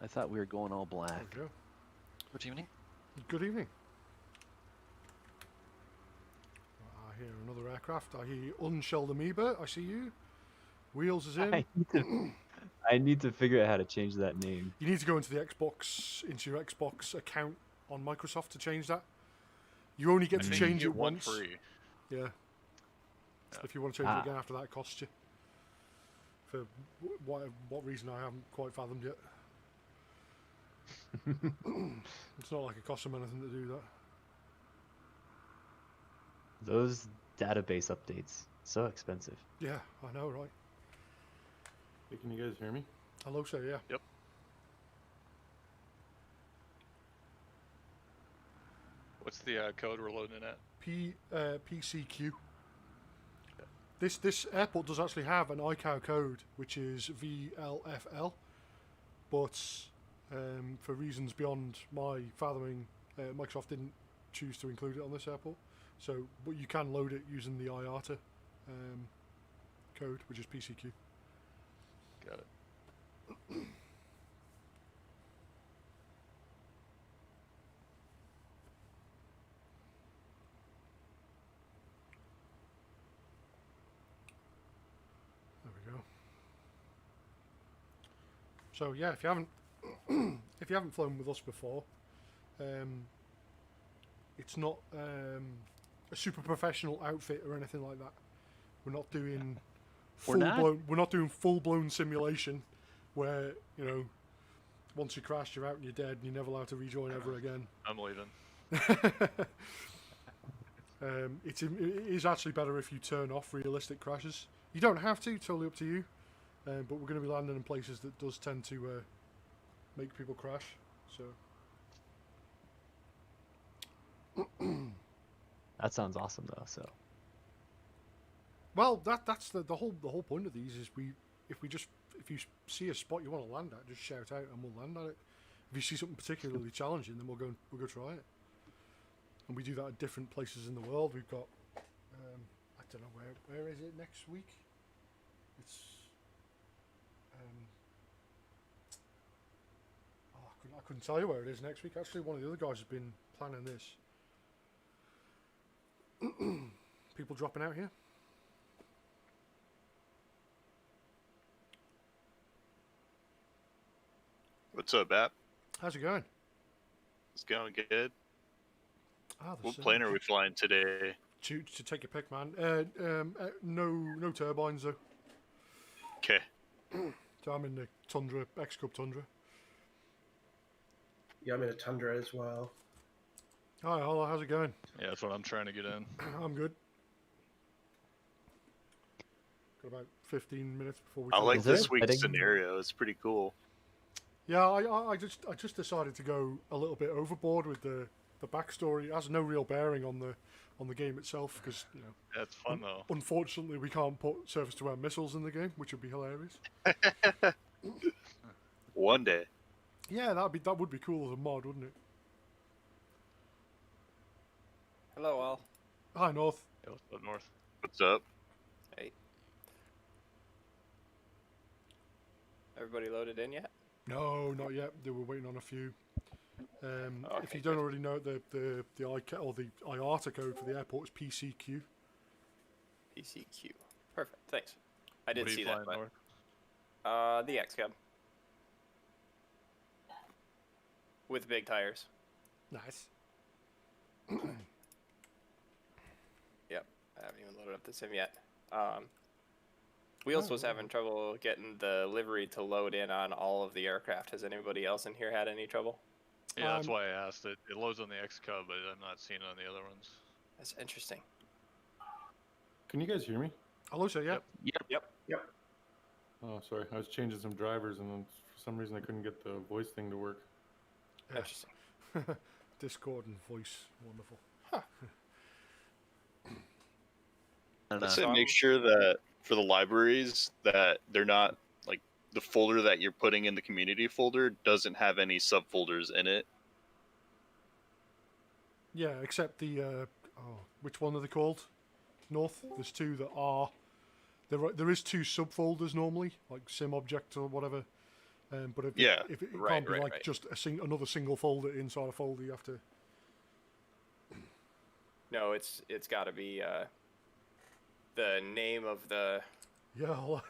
I thought we were going all black. There we go. Good evening. Good evening. I hear another aircraft. I hear unshelled amoeba. I see you. Wheels is in. I need to figure out how to change that name. You need to go into the Xbox, into your Xbox account on Microsoft to change that. You only get to change it once. Free. Yeah. Yeah. If you want to change it again after that, it costs you. For what reason I haven't quite fathomed yet. It's not like it costs them anything to do that. Those database updates, so expensive. Yeah, I know, right? Hey, can you guys hear me? Hello, sir, yeah. Yep. What's the code we're loading at? PCQ. This airport does actually have an ICAO code, which is VLFL, but for reasons beyond my fathoming, Microsoft didn't choose to include it on this airport. So, but you can load it using the IATA code, which is PCQ. Got it. There we go. So yeah, if you haven't if you haven't flown with us before, it's not a super professional outfit or anything like that. We're not doing we're not doing full blown simulation where, you know, once you crash you're out and you're dead and you're never allowed to rejoin ever again. I'm leaving. It is actually better if you turn off realistic crashes. You don't have to, totally up to you. But we're going to be landing in places that does tend to make people crash. So That sounds awesome though. So well, that's the whole point of these is if you see a spot you want to land at, just shout out and we'll land at it. If you see something particularly challenging, then we'll go try it. And we do that at different places in the world. We've got I don't know where is it next week. It's I couldn't tell you where it is next week. Actually, one of the other guys has been planning this. People dropping out here. What's up, Bap? How's it going? It's going good. What What plane are we flying today? To take your pick, man. No turbines though. Okay. So I'm in the Tundra, X-Cub Tundra. Yeah, I'm in a Tundra as well. Hi, hello, how's it going? Yeah, that's what I'm trying to get in. I'm good. Got about 15 minutes before we. I like Is there this a week's setting? scenario. It's pretty cool. Yeah, I just decided to go a little bit overboard with the backstory. It has no real bearing on the game itself because, you know, That's fun though. unfortunately we can't put surface-to-air missiles in the game, which would be hilarious. One day. Yeah, that would be cool as a mod, wouldn't it? Hello, all. Hi, North. Yeah, let's go north. What's up? Hey. Everybody loaded in yet? No, not yet. They were waiting on a few. Okay, If you don't already know, the ICA or the IATA code for the airport is PCQ. PCQ. Perfect. Thanks. I did What are see you that. flying But, north? the X Cub with big tires. Nice. Yep. I haven't even loaded up the sim yet. Wheels was having trouble getting the livery to load in on all of the aircraft. Has anybody else in here had any trouble? Yeah, that's why I asked it. It loads on the X Cub, but I'm not seeing it on the other ones. That's interesting. Can you guys hear me? Hello, sir. Yeah. Yep. Yep. Oh, sorry. I was changing some drivers, and then for some reason I couldn't get the voice thing to work. Yeah. Interesting. Discord and voice, wonderful. I say make sure that for the libraries that they're not like the folder that you're putting in the community folder doesn't have any subfolders in it. Yeah, except the which one are they called? North. There's two that are. There is two subfolders normally, like sim object or whatever. But if Yeah. if it Right, can't be right, like right. just another single folder inside a folder, you have to. No, it's got to be the name of the Yeah,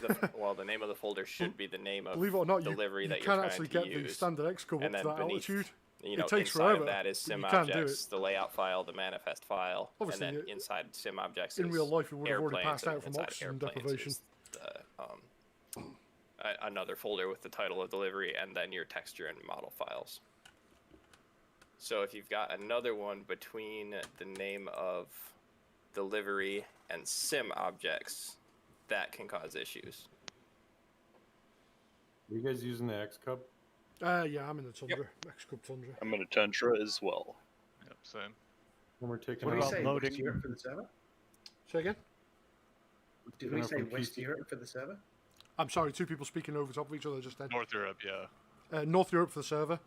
the name of the folder should be the name of believe it or not, delivery you that can you're actually trying to get the use. standard Xcode up And to then that beneath, altitude. you know, It takes inside forever, of that is but sim you can do objects, the layout file, the manifest file, Obviously, and then inside sim objects in is real life, we would have already airplanes, passed out and from inside oxygen airplanes deprivation. is the, another folder with the title of delivery and then your texture and model files. So if you've got another one between the name of delivery and sim objects, that can cause issues. Are you guys using the Xcub? Yeah, I'm in the Tundra, Xcode Tundra. I'm in a Tundra as well. Yep, same. When we're taking What do you out say, loading? West Europe for the server? Say again? Did we Picking up say from West PC. Europe for the server? I'm sorry, two people speaking over top of each other just then. North Europe, yeah. North Europe for the server.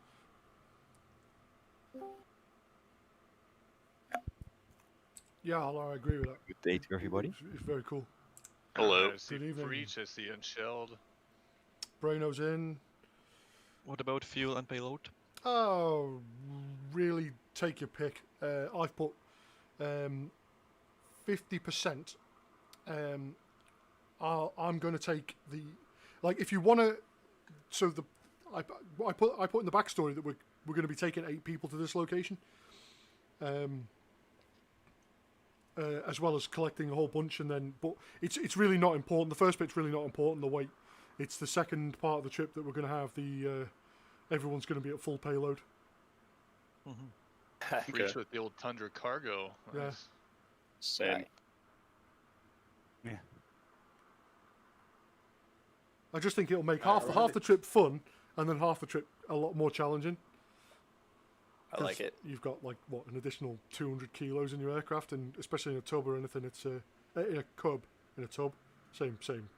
Yeah, I agree with that. Good day to everybody. It's very cool. Hello. I see Good evening. Breach, I see Unshelled. Braino's in. What about fuel and payload? Oh, really take your pick. I've put 50%. I'm going to take the, like, if you want to. So I put in the backstory that we're going to be taking 8 people to this location, as well as collecting a whole bunch, and then. But it's really not important. The first bit's really not important. The weight. It's the second part of the trip that we're going to have the. Everyone's going to be at full payload. Breach with the old Tundra cargo. Yeah. Nice. Same. I just think it'll make half the trip fun, and then half the trip a lot more challenging. I like it. You've got like what, an additional 200 kilos in your aircraft, and especially in a tub or anything, it's in a tub, same thing.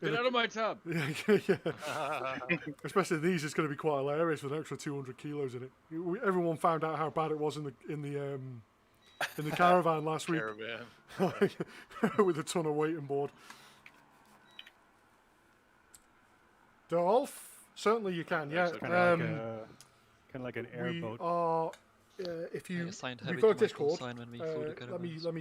Get out of my tub. Yeah. Especially these, it's going to be quite hilarious with an extra 200 kilos in it. Everyone found out how bad it was in the caravan last week. With a ton of weight on board. Dolph, certainly you can. Yeah. Kind of like an We airboat. are. If you I assigned we've heavy got a to my Discord. call sign when we flew the caravans. Let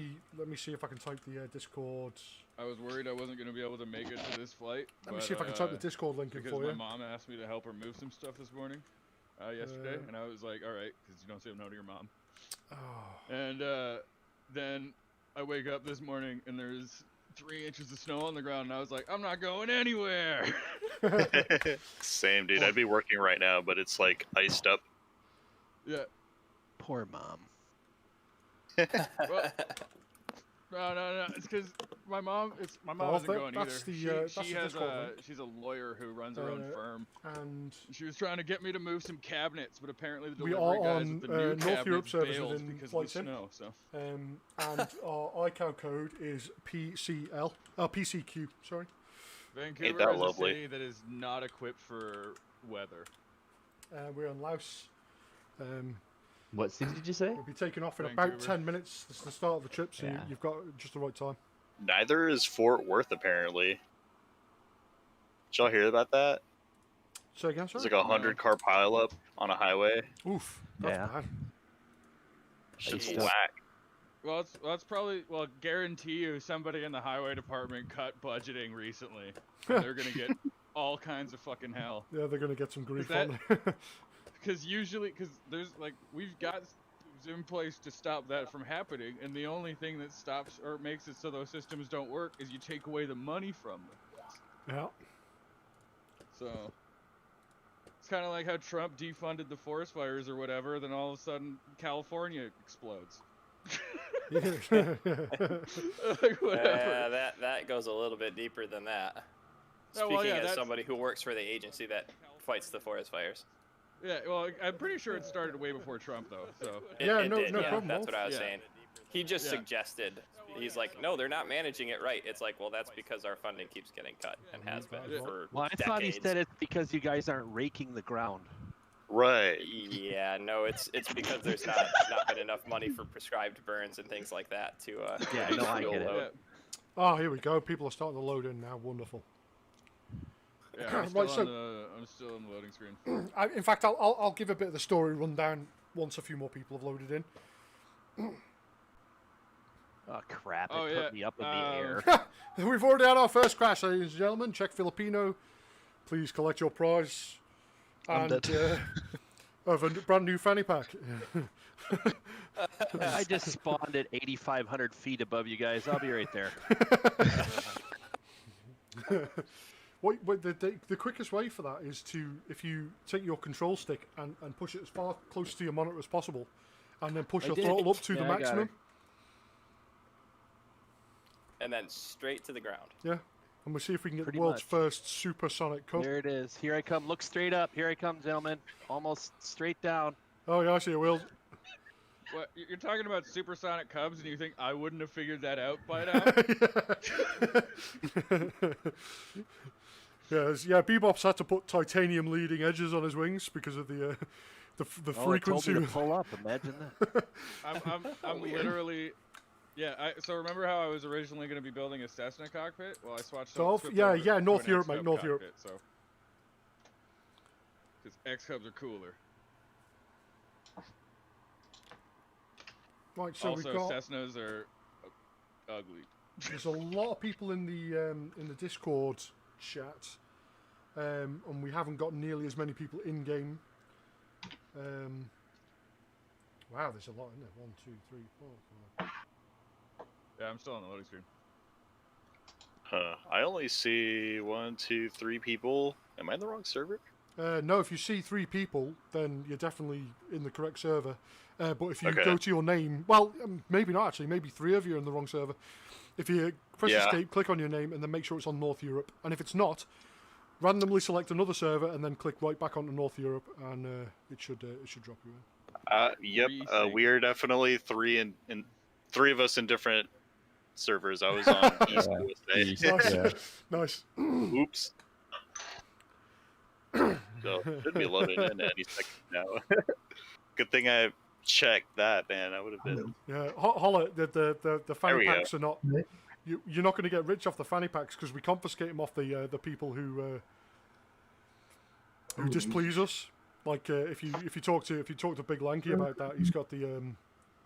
me see if I can type the Discord. I was worried I wasn't going to be able to make it to this flight. Let me see if I can type the Discord link in because for my you. mom asked me to help her move some stuff this morning, yesterday, and I was like, all right, because you don't say no to your mom. Oh. And then I wake up this morning and there's 3 inches of snow on the ground, and I was like, I'm not going anywhere. Same, dude. I'd be working right now, but it's like iced up. Yeah. Poor mom. Well, no. It's because my mom isn't going either. She's a lawyer who runs her own firm, and she was trying to get me to move some cabinets, but apparently the we delivery are guys on with the new North Europe cabinets services bailed in because of Flight the Sim. snow. So and our ICAO code is PCQ. Sorry. Vancouver Ain't that is lovely? a city that is not equipped for weather. We're in Laos. What city did you say? We'll be taking off in about Vancouver. 10 minutes. This is the start of the trip, so Yeah. you've got just the right time. Neither is Fort Worth, apparently. Did y'all hear about that? Say again, There's sorry? like a 100-car pileup on a highway. Oof, that's Yeah. bad. Shit's Iced up. whack. Well, that's probably guarantee you somebody in the highway department cut budgeting recently. And they're gonna get all kinds of fucking hell. Yeah, they're going to get some grief that- on Because there's we've got systems in place to stop that from happening, and the only thing that stops or makes it so those systems don't work is you take away the money from them. Yeah. So it's kind of like how Trump defunded the forest fires or whatever, then all of a sudden California explodes. Like, whatever. That goes a little bit deeper than that. Oh, Speaking well, yeah, as that's- somebody who works for the agency that fights the forest fires. Yeah, well, I'm pretty sure it started way before Trump, though. So Yeah, It no did, problem, That's what I was Yeah. saying. He just Yeah. suggested. He's like, no, they're not managing it right. It's like, well, that's because our funding keeps getting cut and has been Yeah. for Well, I decades. thought he said it's because you guys aren't raking the ground. Right. Yeah, no, it's because there's not been enough money for prescribed burns and things like that to Yeah, reduce no, I fuel get it. load. Oh, here we go. People are starting to load in now. Wonderful. Yeah, I'm Right, still, I'm still on the loading screen. In fact, I'll give a bit of the story rundown once a few more people have loaded in. Oh crap! It Oh, put yeah, me up in the air. We've already had our first crash, ladies and gentlemen. Check Filipino. Please collect your prize. I'm And dead. of a brand new fanny pack. I just spawned at 8,500 feet above you guys. I'll be right there. The quickest way for that is to, if you take your control stick and push it as far close to your monitor as possible, and then push your throttle up to the maximum. And then straight to the ground. Yeah. And we'll see if we can get Pretty the world's much. first supersonic Cub. There it is. Here I come. Look straight up. Here I come, gentlemen. Almost straight down. Oh, yeah, I see it, Will. What, you're talking about supersonic Cubs, and you think I wouldn't have figured that out by now? Yeah, Bebop's had to put titanium leading edges on his wings because of the frequency. It told me to pull up. Imagine that. I'm literally. Yeah, so remember how I was originally going to be building a Cessna cockpit? Well, I switched North Europe, mate, North Europe. So, because X-Cubs are cooler. Right, so also, we've got... Cessnas are ugly. There's a lot of people in the Discord chat, and we haven't got nearly as many people in game. Wow, there's a lot in there. 1, 2, 3, 4, 5. Yeah, I'm still on the loading screen. I only see 1, 2, 3 people. Am I in the wrong server? No, if you see 3 people, then you're definitely in the correct server. But if you go to your name, well, maybe not actually. Maybe 3 of you are in the wrong server. If you press escape, click on your name, and then make sure it's on North Europe. And if it's not, randomly select another server and then click right back onto North Europe, and it should drop you in. Yep. We are definitely 3 of us in different servers. I was on East USA. Nice. Oops. So should be loading in any second now. Good thing I checked that, man. I would have been. Yeah, Holla, the fanny packs are not. You're not going to get rich off the fanny packs because we confiscate them off the people who displease us. Like if you talk to Big Lanky about that, he's got the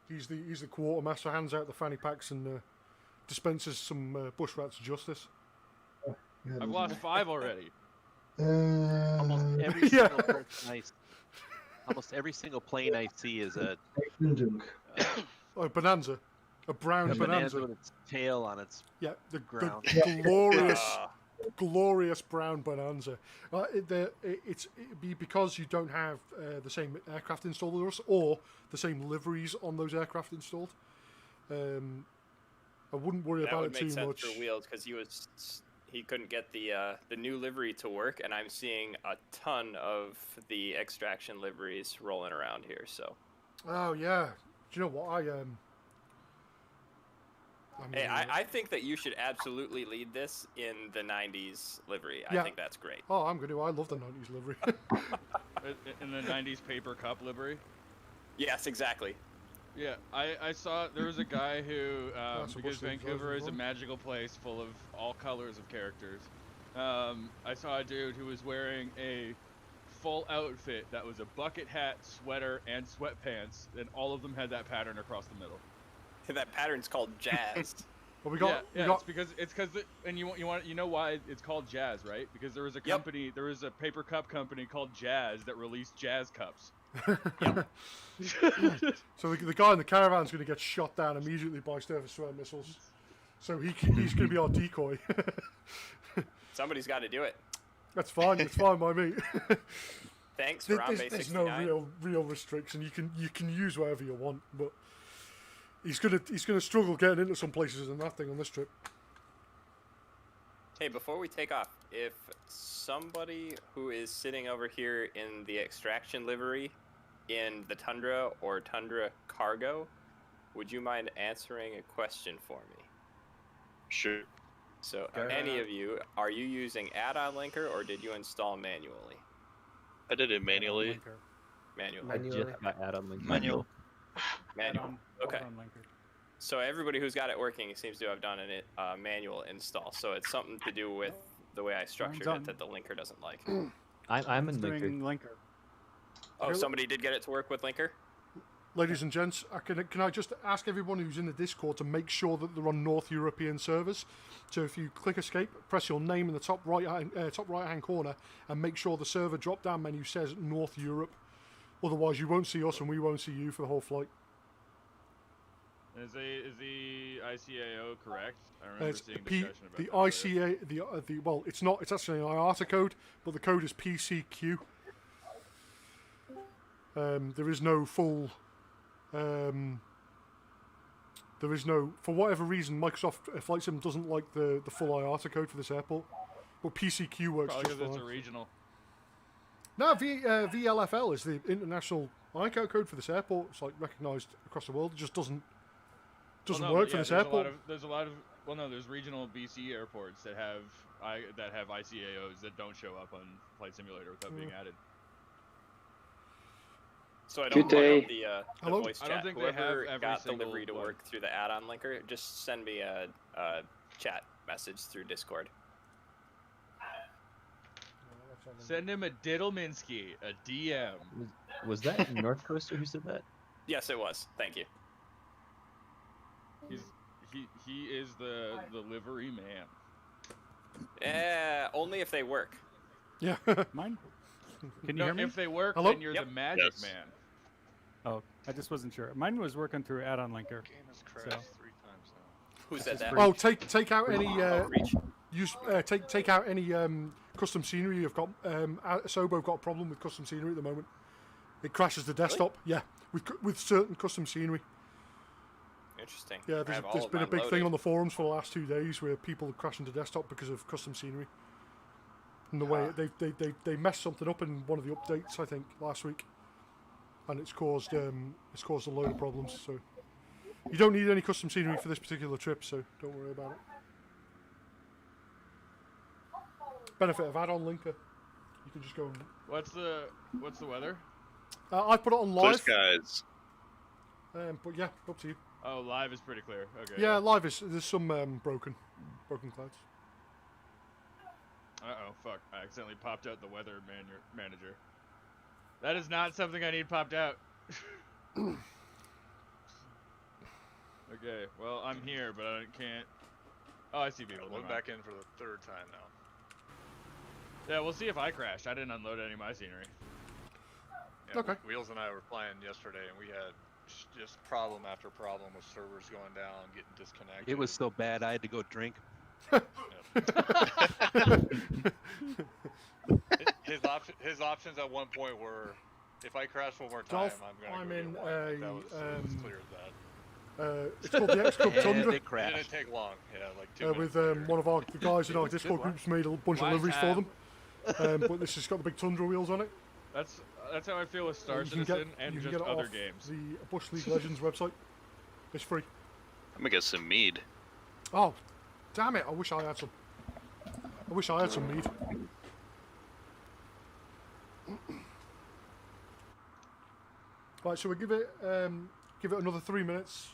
he's the quartermaster, hands out the fanny packs and dispenses some bush rats justice. I've lost 5 already. Almost every single person almost every single plane I see is a bonanza, a brown bonanza with its tail on its the ground. glorious brown bonanza. It's because you don't have the same aircraft installed with us or the same liveries on those aircraft installed. I wouldn't worry about it too much. That would make sense for Wheels because he couldn't get the new livery to work, and I'm seeing a ton of the extraction liveries rolling around here. So. Oh yeah, do you know what I think that you should absolutely lead this in the 90s livery. I think that's great. Oh, I'm going to. I love the 90s livery. In the 90s paper cup livery? Yes, exactly. Yeah, I saw there was a guy who, because Vancouver is a magical place full of all colors of characters, I saw a dude who was wearing a full outfit that was a bucket hat, sweater, and sweatpants, and all of them had that pattern across the middle. That pattern's called jazz. Well, we got. It's because you know why it's called jazz, right? Because there was a company, there was a paper cup company called Jazz that released jazz cups. So the guy in the caravan's going to get shot down immediately by surface to air missiles. So he's going to be our decoy. Somebody's got to do it. That's fine. It's fine by me. Thanks for on base 69. There's no real restriction. You can use whatever you want, but he's gonna struggle getting into some places and that thing on this trip. Hey, before we take off, if somebody who is sitting over here in the extraction livery in the Tundra or Tundra Cargo, would you mind answering a question for me? Sure. So, any of you, are you using add-on linker or did you install manually? I did it manually. Manually. I just got add-on linker. Manual. Manual. Okay. So everybody who's got it working seems to have done a manual install. So it's something to do with the way I structured Mine's it that the linker doesn't like. I'm in It's linker. doing linker. Oh, somebody did get it to work with linker? Ladies and gents, can I just ask everyone who's in the Discord to make sure that they're on North European servers? So if you click escape, press your name in the top right hand corner, and make sure the server drop down menu says North Europe. Otherwise, you won't see us and we won't see you for the whole flight. Is the ICAO correct? I remember It's seeing P, discussion about the that ICA the well, it's not. It's actually an IATA code, but the code is PCQ. There is no full. There is no, for whatever reason, Microsoft Flight Sim doesn't like the full IATA code for this airport, but PCQ works Probably just because fine. it's a regional. No, VLFL is the international ICAO code for this airport. It's like recognised across the world. It just doesn't work for this airport. There's a lot of well, no, there's regional BC airports that have ICAOs that don't show up on Flight Simulator without being added. So I don't Good day. the voice chat. I don't think they Whoever have every got single delivery to one. work through the add-on linker, just send me a chat message through Discord. Send him a Diddleminsky, a DM. Was that North Coaster who said that? Yes, it was. Thank you. He is the livery man. Only if they work. Yeah. Mine? Can you No, hear me? if they work, Hello? then you're the magic Yes. man. Oh, I just wasn't sure. Mine was working through add-on linker. Game has crashed 3 times now. Who said that? Oh, take out any Reach. take out any custom scenery you've got. Asobo got a problem with custom scenery at the moment. It crashes the desktop. Yeah, with certain custom scenery. Interesting. Yeah, I have all there's of been a mine big thing loaded. on the forums for the last 2 days where people are crashing the desktop because of custom scenery. And the way they messed something up in one of the updates, I think, last week, and it's caused a load of problems. So you don't need any custom scenery for this particular trip, so don't worry about it. Benefit of add-on linker, you can just go. And, What's the weather? I put it on Clear live, skies. but yeah, up to you. Oh, live is pretty clear. Okay. Yeah, live is there's some broken clouds. Uh-oh, fuck. I accidentally popped out the weather manager. That is not something I need popped out. Okay, well, I'm here, but I can't... Oh, I see people. I went back in for the 3rd time now. Yeah, we'll see if I crashed. I didn't unload any of my scenery. Yeah, Okay. Wheels and I were playing yesterday, and we had just problem after problem with servers going down, getting disconnected. It was so bad I had to go drink. His options at one point were, if I crash one more time, Dolph, I'm I'm gonna in go get one. That was clear as that. It's called the X-Cub And Tundra. it It crashed. didn't take long. Yeah, like 2 minutes. With later. one of the guys in our Discord groups made a bunch of Last liveries for time. them. But this has got the big Tundra wheels on it. That's how I feel with Star You can Citizen get- and you can just get it other off games. The Bush League Legends website. It's free. I'm gonna get some mead. Oh, damn it! I wish I had some. I wish I had some mead. Right, so we give it another 3 minutes,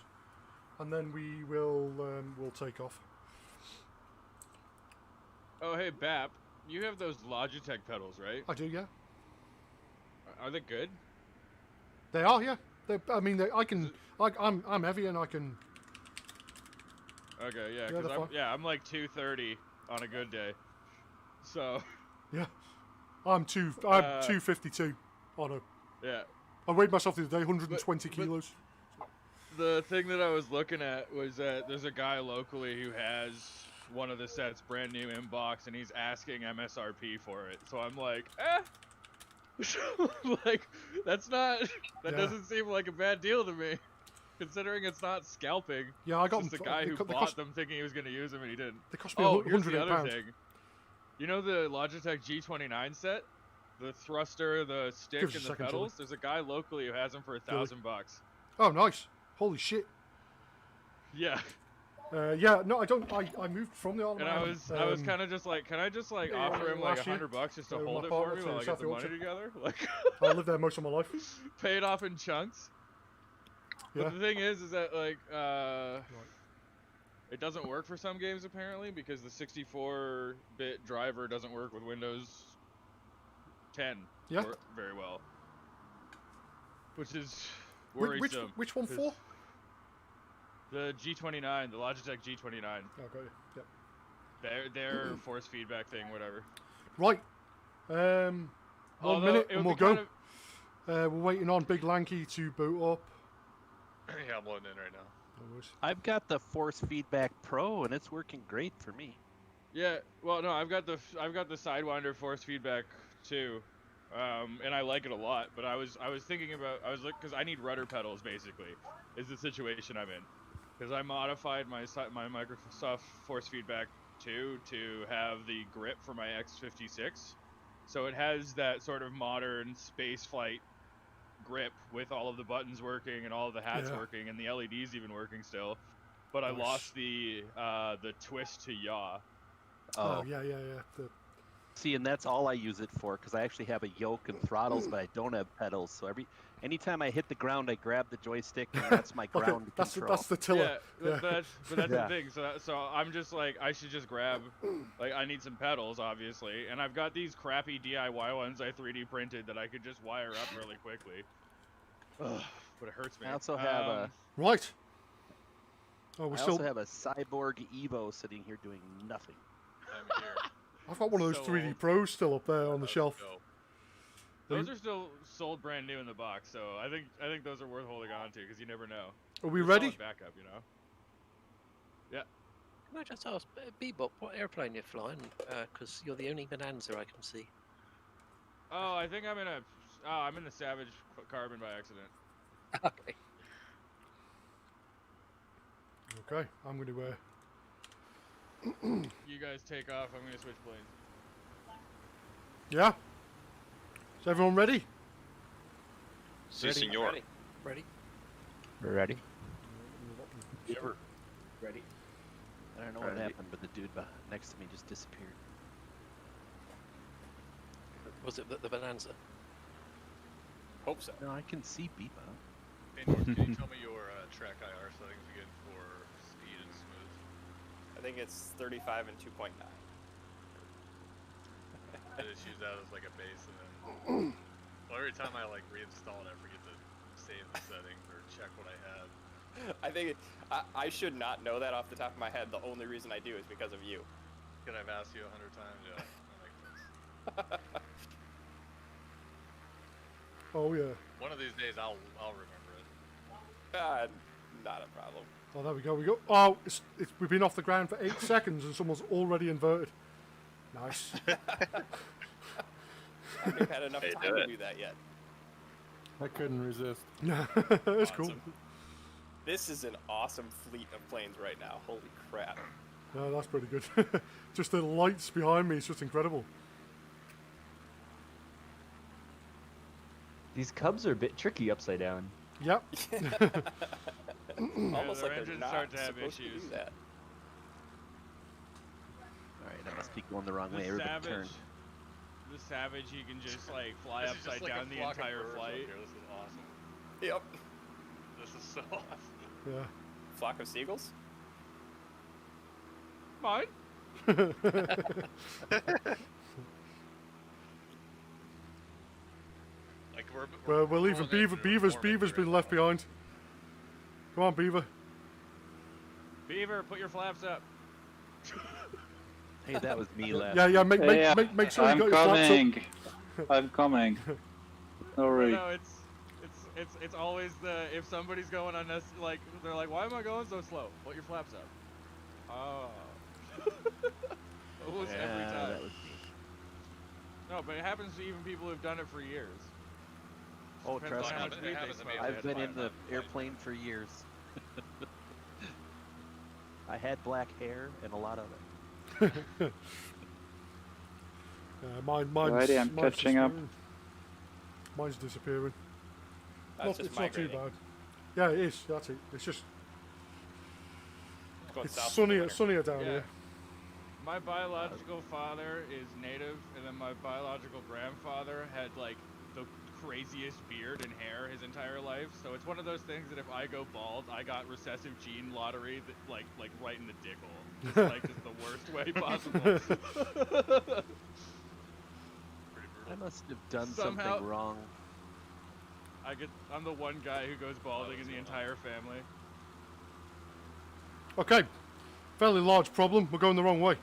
and then we will we'll take off. Oh, hey, Bap. You have those Logitech pedals, right? I do, yeah. Are they good? They are, yeah. I'm heavy and I can. Okay, yeah, Yeah, they're fine. I'm like 230 on a good day. So, Yeah, I'm 252 on a. yeah. I weighed myself the other day, 120 kilos. The thing that I was looking at was that there's a guy locally who has one of the sets brand new in box, and he's asking MSRP for it. So I'm like, like that Yeah. doesn't seem like a bad deal to me, considering it's not scalping. Yeah, I got It's them. the guy who they bought cost, them thinking he was going to use them and he didn't. they cost me Oh, here's the £108. other thing. You know the Logitech G29 set? The thruster, the stick, Give us a and the second, pedals? There's a guy locally who has them for $1,000. Oh, nice! Holy shit! Yeah. Yeah, no, I don't. I moved from the And Ottoman. I was kind of just like, can I just like yeah, offer him like last year, $100 just to my hold it partner for me to while I South get the money Yorkshire. together? Like, I lived there most of my life. pay it off in chunks. Yeah. But the thing is that like, It doesn't work for some games apparently because the 64-bit driver doesn't work with Windows 10 very well, which is worrisome. Which one for? The G29, the Logitech G29. Oh, got you. Yep. Their force feedback thing, whatever. Right. 1 minute and we'll go. We're waiting on Big Lanky to boot up. Yeah, I'm loading in right now. I've got the Force Feedback Pro, and it's working great for me. Yeah, well, no, I've got the Sidewinder Force Feedback too, and I like it a lot. But I was thinking about because I need rudder pedals basically, is the situation I'm in, because I modified my Microsoft Force Feedback 2 to have the grip for my X56, so it has that sort of modern space flight grip with all of the buttons working and all of the hats working and the LEDs even working still, but I lost the twist to yaw. Oh yeah. See, and that's all I use it for, because I actually have a yoke and throttles, but I don't have pedals. So anytime I hit the ground, I grab the joystick, and that's my ground control. That's the tiller. Yeah, but that's the thing. So I'm just like, I should just grab, like, I need some pedals, obviously, and I've got these crappy DIY ones I 3D printed that I could just wire up really quickly. Ugh, but it hurts me. I also have a right. Oh, I also have a Cyborg Evo sitting here doing nothing. I'm here. I've got one of those 3D Pros still up there on the shelf. Those are still sold brand new in the box, so I think those are worth holding on to because you never know. Are we ready? Backup, you know. Yeah. Can I just ask, Bebop, what airplane you're flying? Because you're the only Bonanza I can see. Oh, I think I'm in a Savage Carbon by accident. Okay. Okay, I'm going to You guys take off. I'm going to switch planes. Yeah. Is everyone ready? Si, senor. Ready. We're ready. Sure. Ready. I don't know what happened, but the dude next to me just disappeared. Was it the Bonanza? Hope so. No, I can see Bebop. Hey, North, can you tell me your track IR settings again for speed and smooth? I think it's 35 and 2.9. I just use that as like a base, and then every time I like reinstall it, I forget to save the settings or check what I had. I think I should not know that off the top of my head. The only reason I do is because of you. Because I've asked you 100 times. Yeah, that makes sense. Oh yeah. One of these days, I'll remember it. Not a problem. Oh, there we go. Oh, we've been off the ground for 8 seconds and someone's already inverted. Nice. I haven't had enough time to do that yet. I couldn't resist. That's cool. This is an awesome fleet of planes right now. Holy crap. Yeah, that's pretty good. Just the lights behind me, it's just incredible. These cubs are a bit tricky upside down. Yep. Almost like they're engines not start to have supposed issues. to do that. Alright, I must be going the wrong way. Everybody turn. The Savage, he can just like fly This is upside just like down a the flock of entire birds up flight. here. This is awesome. Yep. This is so awesome. Yeah. Flock of seagulls? Mine? Like We're leaving Beaver's been left behind. Come on, Beaver. Beaver, put your flaps up. Hey, that was me last. Yeah, make sure you got your flaps up. I'm coming. Sorry. No, it's always if somebody's going on this, like they're like, why am I going so slow? Put your flaps up. Oh. Almost every time. That was me. No, but it happens to even people who've done it for years. Oh, Depends trust on how me. much weed they smoke. I've been in the airplane for years. I had black hair and a lot of it. Alrighty, I'm catching up. Mine's disappearing. That's just it's not too migrating. bad. Yeah, it is. That's it. It's just Going it's south for the sunnier winter. down Yeah. here. My biological father is native, and then my biological grandfather had like the craziest beard and hair his entire life, so it's one of those things that if I go bald, I got recessive gene lottery that, like right in the dick hole. Just like just the worst way possible. I must have done Somehow, something wrong. I'm the one guy who goes balding in the entire family. Okay, fairly large problem. We're going the wrong way.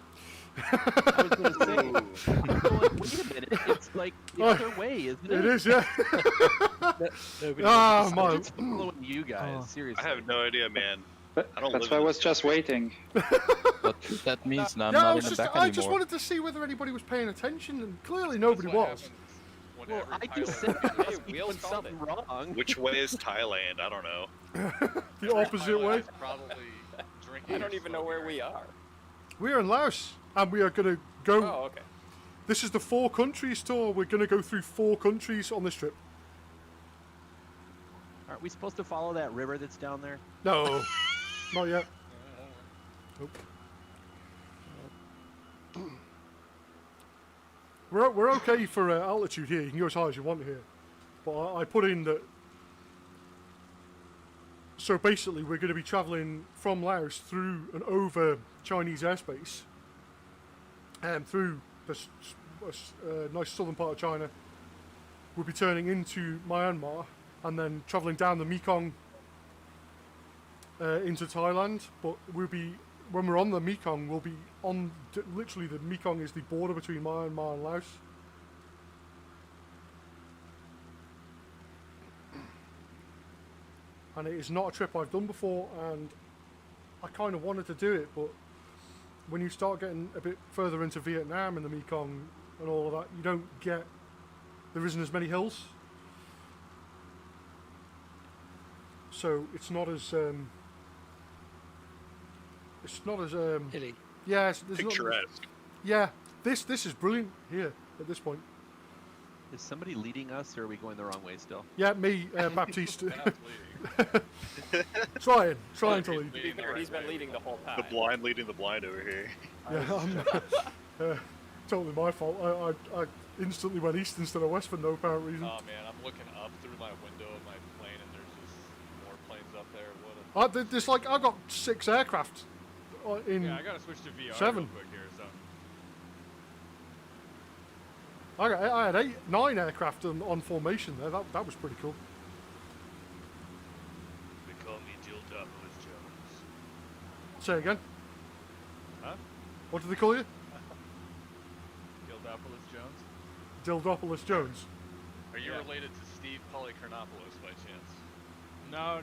I was going to say, I'm going, wait a minute, it's like the other way, isn't it? It is, yeah. I'm just following you guys, seriously. I have no idea, man. But I don't that's live why I in was this just waiting. But that means I'm Yeah, not in the back anymore. I just wanted to see whether anybody was paying attention, and clearly nobody was. Well, I just said I must be doing something wrong. Which way is Thailand? I don't know. The opposite way. Probably drinking. I don't even know where we are. We're in Laos, and we are going to go. Oh, okay. This is the 4 countries tour. We're going to go through 4 countries on this trip. Aren't we supposed to follow that river that's down there? No, not yet. Nope. We're okay for altitude here. You can go as high as you want here. But I put in that. So basically, we're going to be travelling from Laos through and over Chinese airspace, through this nice southern part of China. We'll be turning into Myanmar and then travelling down the Mekong into Thailand. But we'll be, when we're on the Mekong, we'll be on literally the Mekong is the border between Myanmar and Laos. And it is not a trip I've done before, and I kind of wanted to do it, but when you start getting a bit further into Vietnam and the Mekong and all of that, you don't get, there isn't as many hills. So it's not as Hilly. yeah, Picturesque. Yeah, this is brilliant here at this point. Is somebody leading us, or are we going the wrong way still? Yeah, me, Baptiste. trying to lead. He's been leading the whole time. The blind leading the blind over here. Yeah, totally my fault. I instantly went east instead of west for no apparent reason. Oh man, I'm looking up through my window of my plane, and there's just more planes up there. What a... There's like, I got 6 aircraft in Yeah, I gotta switch to VR 7. real quick here, so. I had 9 aircraft on formation there. That was pretty cool. They call me Dildopolis Jones. Say again. Huh? What do they call you? Dildopolis Jones? Dildopolis Jones. Are you related to Steve Polycarnopoulos by chance? No.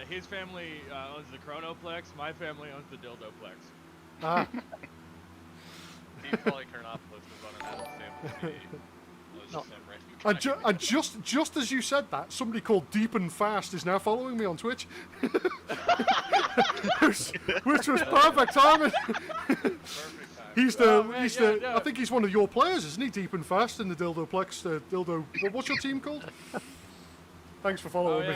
His family owns the Chronoplex. My family owns the Dildoplex. Ah. Steve Polycarnopoulos was on an Adam Sandler CD. And just as you said that, somebody called Deep and Fast is now following me on Twitch. which was perfect timing. He's the I think he's one of your players, isn't he? Deep and Fast in the Dildoplex. Dildo. What's your team called? Thanks for following me. No.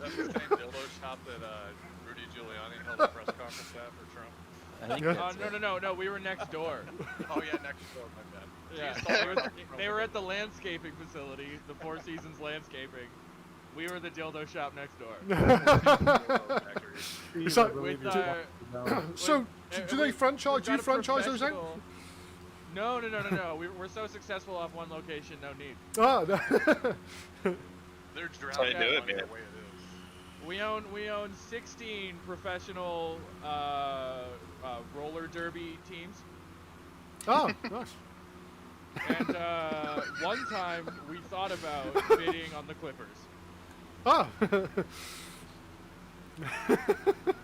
That's the same dildo shop that Rudy Giuliani held a press conference at for Trump. I think No, we were next door. Oh yeah, next door, my bad. Yeah, they were at the landscaping facility, the Four Seasons Landscaping. We were the dildo shop next door. Is that, so, do they franchise? Do you franchise those out? No. We're so successful off one location, no need. Ah, they're That's how you do it, man. We own 16 professional roller derby teams. Oh, nice. And one time we thought about bidding on the Clippers. Ah.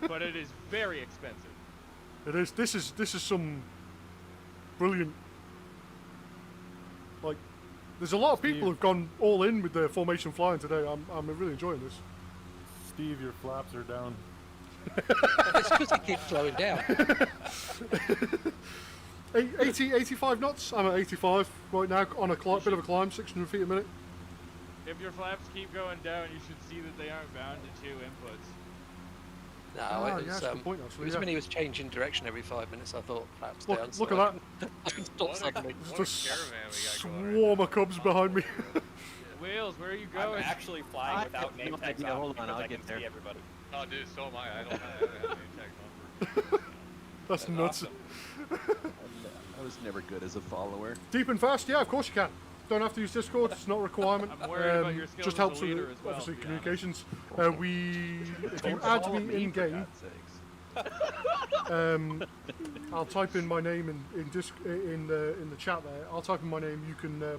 But it is very expensive. It is. This is some brilliant. Like, there's a lot of people who've gone all in with their formation flying today. I'm really enjoying this. Steve, your flaps are down. It's because it keeps slowing down. 85 knots. I'm at 85 right now on a bit of a climb, 600 feet a minute. If your flaps keep going down, you should see that they aren't bound to 2 inputs. No, Ah, it was, yeah, that's a good point, it actually, was yeah. when he was changing direction every 5 minutes. I thought perhaps Look, down. look so at that. I can stop suddenly. There's a swarm of cubs behind me. Wheels, where are you going? I'm actually flying without name tags on Hold on, because I'll I get can there. see everybody. Oh, dude, so am I. I don't have any tags on. That's nuts. I was never good as a follower. Deep and fast, yeah, of course you can. Don't have to use Discord, it's not a requirement. I'm worried about your skills just as a helps with leader as well, obviously to be communications. If you add me in game, I'll type in my name in the chat there. I'll type in my name. You can If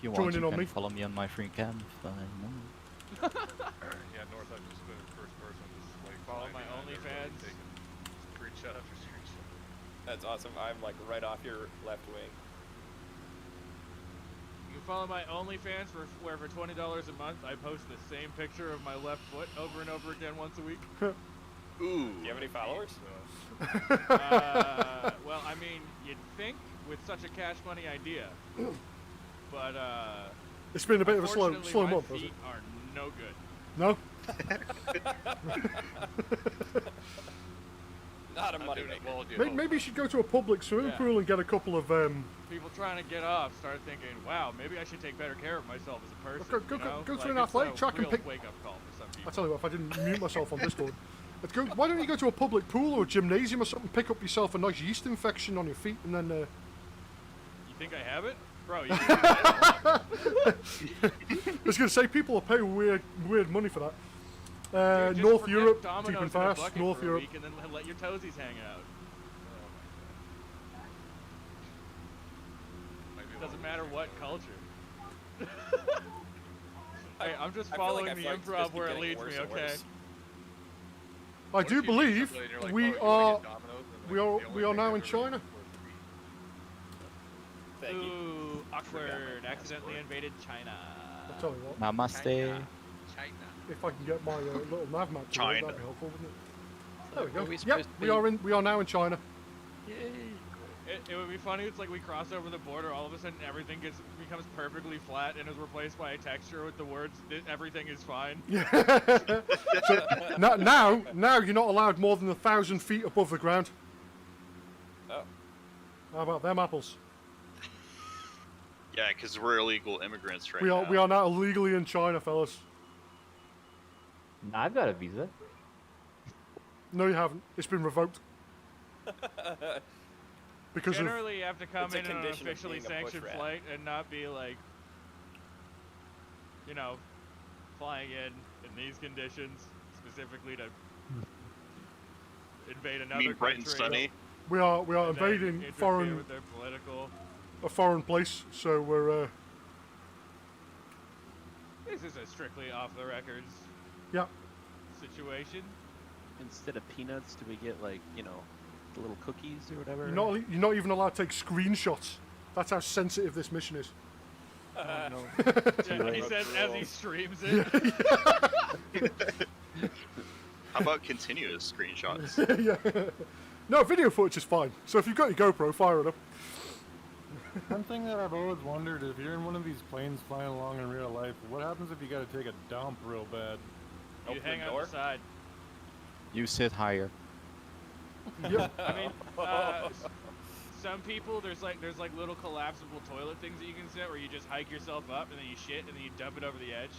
you join want, in you on can me. follow me on my free cam. Yeah, North, I just been in first person, just like Follow my flying behind everybody, OnlyFans. taking screenshot after screenshot. That's awesome. I'm like right off your left wing. You can follow my OnlyFans where for $20 a month I post the same picture of my left foot over and over again once a week. Ooh. Do you have any followers? Well, I mean, you'd think with such a cash money idea, but it's been a bit of a slow unfortunately, my month, has it? feet are no good. No. Not a money maker. Maybe you should go to a public swimming pool and get a couple of. People trying to get off start thinking, "Wow, maybe I should take better care of myself as a person." Go to like, an athletic it's a track and real pick. wake-up call for some people. I tell you what, if I didn't mute myself on Discord, why don't you go to a public pool or a gymnasium or something, pick up yourself a nice yeast infection on your feet, and then. You think I have it, bro? You can do that. I was gonna say people are paying weird money for that. Dude, just North forget Europe, Domino's deep and in a fast. bucket North for a Europe. week and then let your toesies hang out. Doesn't matter what culture. Hey, I'm just following the improv where it leads me, okay? I do believe we are now in China. Ooh, awkward. Accidentally invaded China. I'll tell you what. Namaste. China. If I can get my little nav map to work, that'd be helpful, wouldn't it? There we go. Are we Yep, supposed we are now in China. Yay. It would be funny. It's like we cross over the border. All of a sudden, everything becomes perfectly flat and is replaced by a texture with the words "everything is fine." Yeah. So now you're not allowed more than 1,000 feet above the ground. Oh. How about them apples? Yeah, because we're illegal immigrants right We now. are now illegally in China, fellas. Nah, I've got a visa. No, you haven't. It's been revoked. Because Generally, you have to come It's a in on an condition of officially being a bush sanctioned rat. flight and not be like, you know, flying in these conditions specifically to invade another mean bright and country. sunny? we are and then invading interfere foreign with their political. a foreign place, so we're This is a strictly off the records yeah. situation. Instead of peanuts, do we get like, you know, the little cookies or whatever? You're not even allowed to take screenshots. That's how sensitive this mission is. Yeah, he says as he streams it. How about continuous screenshots? Yeah. No, video footage is fine. So if you've got your GoPro, fire it up. One thing that I've always wondered, if you're in one of these planes flying along in real life, what happens if you got to take a dump real bad? You hang on the side. You sit higher. Yep. I mean, some people there's like little collapsible toilet things that you can set where you just hike yourself up and then you shit and then you dump it over the edge.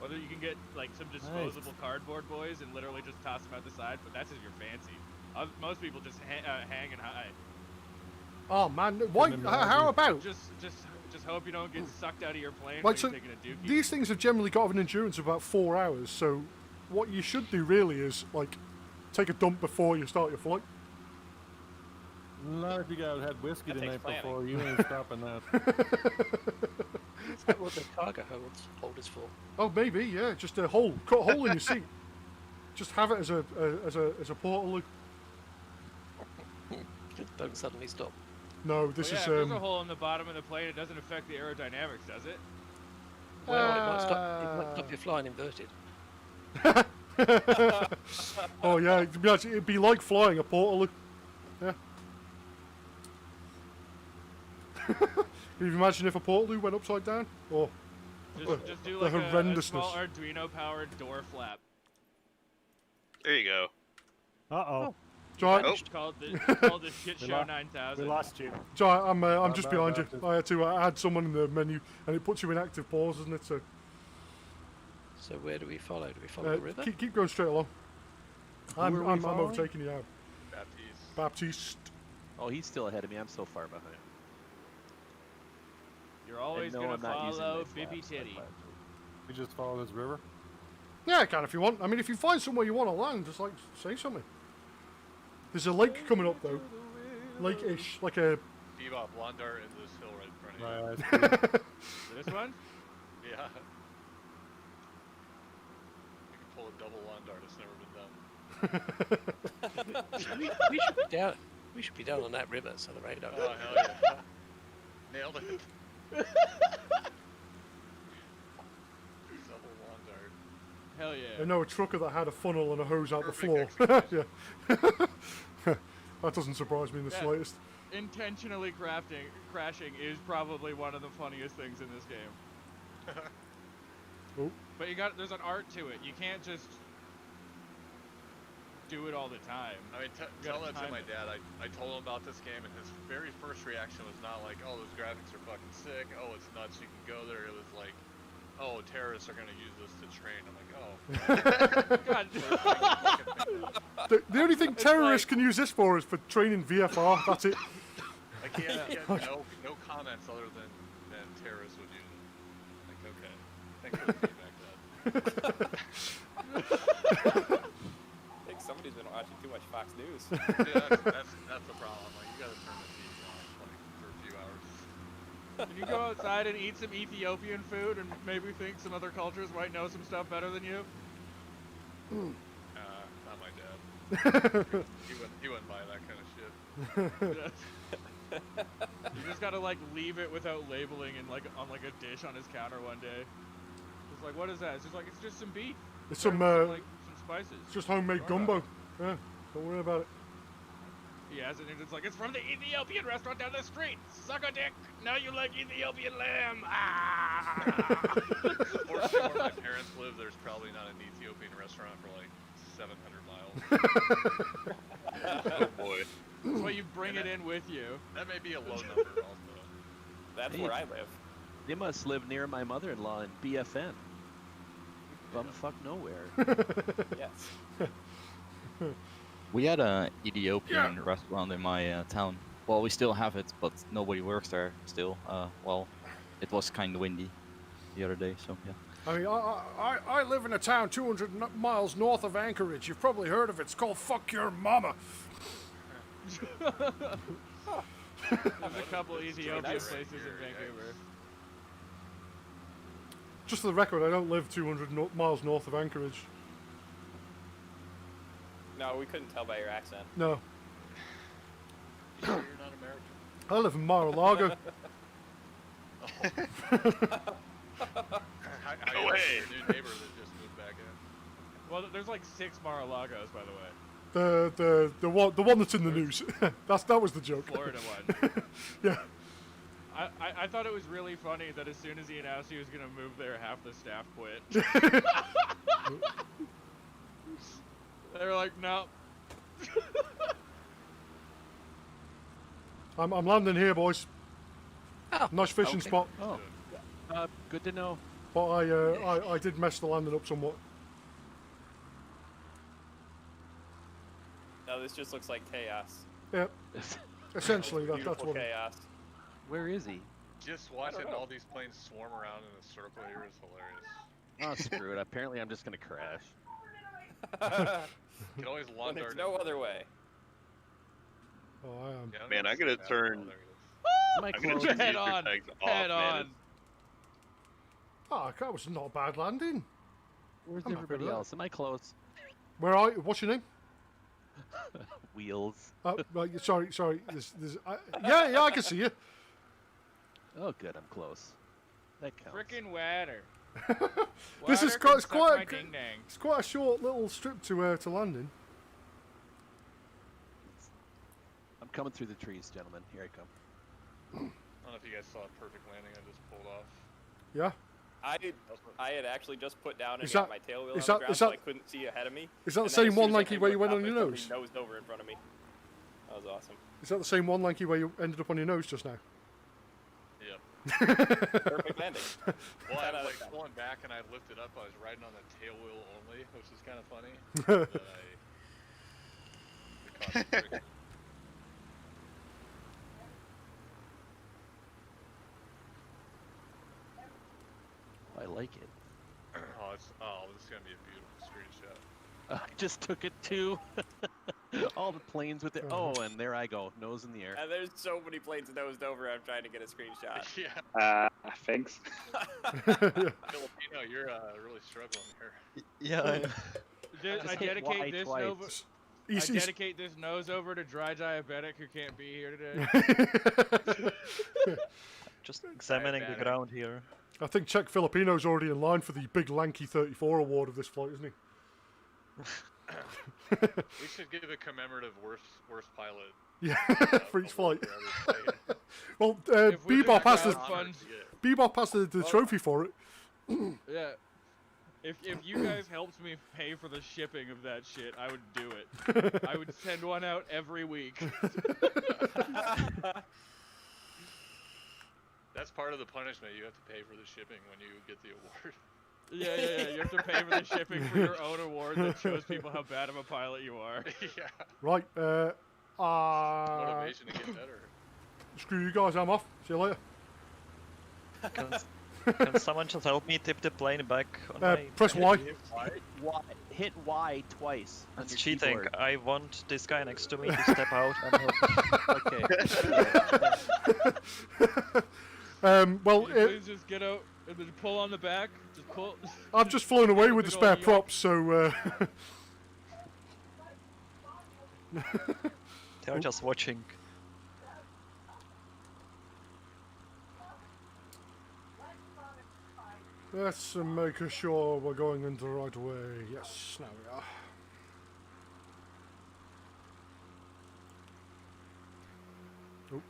Whether you can get like some disposable cardboard boys and literally just toss them out the side, but that's if you're fancy. Most people just hang and hide. Oh man, why? How about? Just hope you don't get sucked out of your plane Like, when so you're taking a dookie. these things have generally got an endurance of about 4 hours. So what you should do really is like take a dump before you start your flight. Not if you guys had whiskey That the takes night planning. before. You ain't stopping that. Is that what the cargo holders for? Oh, maybe, yeah. Just cut a hole in your seat. Just have it as a portal loop. Don't suddenly stop. No, this Well, yeah, is if there's a hole in the bottom of the plane, it doesn't affect the aerodynamics, does it? Well, it might stop you flying inverted. Oh yeah, it'd be like flying a portal loop. Yeah. Can you imagine if a portal loop went upside down? Or Just do the like a horrendousness. small Arduino-powered door flap. There you go. Uh-oh. Sorry. Called the shit show 9000. We lost you. Sorry, I'm just behind you. I had to add someone in the menu, and it puts you in active pause, doesn't it? So where do we follow? Do we follow the river? Keep going straight along. I'm overtaking you now. Baptiste. Oh, he's still ahead of me. I'm so far behind. You're always no, gonna I'm not using follow my Bibby flaps, Titty. We just follow this river? Yeah, I can if you want. I mean, if you find somewhere you want to land, just like say something. There's a lake coming up though, lake-ish, like a. Bebop, lawn dart into this hill right in front of you. This one? Yeah. You can pull a double lawn dart. It's never been done. we should be down. We should be down on that river, so the radar. Oh hell yeah! Nailed it. Double lawn dart. Hell yeah. I know a trucker that had a funnel and a hose out the floor. Yeah. That doesn't surprise me in the slightest. Intentionally crashing is probably one of the funniest things in this game. Oh. But there's an art to it. You can't just do it all the time. I mean, tell that to my dad. I told him about this game, and his very first reaction was not like, "Oh, those graphics are fucking sick. Oh, it's nuts. You can go there." It was like, "Oh, terrorists are gonna use this to train." I'm like, "Oh." God. The only thing terrorists can use this for is for training VFR. That's it. Like he had no comments other than terrorists would use it. Like, okay, thanks for the feedback, Dad. I think somebody's been watching too much Fox News. Yeah, that's the problem. Like, you gotta turn the TV on like for a few hours. Can you go outside and eat some Ethiopian food and maybe think some other cultures might know some stuff better than you? Not my dad. he wouldn't buy that kind of shit. You just gotta like leave it without labeling and like on like a dish on his counter one day. It's like, what is that? It's just like, it's just some beef. It's some like some spices. It's just homemade gumbo. Yeah, don't worry about it. He has it, and it's like, it's from the Ethiopian restaurant down the street. Suck a dick. Now you like Ethiopian lamb. Ah! Or where my parents live, there's probably not an Ethiopian restaurant for like 700 miles. Oh boy. That's why you bring it in with you. That may be a low number also. That's where I live. They must live near my mother-in-law in BFN. Bumfuck nowhere. Yes. We had an Ethiopian restaurant in my town. Well, we still have it, but nobody works there still. Well, it was kind of windy the other day, so yeah. I mean, I live in a town 200 miles north of Anchorage. You've probably heard of it. It's called Fuck Your Mama. There's a couple Ethiopian places in Vancouver. Just for the record, I don't live 200 miles north of Anchorage. No, we couldn't tell by your accent. No. You sure you're not American? I live in Mar-a-Lago. Go away! New neighbor that just moved back in. Well, there's like 6 Mar-a-Lagos, by the way. The one that's in the news. that was the joke. Florida one. Yeah. I thought it was really funny that as soon as he announced he was going to move there, half the staff quit. They were like, no. I'm landing here, boys. Oh, nice fishing okay. spot. Oh, good to know. But I did mess the landing up somewhat. No, this just looks like chaos. Yep. Essentially, that's Beautiful what. chaos. Where is he? Just watching all these planes swarm around in a circle here is hilarious. Oh, screw it. Apparently, I'm just gonna crash. You can always lawn There's dart no other way. Oh, I am. Yeah, Man, I gotta turn. Am I I'm gonna close? turn Head the on. tags Head off, man. on. Oh, that was not a bad landing. Where's I'm happy with everybody that. else? Am I close? Where are you? What's your name? Wheels. Right, sorry. Yeah, I can see you. Oh, good. I'm close. That counts. Frickin' water. This is Water it's can suck my quite ding-dang. it's quite a short little strip to land in. I'm coming through the trees, gentlemen. Here I come. I don't know if you guys saw a perfect landing I just pulled off. Yeah. I had actually just put down and Is got that- my tail wheel on is the that- ground, is so that- I couldn't see ahead of me. Is that the And then same as soon one, as I Lanky, came where to you a went top, on your somebody nose? nosed over in front of me. That was awesome. Is that the same one, Lanky, where you ended up on your nose just now? Yep. Perfect landing. Well, I 10 was out of like 10. pulling back and I lifted up. I was riding on the tail wheel only, which is kind of funny. But it caused friction. I like it. This is gonna be a beautiful screenshot. I just took it too. All the planes with it. Oh, and there I go, nose in the air. And there's so many planes nosed over. I'm trying to get a screenshot. Yeah. Thanks. Filipino, you're really struggling here. Yeah. I hit dedicate Y this twice. nose. I dedicate this nose over to dry diabetic who can't be here today. Just examining the ground here. I think Czech Filipino's already in line for the big Lanky 34 award of this flight, isn't he? We should give a commemorative worst pilot. Yeah, for each flight. For every flight. Well, If we Bebop do has the crowdfund- Bebop has the trophy for it. Yeah. If you guys helped me pay for the shipping of that shit, I would do it. I would send one out every week. That's part of the punishment. You have to pay for the shipping when you get the award. Yeah. You have to pay for the shipping for your own award that shows people how bad of a pilot you are. Yeah. Right. Motivation to get better. Screw you guys. I'm off. See you later. Can someone just help me tip the plane back on my... Press Y. Hit Y twice. on That's your cheating. keyboard. I want this guy next to me to step out and help. Okay. Well, Can you please just get out and then pull on the back. Just pull. I've just flown away Get with the big spare old props, so. They're just watching. Let's make sure we're going in the right way. Yes, now we are. Oh.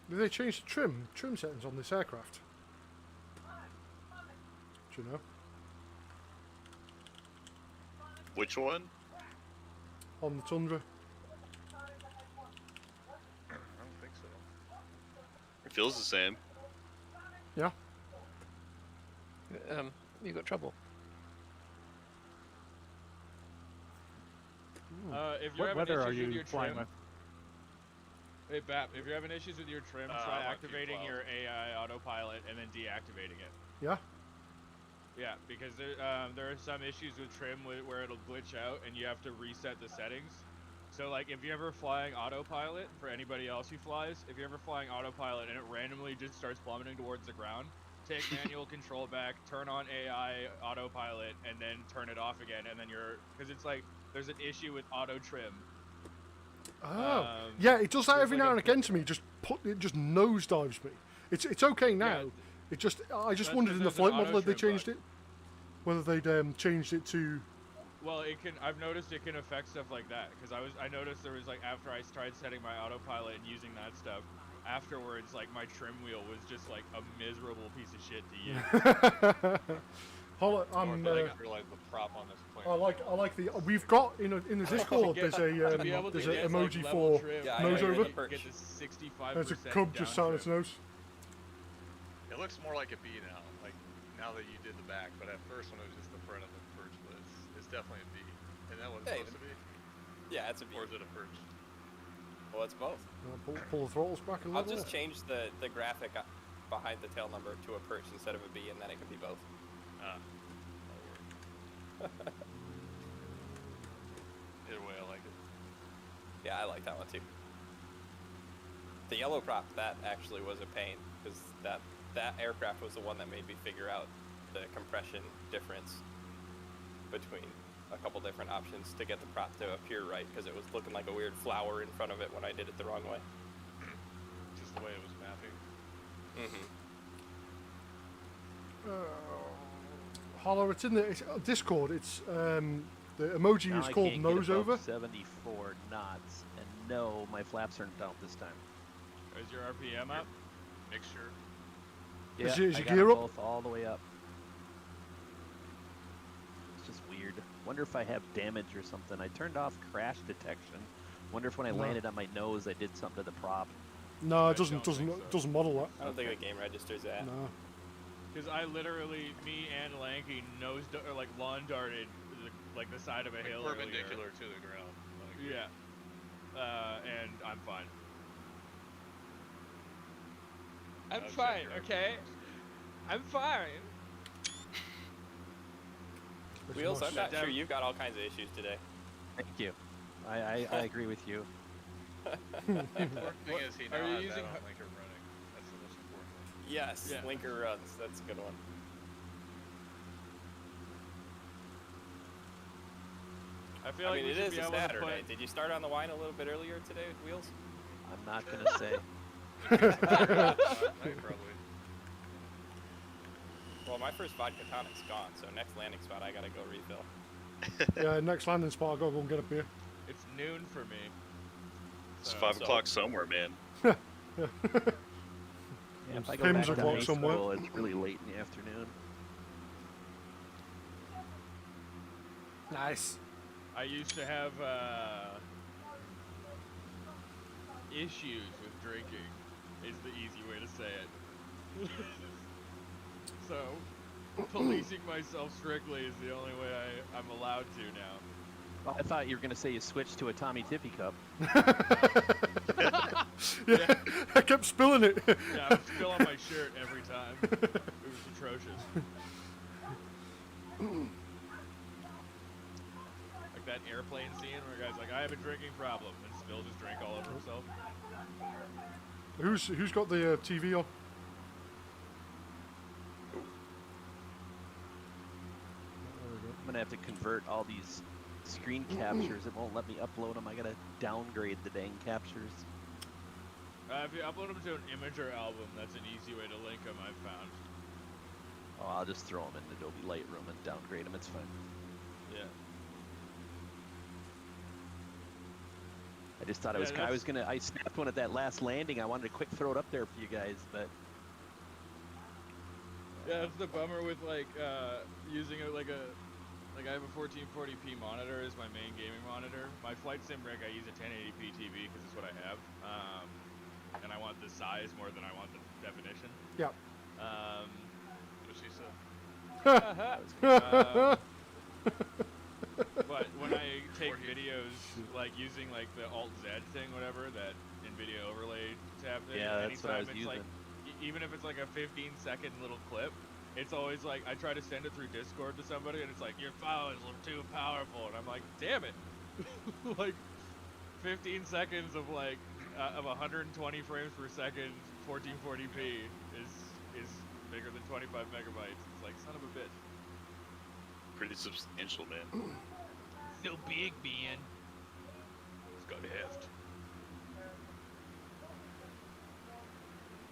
Did they change the trim settings on this aircraft? Do you know? Which one? On the Tundra. I don't think so. It feels the same. Yeah. You got trouble. If you're What having weather are issues with you your flying trim, with? hey Bap, if you're having issues with your trim, try I'm on activating Q12. your AI autopilot and then deactivating it. Yeah. Yeah, because there are some issues with trim where it'll glitch out and you have to reset the settings. So like if you're ever flying autopilot, for anybody else who flies, if you're ever flying autopilot and it randomly just starts plummeting towards the ground, take manual control back, turn on AI autopilot, and then turn it off again, and then because it's like there's an issue with auto trim. Oh. Yeah, it does that every like now a and again to me. It just nosedives me. It's okay now. Yeah. It just I just That's wondered 'cause in the there's an flight model if they auto-trim changed bug. it, whether they'd changed it to. Well, I've noticed it can affect stuff like that because I noticed there was like after I tried setting my autopilot and using that stuff, afterwards like my trim wheel was just like a miserable piece of shit to use. Hold on, I didn't realize the prop on this plane. I like the we've got in the Discord. There's To be able to there's an get, emoji like, level for trim, nose you over. get the 65%. There's a cub just sat on its nose. It looks more like a B now, like now that you did the back. But at first, when it was just the front of the perch, but it's definitely a B. Isn't that what it's supposed to be? Yeah, it's a B. Or is it a perch? Well, it's both. Pull the throttles back a little. I'll just change the graphic behind the tail number to a perch instead of a B, and then it can be both. Either way, I like it. Yeah, I like that one too. The yellow prop, that actually was a pain, because that aircraft was the one that made me figure out the compression difference between a couple different options to get the prop to appear right, because it was looking like a weird flower in front of it when I did it the wrong way. Just the way it was mapping. Mm-hmm. Hollow, it's in the Discord. It's the emoji Now is I called can't nose get above over. 74 knots, and no, my flaps aren't down this time. Is your RPM up? Mixture. Yeah, Is I your got gear them up? both all the way up. It's just weird. Wonder if I have damage or something. I turned off crash detection. Wonder if when I No. landed on my nose, I did something to the prop. No, it doesn't model that. I don't think the game registers that. No. Because I literally, me and Lanky or like lawn darted like the side of a hill perpendicular earlier. to the ground. Like, Yeah. And I'm fine. I'm fine, okay? I'm fine. Wheels, I'm not sure you've got all kinds of issues today. Thank you. I agree with you. The important thing is he now Are you has using that on Linker running. That's the most important thing. Yes, Yeah. Linker runs. That's a good one. I feel like mean, we it should is be a able to Saturday. put... Did you start on the wine a little bit earlier today with Wheels? I'm not gonna say. Probably. Well, my first vodka tonic's gone, so next landing spot I gotta go refill. Yeah, next landing spot, I gotta go and get a beer. It's noon for me. It's 5 o'clock somewhere, man. Yeah, if I go Pims back to o'clock high somewhere. school, it's really late in the afternoon. Nice. I used to have issues with drinking, is the easy way to say it. So, policing myself strictly is the only way I'm allowed to now. Well, I thought you were gonna say you switched to a Tommy Tippy cup. Yeah, I kept spilling it. Yeah, I would spill on my shirt every time. It was atrocious. Like that airplane scene where a guy's like, I have a drinking problem, and Spill just drank all over himself. Who's got the TV on? I'm gonna have to convert all these screen captures. It won't let me upload them. I gotta downgrade the dang captures. If you upload them to an Imager album, that's an easy way to link them, I've found. Oh, I'll just throw them in Adobe Lightroom and downgrade them. It's fine. Yeah. I just thought I snapped one at that last landing. I wanted to quick throw it up there for you guys, but Yeah, that's the bummer with like using it like I have a 1440p monitor as my main gaming monitor. My flight sim rig, I use a 1080p TV because it's what I have, and I want the size more than I want the definition. Yeah. What she said. But when I take videos, like using like the Alt-Z thing, whatever, that NVIDIA overlay tab thing, yeah, that's what I was it's using. like, even if it's like a 15-second little clip, it's always like, I try to send it through Discord to somebody, and it's like, your file is too powerful, and I'm like, damn it. Like, 15 seconds of like, of 120 frames per second, 1440p is bigger than 25 megabytes. It's like, son of a bitch. Pretty substantial, man. So big, man. It's got heft.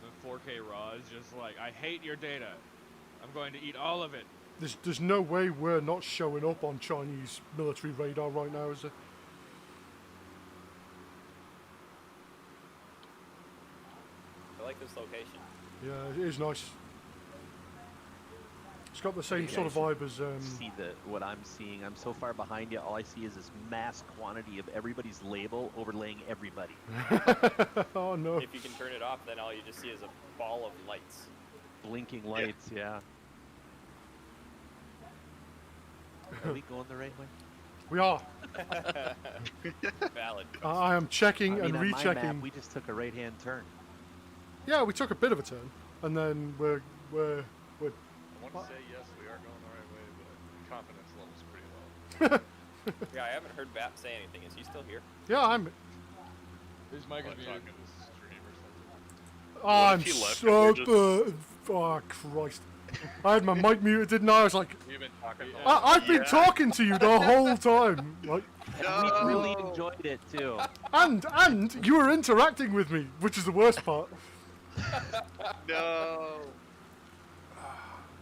The 4K RAW is just like, I hate your data. I'm going to eat all of it. There's no way we're not showing up on Chinese military radar right now, is there? I like this location. Yeah, it is nice. It's got the same sort of vibe as. See what I'm seeing. I'm so far behind you. All I see is this mass quantity of everybody's label overlaying everybody. Oh no! If you can turn it off, then all you just see is a ball of lights. Blinking lights, yeah. Are we going the right way? We are. Valid. I am checking I mean, and on my rechecking. map, we just took a right-hand turn. Yeah, we took a bit of a turn, and then we're. I want to say yes, we are going the right way, but confidence level's pretty low. Yeah, I haven't heard Bap say anything. Is he still here? Yeah, I'm. His mic is Talking muted. to the stream or something. I'm if he left so. and we're Oh Christ! I had my mic muted, didn't I? I was like, You've been talking the I've been talking to you the whole time. Like, We really enjoyed it too. and you were interacting with me, which is the worst part. No.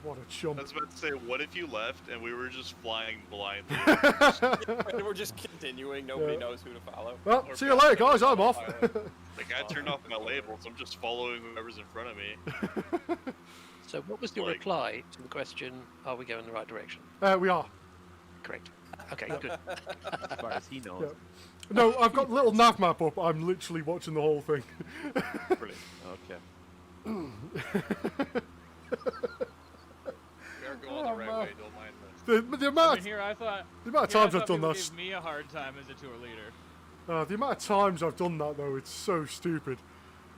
What a chump. I was about to say, what if you left and we were just flying blindly? And we're just continuing. Nobody knows who to follow. Well, see you later, guys. I'm off. Like, I turned off my labels. I'm just following whoever's in front of me. So what was your reply to the question, are we going in the right direction? We are. Correct. Okay, good. As far as he knows. Yeah. No, I've got a little nav map up. I'm literally watching the whole thing. Brilliant. Okay. We are going the right way, don't mind this. The amount here I thought. The amount of times I've done people that. give me a hard time as a tour leader. The amount of times I've done that though, it's so stupid.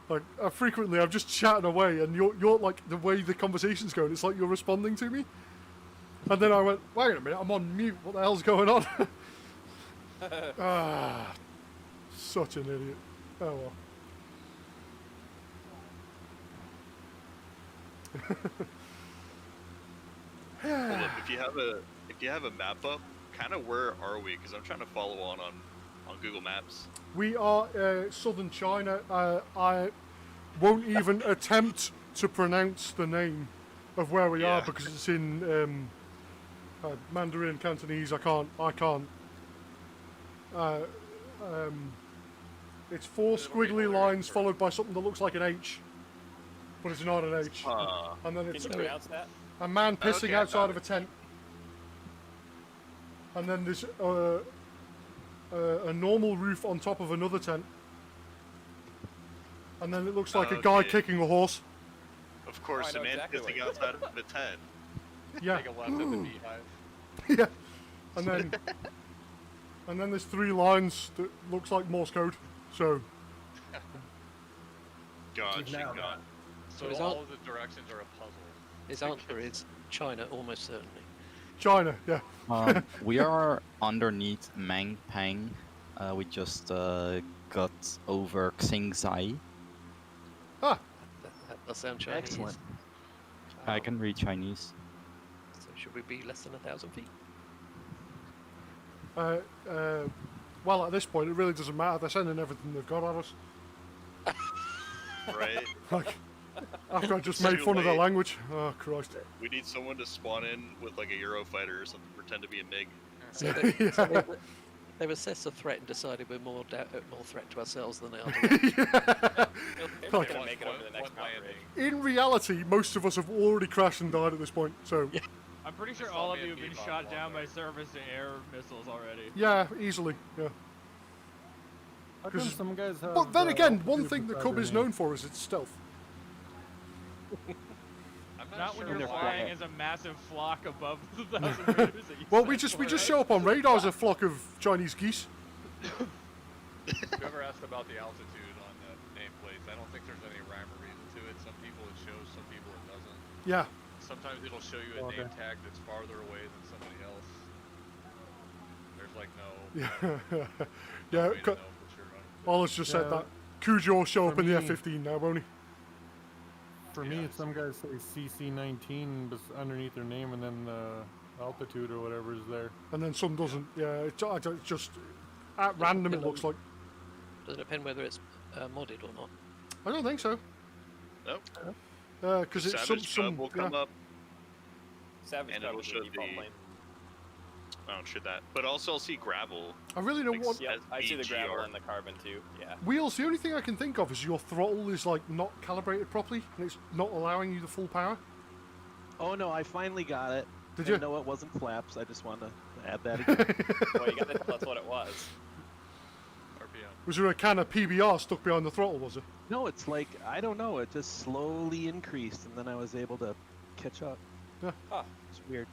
Like frequently, I'm just chatting away, and you're like the way the conversation's going. It's like you're responding to me. And then I went, wait a minute, I'm on mute. What the hell's going on? Such an idiot. Oh well. Hold up, if you have a map up, kind of where are we? Because I'm trying to follow on Google Maps. We are southern China. I won't even attempt to pronounce the name of where we are because it's in Mandarin, Cantonese. I can't. It's 4 squiggly lines followed by something that looks like an H, but it's not an H. And then it's Can you pronounce that? a man pissing outside of a tent. And then there's a normal roof on top of another tent. And then it looks like a guy kicking a horse. Of course, a man pissing outside of a tent. Yeah. Take a left at the beehive. Yeah. And then there's 3 lines that looks like Morse code. So. Gotcha. So all of the directions are a puzzle. His answer is China, almost certainly. China, yeah. We are underneath Mang Pang. We just got over Xingzai. Ah. That does sound Chinese. Excellent. I can read Chinese. So should we be less than 1,000 feet? Well, at this point, it really doesn't matter. They're sending everything they've got at us. Right. Like, after I just made fun of their language. Oh, Christ. We need someone to spawn in with like a Eurofighter or something, pretend to be a MiG. So they've assessed the threat and decided we're more threat to ourselves than they are. Like, Gonna make it over the next mountain. in reality, most of us have already crashed and died at this point. So. Yeah. I'm pretty sure all of you have been shot down by surface-to-air missiles already. Yeah, easily. Yeah. How come some guys have, But then again, one thing that Cub is known for is its stealth. Not when you're flying as a massive flock above the 1,000 meters that you Well, we just show up on radar as a flock of Chinese geese. Whoever asked about the altitude on the nameplates, I don't think there's any rhyme or reason to it. Some people it shows, some people it doesn't. Yeah. Sometimes it'll show you a name tag that's farther away than somebody else. There's like no. Yeah. way to know for sure on it. Oliver's just said that. Cujo will show up in the F-15 now, won't he? For me, some guys say CC-19 underneath their name, and then the altitude or whatever is there. And then some doesn't. Yeah, it's just at random. It looks like. Does it depend whether it's modded or not? I don't think so. Nope. Because it's Savage some will come up. Savage and it'll show the. I don't show that, but also I'll see gravel. I really don't want. Yeah, I see the gravel and the carbon too. Yeah. Wheels. The only thing I can think of is your throttle is like not calibrated properly, and it's not allowing you the full power. Oh no, I finally got it. Did you? No, it wasn't flaps. I just wanted to add that again. Well, you got to tell us what it was. RPM. Was there a can of PBR stuck behind the throttle? Was it? No, it's like I don't know. It just slowly increased, and then I was able to catch up. Yeah. Huh. It's weird.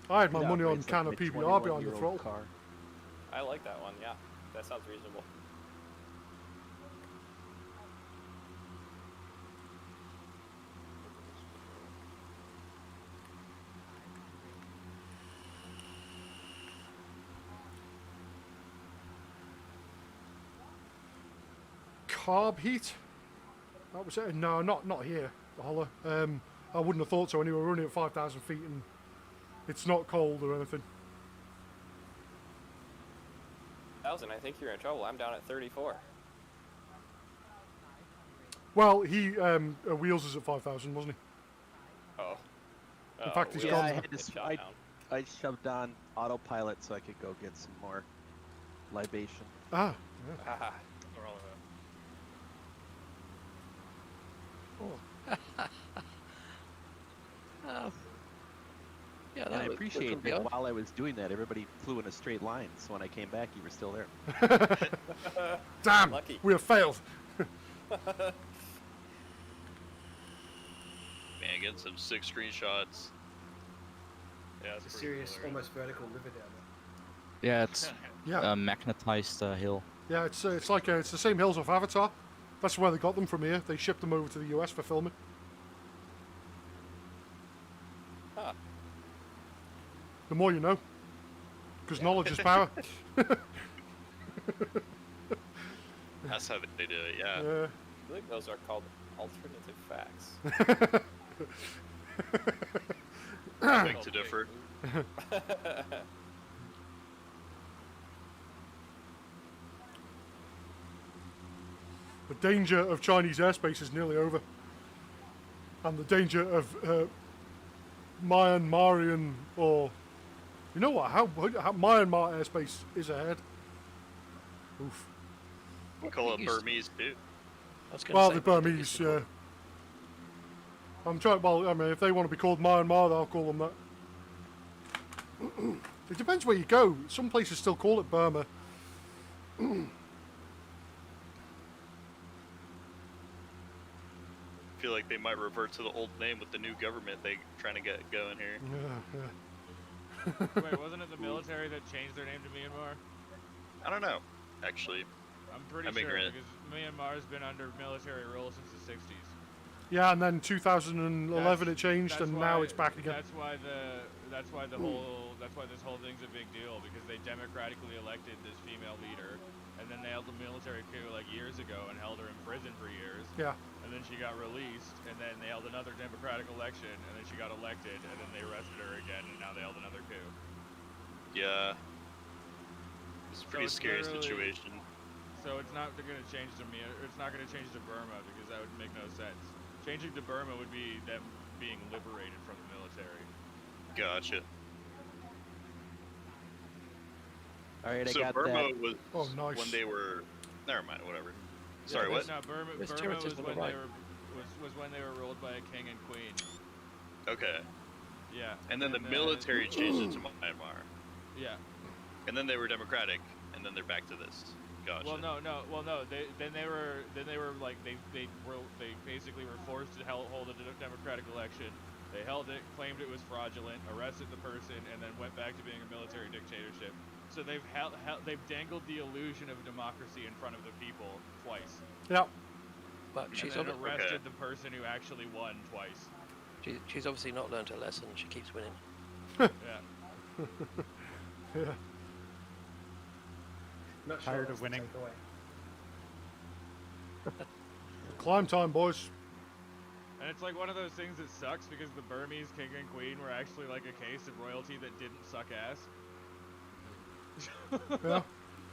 I had my Yeah, money on it's can like of my PBR behind the 21-year-old throttle. car. I like that one. Yeah, that sounds reasonable. Carb heat? That was it? No, not here, the Holler. I wouldn't have thought so anyway. We're only at 5,000 feet and it's not cold or anything. 1,000, I think you're in trouble. I'm down at 34. Well, he Wheels is at 5,000, wasn't Oh. In fact, he's Yeah, gone I now. had to. I shoved on autopilot so I could go get some more libation. Ah. Haha. Yeah, And I that appreciate that. that while I was doing that, everybody flew in a straight line. So when I came back, you were still there. Damn! Lucky. We have failed. Man, getting some sick screenshots. Yeah, It's a serious, almost vertical river down Yeah, it's Yeah. a magnetized hill. Yeah, it's like it's the same hills of Avatar. That's where they got them from here. They shipped them over to the US for filming. Huh. The more you know, because knowledge is power. That's how they do it, yeah. Yeah. I believe those are called alternative facts. I beg to differ. The danger of Chinese airspace is nearly over. And the danger of Myanmarian, or... You know what? How Myanmar airspace is ahead. Oof. We call it Burmese, too. Well, the Burmese, yeah. I'm trying, well, I mean, if they want to be called Myanmar, I'll call them that. It depends where you go. Some places still call it Burma. I feel like they might revert to the old name with the new government they trying to get going here. Yeah. Wait, wasn't it the military that changed their name to Myanmar? I don't know, actually. I'm pretty sure ignorant. because Myanmar's been under military rule since the 60s. Yeah, and then 2011 it changed, and now it's back again. That's why this whole thing's a big deal, because they democratically elected this female leader, and then they held a military coup like years ago and held her in prison for years. Yeah. And then she got released, and then they held another democratic election, and then she got elected, and then they arrested her again, and now they held another coup. Yeah. It's a pretty scary literally- situation. So it's not going to change to it's not going to change to Burma, because that would make no sense. Changing to Burma would be them being liberated from the military. Gotcha. All right, I So got Burma that. was Oh, nice. when they were... Never mind, whatever. Sorry, Yeah, what? No, Burma There's was territories when on the right. was when they were ruled by a king and queen. Okay. Yeah. And then the military changed it to Myanmar. Yeah. And then they were democratic, and then they're back to this. Gotcha. Well, no. They were like they basically were forced to hold a democratic election. They held it, claimed it was fraudulent, arrested the person, and then went back to being a military dictatorship. So they've dangled the illusion of democracy in front of the people twice. Yeah. But she's and then obviously arrested the person who actually won twice. she's obviously not learned her lesson. She keeps winning. Yeah. Yeah. Not sure Tired what of winning. to take away. Climb time, boys. And it's like one of those things that sucks because the Burmese king and queen were actually like a case of royalty that didn't suck ass. Yeah.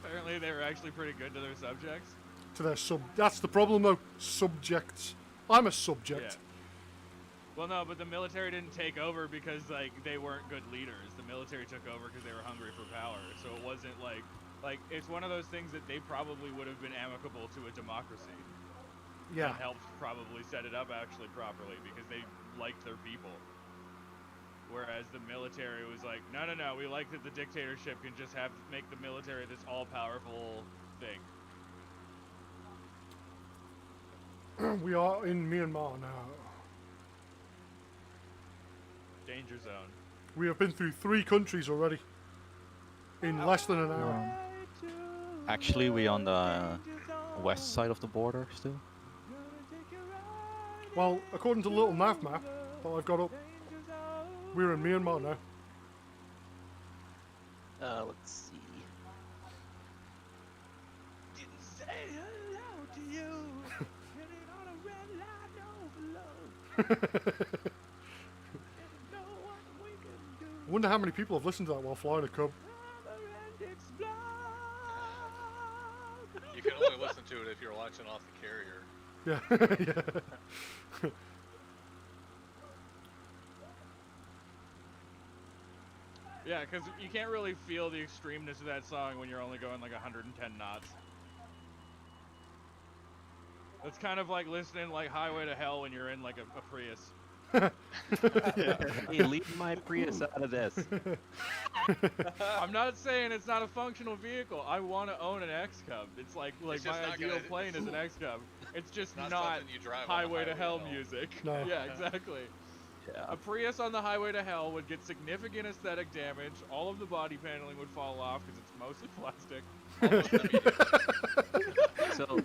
Apparently they were actually pretty good to their subjects. To their sub. That's the problem, though. Subjects. I'm a subject. Yeah. Well, no, but the military didn't take over because like they weren't good leaders. The military took over because they were hungry for power. So it wasn't like it's one of those things that they probably would have been amicable to a democracy. Yeah. And helped probably set it up actually properly because they liked their people. Whereas the military was like, no, we like that the dictatorship can just make the military this all-powerful thing. We are in Myanmar now. Danger zone. We have been through 3 countries already. In less than an hour. Actually, we on the west side of the border still. Well, according to the little nav map that I've got up, we're in Myanmar now. Let's see. Didn't say hello to you. Getting on a red line overload. I wonder how many people have listened to that while flying a Cub. You can only listen to it if you're watching off the carrier. Yeah, yeah. Yeah, because you can't really feel the extremeness of that song when you're only going like 110 knots. It's kind of like listening like Highway to Hell when you're in like a Prius. Hey, leave my Prius out of this. I'm not saying it's not a functional vehicle. I want to own an X-Cub. It's like my ideal plane is an X-Cub. It's just not Highway to Hell music. No. Yeah, exactly. Yeah. A Prius on the Highway to Hell would get significant aesthetic damage. All of the body paneling would fall off because it's mostly plastic. So,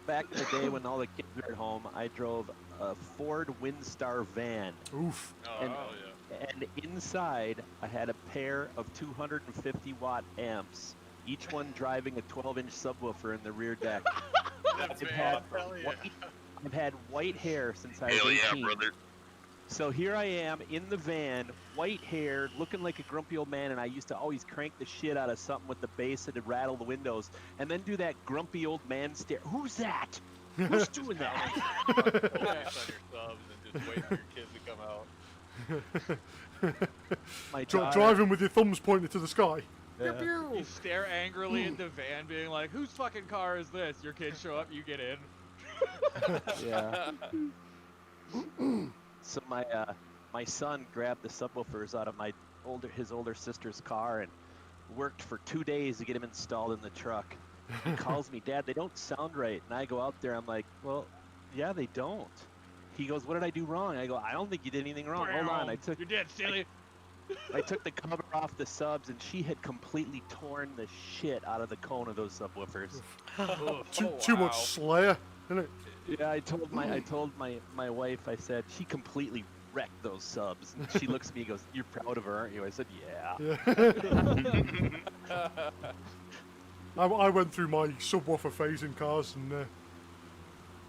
back in the day when all the kids were at home, I drove a Ford Windstar van. Oof. And inside, I had a pair of 250-watt amps, each one driving a 12-inch subwoofer in the rear deck. I've had white hair since I was 18. Yeah, brother. So here I am in the van, white hair, looking like a grumpy old man, and I used to always crank the shit out of something with the bass and it'd rattle the windows, and then do that grumpy old man stare. Who's that? Who's doing that? Focus on your subs and just wait for your kids to come out. Driving with your thumbs pointed to the sky. Yeah. You stare angrily at the van, being like, "Whose fucking car is this?" Your kids show up, you get in. Yeah. So my son grabbed the subwoofers out of his older sister's car and worked for 2 days to get them installed in the truck. He calls me, "Dad, they don't sound right." And I go out there, I'm like, "Well, yeah, they don't." He goes, "What did I do wrong?" I go, "I don't think you did anything wrong. Hold on." You did, silly. I took the cover off the subs, and she had completely torn the shit out of the cone of those subwoofers. Too much Slayer, isn't it? Yeah, I told my wife, I said, she completely wrecked those subs. And she looks at me and goes, "You're proud of her, aren't you?" I said, "Yeah." I went through my subwoofer phase in cars, and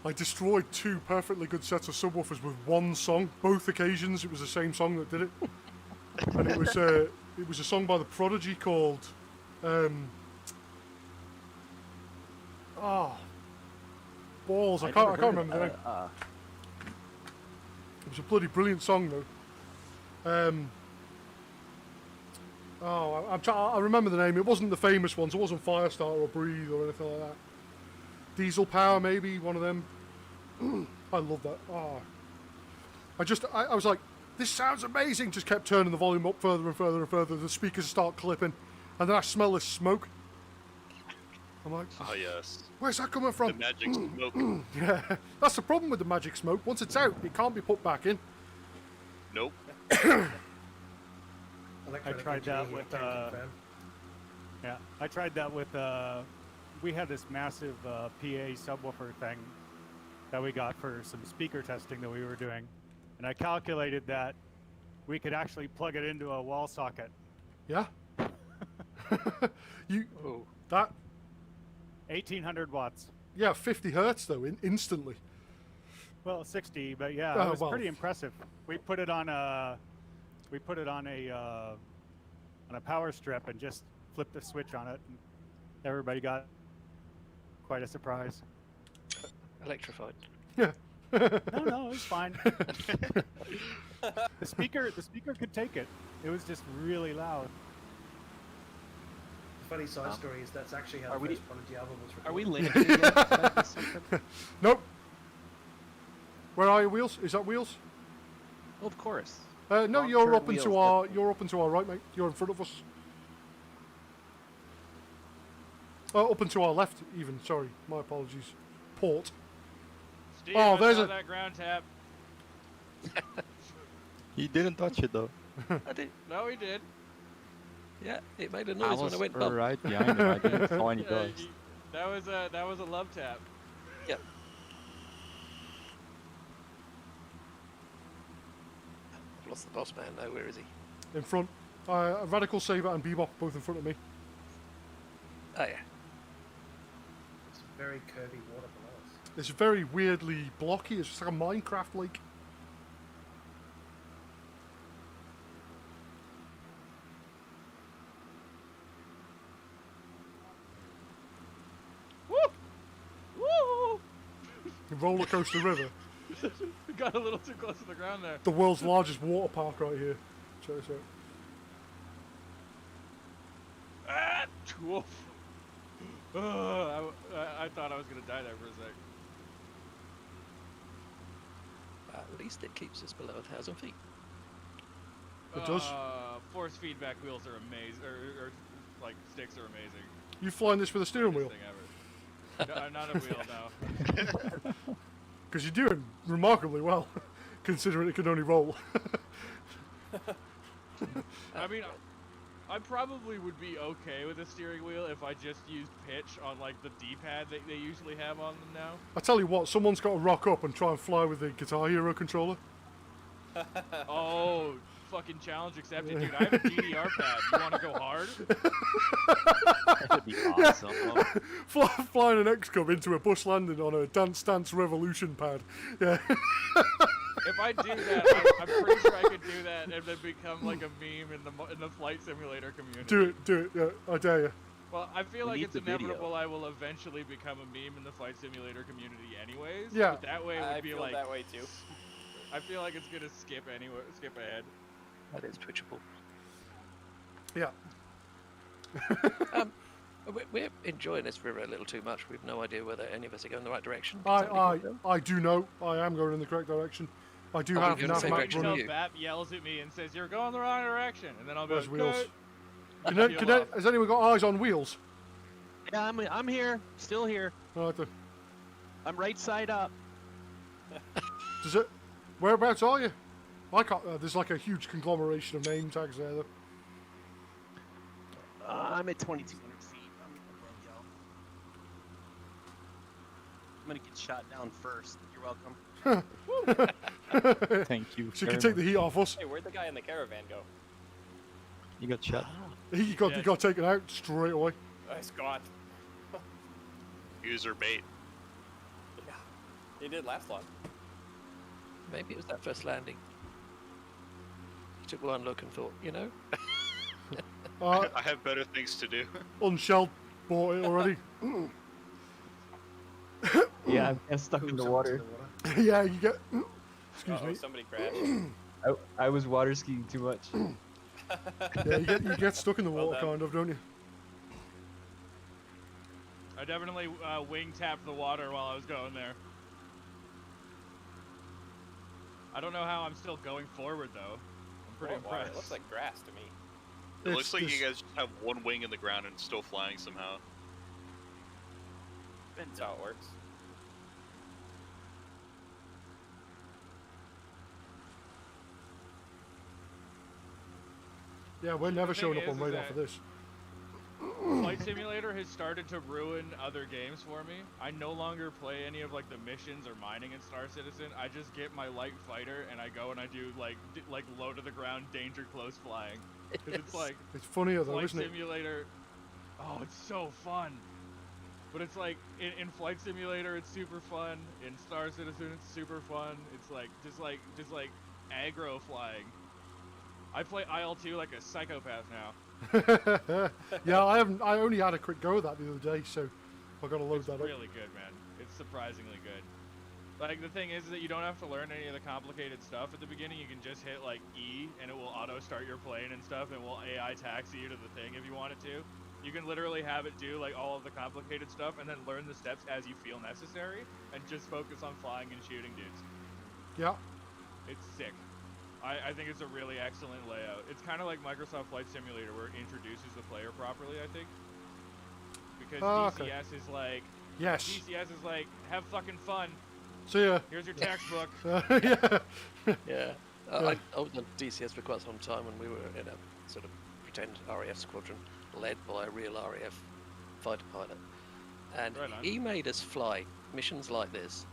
I destroyed 2 perfectly good sets of subwoofers with one song. Both occasions, it was the same song that did it. And it was a song by The Prodigy called Balls. I can't remember the name. It was a bloody brilliant song though. I remember the name. It wasn't the famous ones. It wasn't Firestarter or Breathe or anything like that. Diesel Power, maybe one of them. I love that. I was like, "This sounds amazing." Just kept turning the volume up further and further and further. The speakers start clipping, and then I smell this smoke. I'm like, "Oh yes." Where's that coming from? The magic smoke. Yeah, that's the problem with the magic smoke. Once it's out, it can't be put back in. Nope. I tried that with I tried that with we had this massive PA subwoofer thing that we got for some speaker testing that we were doing, and I calculated that we could actually plug it into a wall socket. Yeah. That 1800 watts. Yeah, 50 hertz though, instantly. Well, 60, but yeah, it was pretty impressive. We put it on a power strip and just flipped the switch on it, and everybody got quite a surprise. Electrified. Yeah. No, it was fine. The speaker could take it. It was just really loud. The funny side story is that's actually how the first Prodigy album was recorded. Are we linked again? Nope. Where are you, Wheels? Is that Wheels? Well, of course. No, you're up into our right, mate. You're in front of us. Up and to our left, even. Sorry, my apologies. Port. Steve, there's that ground tap. He didn't touch it though. I did. No, he did. Yeah, it made a noise when I went bump. Right behind him. I didn't saw any dust. That was a love tap. Yep. I've lost the boss man now. Where is he? In front. Radical Saber and Bebop both in front of me. Oh yeah. It's very curvy water below us. It's very weirdly blocky. It's just like a Minecraft lake. Woo! The roller coaster river. We got a little too close to the ground there. The world's largest water park right here. Check this out. Woof. I thought I was gonna die there for a sec. At least it keeps us below 1,000 feet. It does. Force feedback wheels are amazing, or like sticks are amazing. You flying this with a steering wheel? Thing ever. No, not a wheel, no. Because you're doing remarkably well, considering it can only roll. I mean, I probably would be okay with a steering wheel if I just used pitch on like the D-pad that they usually have on them now. I tell you what, someone's got to rock up and try and fly with the Guitar Hero controller. Oh, fucking challenge accepted, dude. I have a DDR pad. You want to go hard? That'd be awesome. Flying an X-Cub into a bush landing on a Dance Dance Revolution pad. Yeah. If I do that, I'm pretty sure I could do that and then become like a meme in the flight simulator community. Do it, yeah, I dare you. Well, I feel We like need it's the video. inevitable I will eventually become a meme in the flight simulator community anyways. Yeah. But that way it would I be feel like that way too. I feel like it's gonna skip ahead. That is twitchable. Yeah. We're enjoying this river a little too much. We've no idea whether any of us are going the right direction. Is that what you feel? I do know I am going in the correct direction. I do Oh, have you're in the same nav map direction running. you. BAP yells at me and says you're going the wrong direction, and then I'll be Where's like, wheels? "Good." Has anyone got eyes on wheels? Yeah, I'm here. Still here. Right, I'm right side up. does it? Whereabouts are you? I can't. There's like a huge conglomeration of name tags there, though. I'm at 2,200 feet. I'm above y'all. I'm gonna get shot down first. You're welcome. Thank you. So you very can take the much. heat off us. Hey, where'd the guy in the caravan go? You got shot. He got taken out straight away. Nice God. User bait. Yeah, he did last long. Maybe it was that first landing. He took one look and thought, you know. I have better things to do. Unshelled bought it already. Yeah, I'm stuck in the water. Yeah, you get. Excuse Uh-oh, me. somebody crashed. I was water skiing too much. Yeah, you get stuck in the Well water, done. kind of, don't you? I definitely wing tapped the water while I was going there. I don't know how I'm still going forward though. I'm pretty What water? impressed. It looks like grass to me. It looks like you guys just have one wing in the ground and still flying somehow. That's how it works. Yeah, we're never thing showing up is on radar that- for this. Flight Simulator has started to ruin other games for me. I no longer play any of like the missions or mining in Star Citizen. I just get my light fighter and I go and I do like low to the ground danger close flying. Because it's like It's funnier though, Flight isn't it? Simulator. Oh, it's so fun. But it's like in Flight Simulator, it's super fun. In Star Citizen, it's super fun. It's like just like aggro flying. I play IL-2 like a psychopath now. Yeah, I only had a quick go of that the other day, so I got to load that up. Really good, man. It's surprisingly good. Like the thing is that you don't have to learn any of the complicated stuff at the beginning. You can just hit like E and it will auto start your plane and stuff, and will AI taxi you to the thing if you want it to. You can literally have it do like all of the complicated stuff and then learn the steps as you feel necessary, and just focus on flying and shooting dudes. Yeah. It's sick. I think it's a really excellent layout. It's kind of like Microsoft Flight Simulator, where it introduces the player properly, I think. Because Okay. DCS is like, Yes. DCS is like, have fucking fun. See ya. Here's your textbook. Yeah. Yeah. Yeah. I was on DCS for quite some time when we were in a sort of pretend RAF squadron led by a real RAF fighter pilot. And Right on. he made us fly missions like this,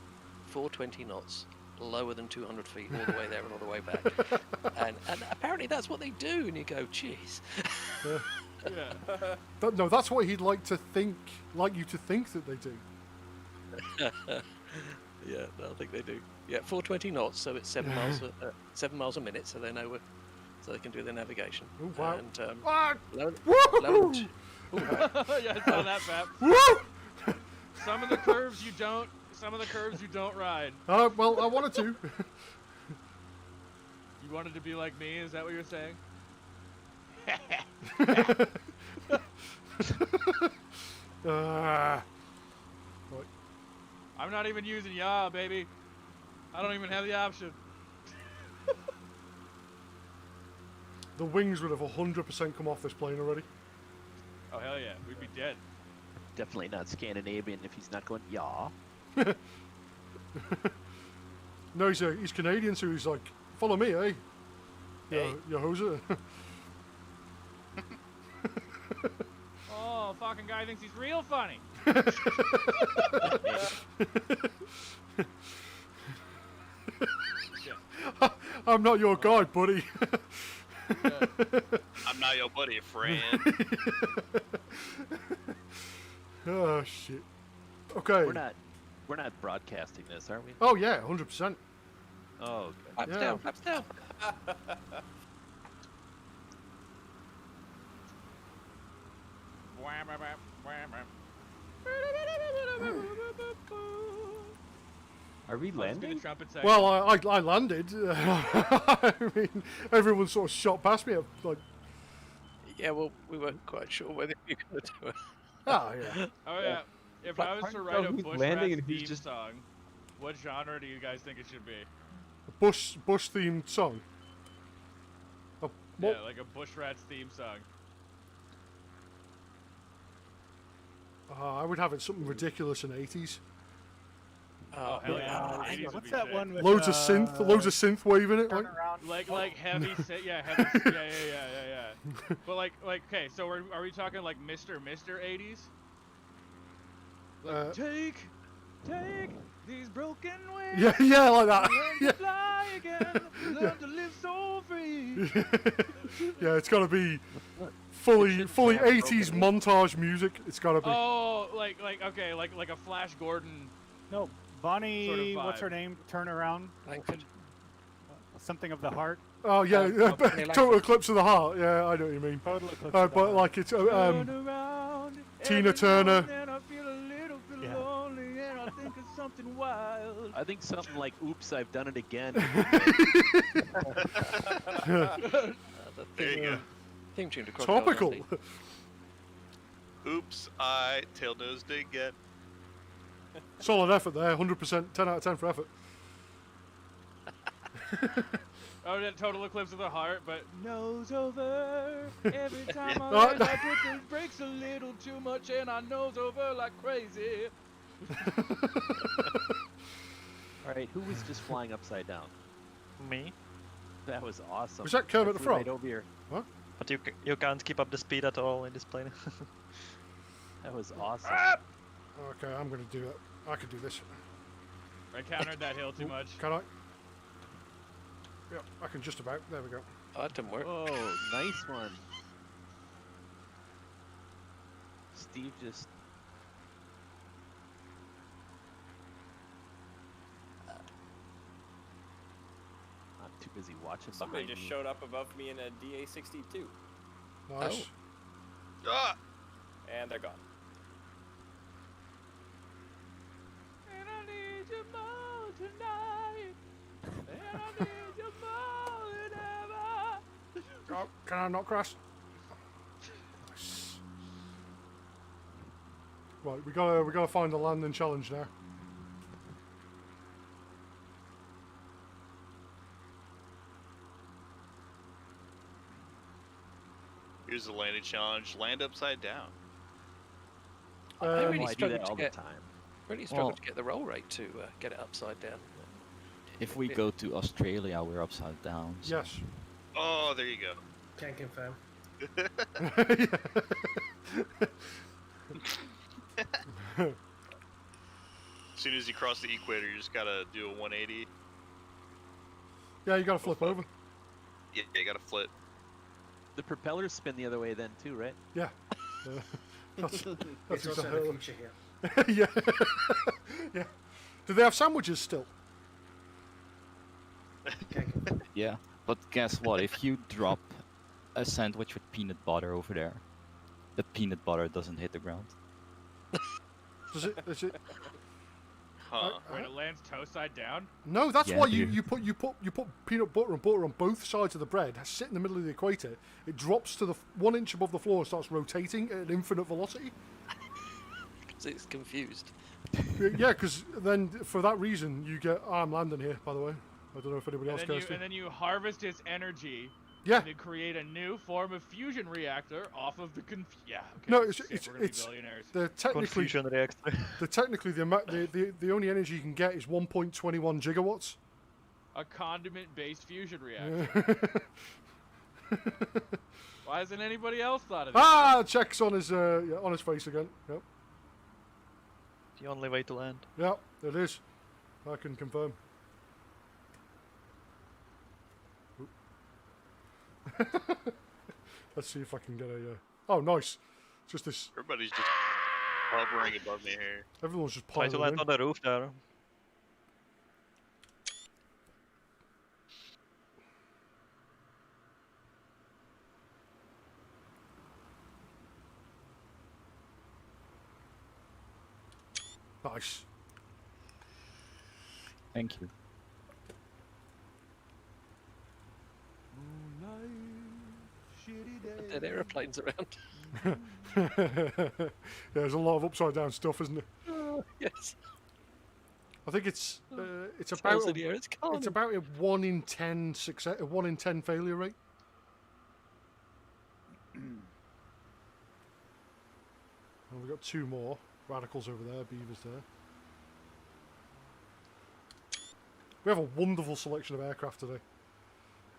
420 knots, lower than 200 feet all the way there and all the way back. and apparently that's what they do, and you go, jeez. Yeah. No, that's what he'd like you to think that they do. Yeah, no, I think they do. Yeah, 420 knots, so it's 7 miles a minute, so they know so they can do their navigation. Oh, wow. And Ah! low, Woohoo! Yeah, I saw that, Pap. Woo! Some of the curves you don't ride. Well, I wanted to. You wanted to be like me? Is that what you're saying? Right. I'm not even using yaw, baby. I don't even have the option. The wings would have 100% come off this plane already. Oh hell yeah, we'd be dead. Definitely not Scandinavian if he's not going, yeah. No, he's Canadian, so he's like, follow me, eh? Hey. You hoser. Oh, fucking guy thinks he's real funny. I'm not your guide, buddy. I'm not your buddy, friend. Oh shit. Okay. We're not broadcasting this, are we? Oh yeah, 100%. Oh, okay. Flaps Yeah. down, flaps down. Are we landing? Well, I landed. I mean, everyone sort of shot past me. Like, Yeah, well, we weren't quite sure whether you were going to do it. oh yeah. Oh yeah. If I was to write a Bush Rats theme song, what genre do you guys think it should be? A bush themed song. Yeah, like a Bush Rats theme song. I would have it something ridiculous in 80s. Oh hell yeah! What's that one with Loads of synth wave in it. Like heavy synth, yeah, heavy, yeah. But like, okay, so are we talking like Mr. 80s? Like, take these broken wings. Yeah, like that. Learn to fly again. Learn to live so free. Yeah, it's got to be fully 80s montage music. It's got to be. Oh, like okay, like a Flash Gordon. No, Bonnie, sort of what's her vibe. name? Turn around. Langford. Something of the heart. Oh yeah, Total Eclipse of the Heart. Yeah, I know what you mean. Total Eclipse of the But Heart. like it's Turn around Tina every Turner. now and then I feel a little bit lonely and I think of something wild. I think something like, oops, I've done it again. There you go. Theme tune to Crocodile Topical. Dundee. Oops, I tail-nosed again. Solid effort there. 100%. 10 out of 10 for effort. Oh, that Total Eclipse of the Heart, but nose over. Every time I Oh, land, no. I put the brakes a little too much and I nose over like crazy. All right, who was just flying upside down? Me. That was awesome. Was that Kermit the I flew right Frog? over here. What? But you can't keep up the speed at all in this plane. That was awesome. Okay, I'm gonna do that. I could do this. I countered that hill too much. Can I? Yep, I can just about. There we go. Oh, that didn't work. Oh, nice one. Steve just... I'm too busy watching Somebody behind just me. showed up above me in a DA-62. Nice. Ah! And they're gone. And I need you more tonight. And I need you more than ever. Oh, can I not crash? Nice. Right, we gotta find the landing challenge now. Here's the landing challenge. Land upside down. I Um, really I do struggled that to all the get. time. Really struggled Well- to get the roll rate to get it upside down. If we go to Australia, we're upside down. So. Yes. Oh, there you go. Can confirm. As soon as you cross the equator, you just gotta do a 180. Yeah, you gotta flip over. Yeah, you gotta flip. The propellers spin the other way then too, right? Yeah. That's It's also exactly the what- future here. Yeah. Yeah. Do they have sandwiches still? Can confirm. Yeah, but guess what? If you drop a sandwich with peanut butter over there, the peanut butter doesn't hit the ground. Does it? Is it? Huh. Wait, it lands toe side down? No, that's Yeah, why dude. you put peanut butter and butter on both sides of the bread. Sit in the middle of the equator. It drops to the 1 inch above the floor and starts rotating at an infinite velocity. Because it's confused. Yeah, because then for that reason you get. I'm landing here, by the way. I don't know if anybody else cares to. And then you harvest its energy. Yeah. To create a new form of fusion reactor off of the yeah. Okay, No, we're gonna be billionaires. they're technically Confusion reactor. the only energy you can get is 1.21 gigawatts. A condiment-based fusion reactor. Why hasn't anybody else thought of this? Ah, checks on his face again. Yep. The only way to land. Yeah, it is. I can confirm. Let's see if I can get a. Oh, nice. Just this. Everybody's just hovering above me here. Everyone's just Try piling to land in. on the roof there. Nice. Thank you. Dead aeroplanes around. Yeah, there's a lot of upside down stuff, isn't there? Yes. I think it's Smells about in the air, it's it's about a 1 in 10 success, a 1 in 10 failure rate. And we've got 2 more radicals over there, beavers there. We have a wonderful selection of aircraft today,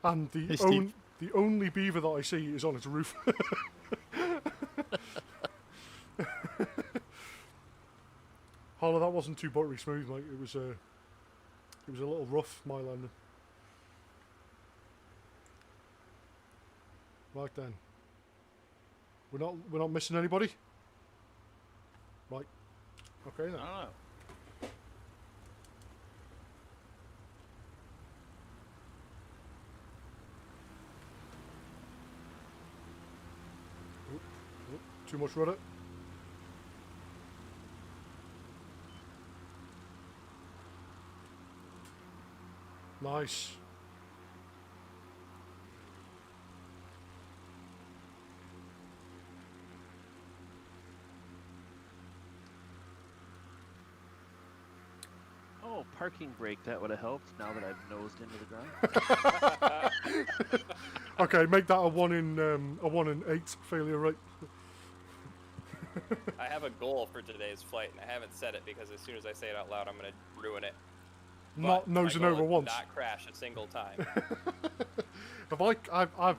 and the only beaver that I see is on its roof. Harlow, that wasn't too buttery smooth, mate. It was a little rough, my landing. Right then, we're not missing anybody. Right. Okay then. I don't know. Too much rudder. Nice. Oh, parking brake, that would have helped now that I've nosed into the ground. Okay, make that a 1 in 8 failure rate. I have a goal for today's flight, and I haven't said it because as soon as I say it out loud, I'm going to ruin it. Not nosing over once. Not crash a single time.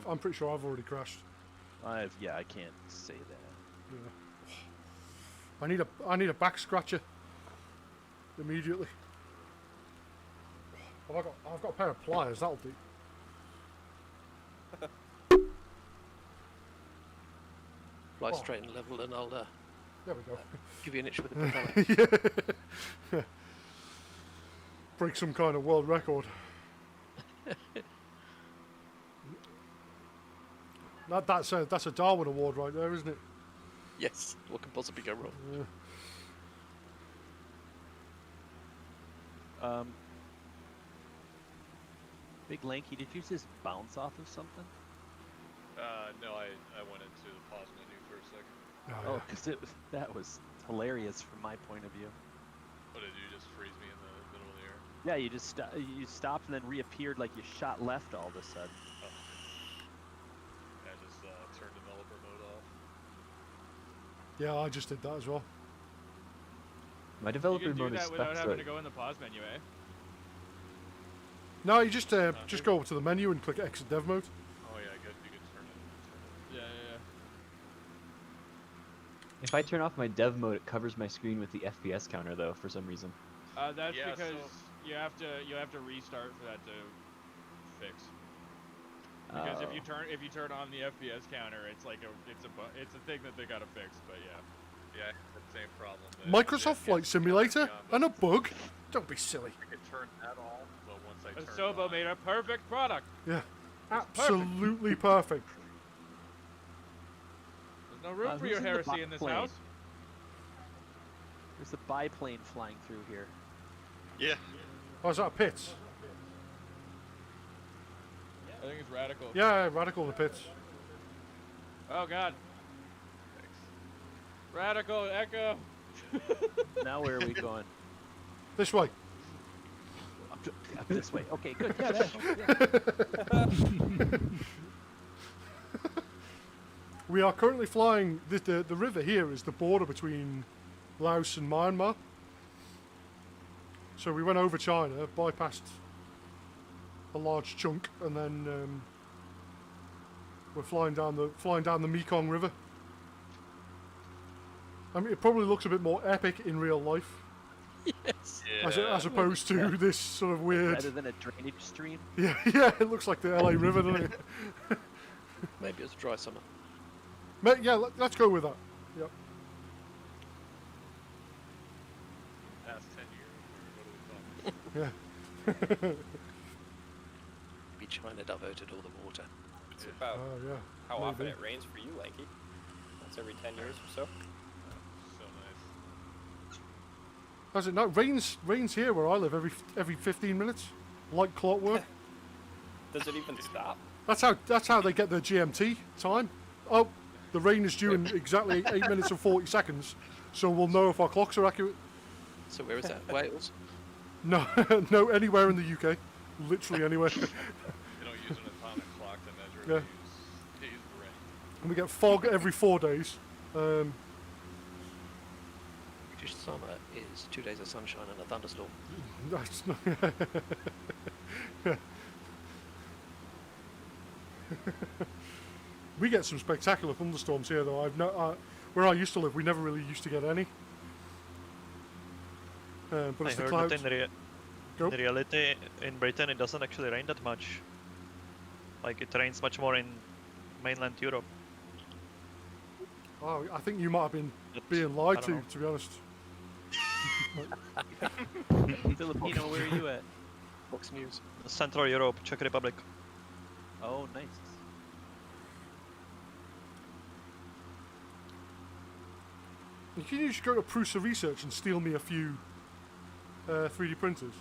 I'm pretty sure I've already crashed. I can't say that. Yeah. I need a back scratcher immediately. I've got a pair of pliers. That'll do. Fly straight and level, and I'll there we go. give you an itch with the propeller. Yeah. Break some kind of world record. That's a Darwin Award right there, isn't it? Yes. What can possibly go wrong? Yeah. Big Lanky, did you just bounce off of something? No, I went into the pause menu for a second. Oh, because that was hilarious from my point of view. What did you just freeze me in the middle of the air? Yeah, you stopped and then reappeared like you shot left all of a sudden. Oh. I just turned developer mode off. Yeah, I just did that as well. My developer you can mode do is that stuck. without having to go in the pause menu, eh? No, you just go over to the menu and click exit dev mode. Oh yeah, you could turn it. Yeah. If I turn off my dev mode, it covers my screen with the FPS counter, though, for some reason. That's Yeah, because you have to restart for that to fix. Because if you turn on the FPS counter, it's like it's a thing that they gotta fix. But Yeah, the same problem. Microsoft Flight Simulator and a bug. Don't be silly. I could turn that off, but once I turn Sobo made a perfect product. Yeah, absolutely perfect. There's no room for your heresy in this house. There's a biplane flying through here. Yeah. Oh, is that a pits? I think it's Radical. Yeah, Radical in the pits. Oh God. Radical Echo. Now where are we going? This way. Up this way. Okay, good. Yeah, that We are currently flying. The river here is the border between Laos and Myanmar. So we went over China, bypassed a large chunk, and then we're flying down the Mekong River. I mean, it probably looks a bit more epic in real life. Yes. Yeah. As opposed to this sort of weird. rather than a drainage stream. Yeah, yeah, it looks like the LA River, doesn't it? Maybe it's a dry summer. Yeah, let's go with that. Yep. Past 10 years. Yeah. Maybe China diverted all the water. It's about yeah. how often maybe. it rains for you, Lanky. Once every 10 years or so. So nice. As it now rains here where I live every 15 minutes, like clockwork. Does it even stop? That's how they get their GMT time. Oh, the rain is due in exactly 8 minutes and 40 seconds, so we'll know if our clocks are accurate. So where is that? Wales? No, no, anywhere in the UK, literally anywhere. They don't use an atomic clock to measure. Yeah. They use the rain. And we get fog every 4 days. British summer is 2 days of sunshine and a thunderstorm. That's not, we get some spectacular thunderstorms here, though. Where I used to live, we never really used to get any. But I it's the heard clouds. that in reality, in Britain, it doesn't actually rain that much. Like, it rains much more in mainland Europe. Oh, I think you might have been But being I lied don't to be honest. Filipino, where are you at? Fox News. Central Europe, Czech Republic. Oh, nice. Can you just go to Prusa Research and steal me a few 3D printers?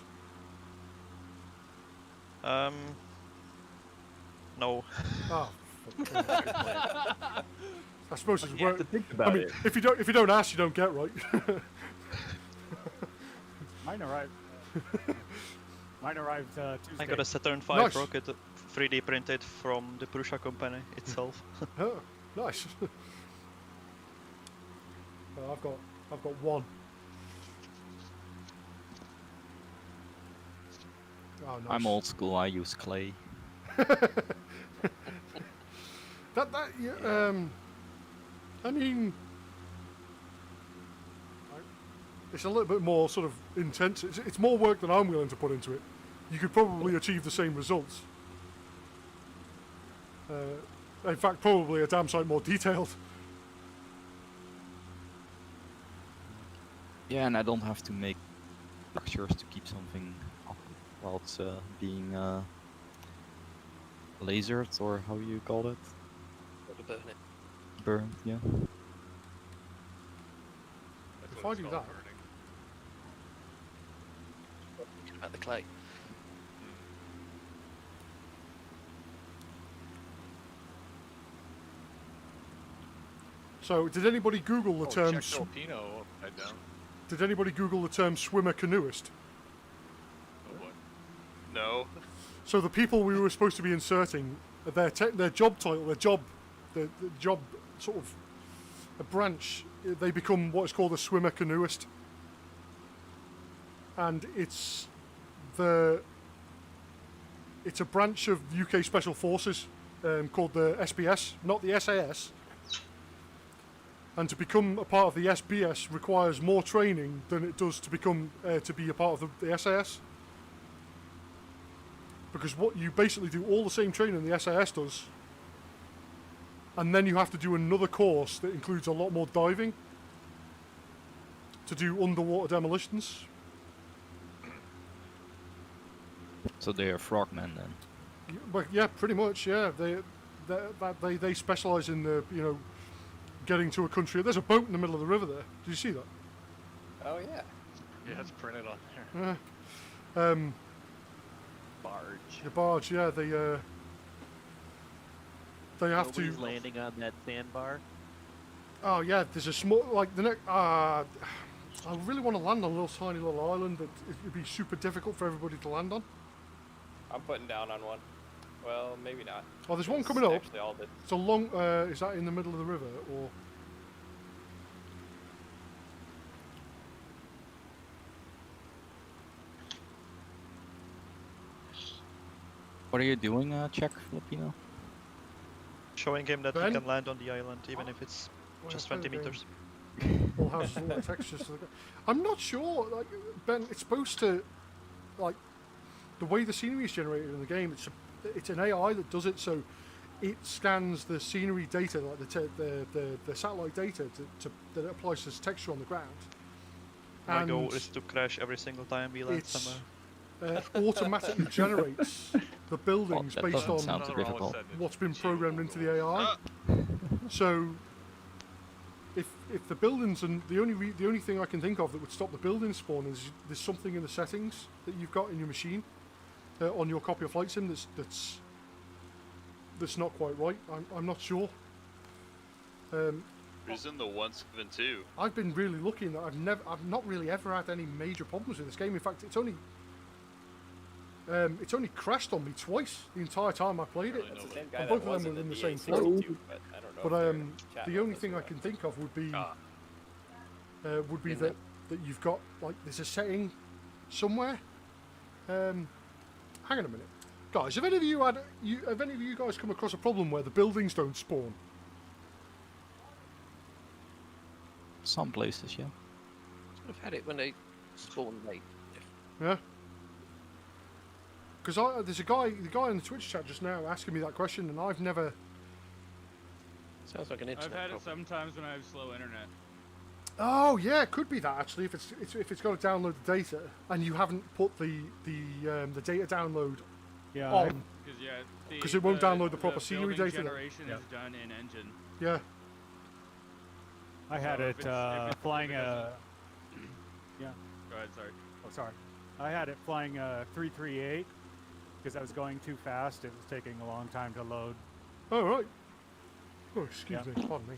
No. Oh, I suppose it's You have work. to think about I mean, it. if you don't ask, you don't get, right? Mine arrived. Mine arrived Tuesday. I got a Saturn V Nice. rocket 3D printed from the Prusa company itself. Oh, nice. I've got one. Oh, nice. I'm old school. I use clay. I mean, it's a little bit more sort of intense. It's more work than I'm willing to put into it. You could probably achieve the same results. In fact, probably a damn sight more detailed. Yeah, and I don't have to make structures to keep something up while it's being lasered, or how you call it? Got to burn it. Burned, yeah. That's If what I it's do called, that- burning. Thinking about the clay. So, did anybody Google the term? Czech Filipino upside down. Did anybody Google the term swimmer canoeist? Oh, what? No. So the people we were supposed to be inserting, their job title, their job sort of a branch, they become what is called a swimmer canoeist, and it's a branch of UK Special Forces called the SBS, not the SAS. And to become a part of the SBS requires more training than it does to become to be a part of the SAS. Because what you basically do all the same training the SAS does, and then you have to do another course that includes a lot more diving to do underwater demolitions. So they are frogmen then. But yeah, pretty much. Yeah, they specialise in the getting to a country. There's a boat in the middle of the river there. Did you see that? Oh yeah. Yeah, it's printed on there. barge. The barge, yeah. They have Nobody's to. landing on that sandbar. Oh yeah, there's a small like the next. I really want to land on a little tiny little island that it'd be super difficult for everybody to land on. I'm putting down on one. Well, maybe not. Oh, there's one It's coming up. actually all the- It's a long. Is that in the middle of the river or? What are you doing, Czech Filipino? Showing him that Ben? he can land on the island, even if it's just 20 meters. All houses, all the textures. I'm not sure. Like Ben, it's supposed to, like, the way the scenery is generated in the game. It's an AI that does it. So it scans the scenery data, like the satellite data, that it applies as texture on the ground. My goal is to crash every single time we land somewhere. Automatically generates the buildings that based doesn't on sound too difficult. what's been programmed into the AI. So if the buildings, and the only thing I can think of that would stop the building spawn is there's something in the settings that you've got in your machine on your copy of Flight Sim that's not quite right. I'm not sure. Who's in the 172? I've been really lucky in that I've not really ever had any major problems with this game. In fact, it's only crashed on me twice the entire time I played it. That's the same guy And that both of was them were in the the same A62, flight. but I don't know But if they're chatting the only with us thing or I not. can think of would be that you've got, like, there's a setting somewhere. Hang on a minute, guys. Have any of you guys come across a problem where the buildings don't spawn? Some places, yeah. I've had it when they spawn late. Yeah. Because there's the guy in the Twitch chat just now asking me that question, and I've never. Sounds like an internet I've had it problem. sometimes when I have slow internet. Oh yeah, it could be that actually. If it's got to download the data and you haven't put the data download on, because it won't download the proper scenery building data. Generation is done in engine. Yeah. I had So it if it's flying if it a. Yeah. Go ahead, sorry. Oh, sorry. I had it flying a 338 because I was going too fast. It was taking a long time to load. Oh right. Oh, excuse me. Pardon me.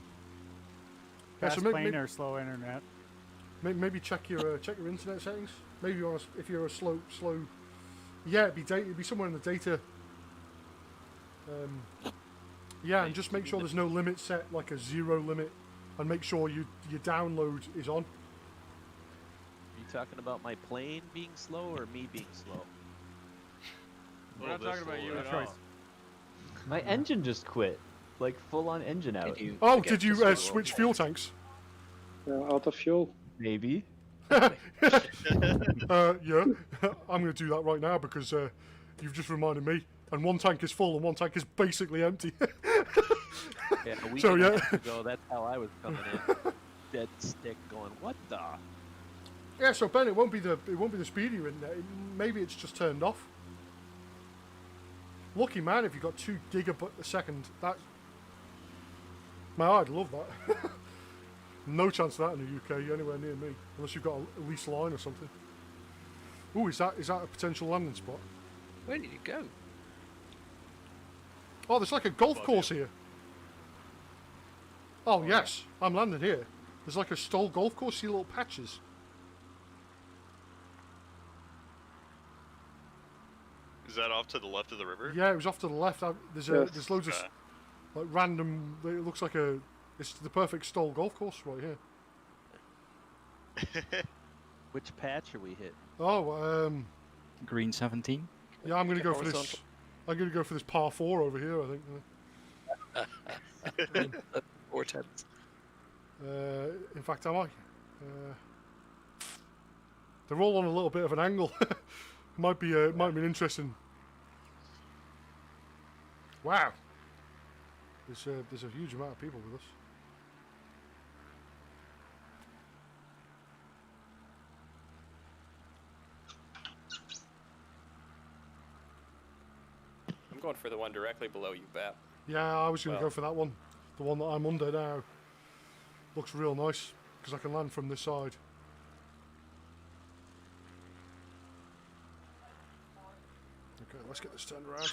Fast so plane or slow internet. Maybe check your internet settings. Maybe if you're a slow. Yeah, it'd be somewhere in the data. Yeah, and just make sure there's no limit set, like a 0 limit, and make sure your download is on. Are you talking about my plane being slow or me being slow? We're not talking about you at all. My engine just quit. Like full on engine out. Did you switch fuel tanks? Out of fuel. Maybe. Yeah. I'm going to do that right now because you've just reminded me. And one tank is full and one tank is basically empty. Yeah, a week So, and a yeah. half ago, that's how I was coming in. Dead stick, going, what the? Yeah, so Ben, it won't be the speed you're in there. Maybe it's just turned off. Lucky man if you got 2 gigabit a second. That. I'd love that. No chance of that in the UK anywhere near me, unless you've got a lease line or something. Ooh, is that a potential landing spot? Where did you go? Oh, there's like a golf course here. Oh yes, I'm landing here. There's like a stall golf course. See little patches. Is that off to the left of the river? Yeah, it was off to the left. There's loads of like random. It looks like it's the perfect stall golf course right here. Which patch are we hit? Oh, Green 17. yeah, I'm gonna go for this. I'm gonna go for this par 4 over here. I think. 4 tenths. In fact, am I? They're all on a little bit of an angle. might be an interesting. Wow. There's a huge amount of people with us. I'm going for the one directly below you, Bap. Yeah, I was going to go for that one. The one that I'm under now. Looks real nice, because I can land from this side. let's get this turned around.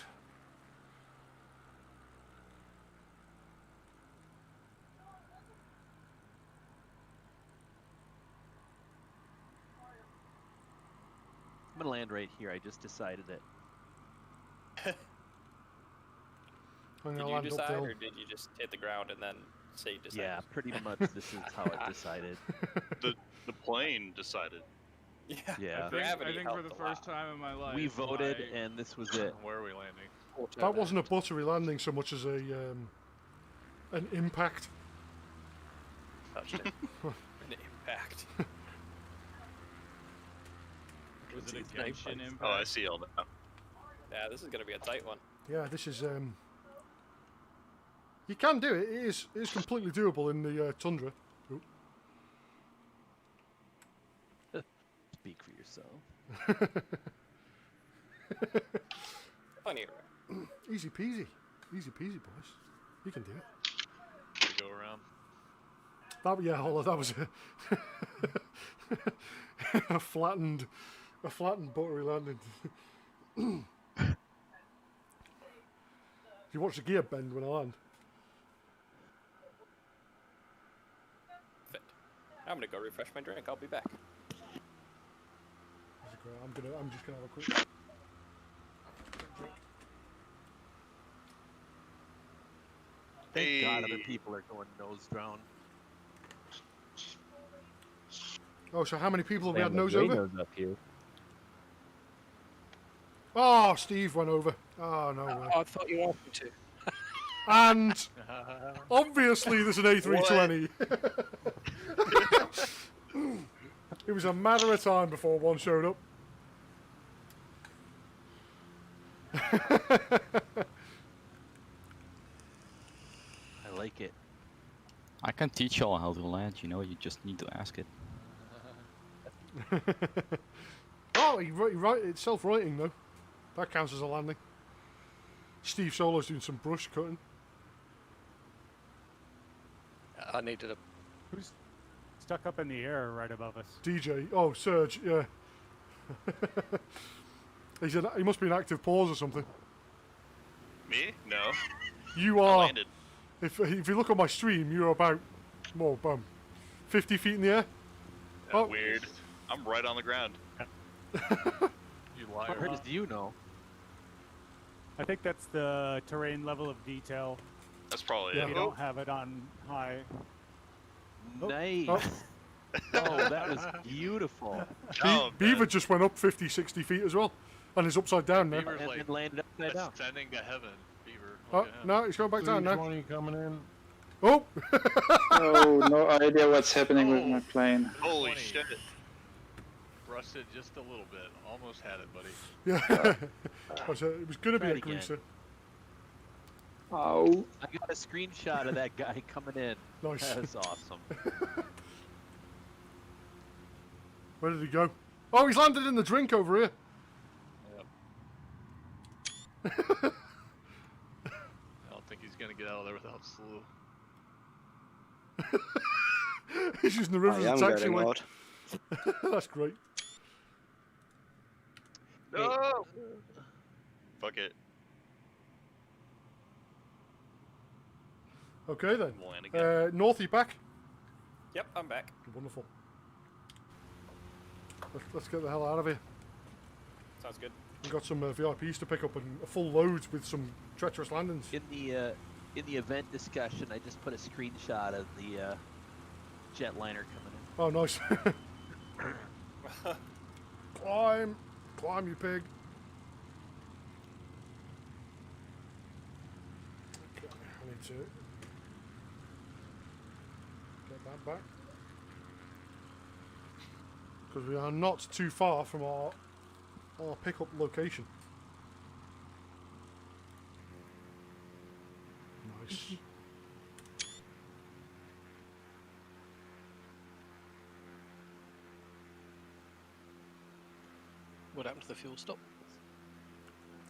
I'm gonna land right here. I just decided it. I'm Did gonna you land decide, uphill. or did you just hit the ground and then say you decided? Yeah, pretty much. This is how I decided. The plane decided. Yeah. Yeah. I think for the first time in my life, We voted, and this was it. Where are we landing? That wasn't a buttery landing so much as a an impact. Touched it. An impact. Was it a Genshin impact? Oh, I see all that. Yeah, this is gonna be a tight one. Yeah, this is you can do it. It is completely doable in the tundra. Oop. Speak for yourself. Funny. Easy peasy. Easy peasy, boys. You can do it. We go around. Hold on, that was a flattened buttery landing. You watch the gear bend when I land. Fit. I'm gonna go refresh my drink. I'll be back. I'm just gonna have a quick drink. Thank God other people are going nose down. Oh, so how many people have we had Sam, nose the over? Drano's up here. Oh, Steve went over. Oh, no way. I thought you asked me to. And obviously there's an A320. It was a matter of time before one showed up. I like it. I can teach y'all how to land, you know, you just need to ask it. Oh, it's self-writing though. That counts as a landing. Steve Solo's doing some brush cutting. I needed a... Who's stuck up in the air right above us? DJ. Oh, Serge, yeah. He must be an active pause or something. Me? No. You I are. landed. If you look on my stream, you're about 50 feet in the air. Oh. Weird. I'm right on the ground. You liar. How do you know? I think that's the terrain level of detail. That's probably If it. you don't have it on high. Nice. Oh. Oh, that was beautiful. Beaver just went up 50, 60 feet as well. And he's upside down now. Beaver's like landed upside down. ascending to heaven. Beaver. Oh, no, he's going back down now. 20 coming in. Oh! Oh, no idea what's happening with my plane. Holy shit. Rusted just a little bit. Almost had it, buddy. Yeah. It was going to be Try a it again. greaser. Oh. I got a screenshot of that guy coming in. Nice. That was awesome. Where did he go? Oh, he's landed in the drink over here. Yep. I don't think he's gonna get out of there without slew. He's using the river as a taxiway. That's great. No! Fuck it. Okay then. We'll land again. North, you back? Yep, I'm back. Wonderful. Let's get the hell out of here. Sounds good. We've got some VIPs to pick up and a full load with some treacherous landings. In the event discussion, I just put a screenshot of the jetliner coming in. Oh, nice. Climb, you pig. Okay, I need to get that back because we are not too far from our pickup location. Nice. What happened to the fuel stop?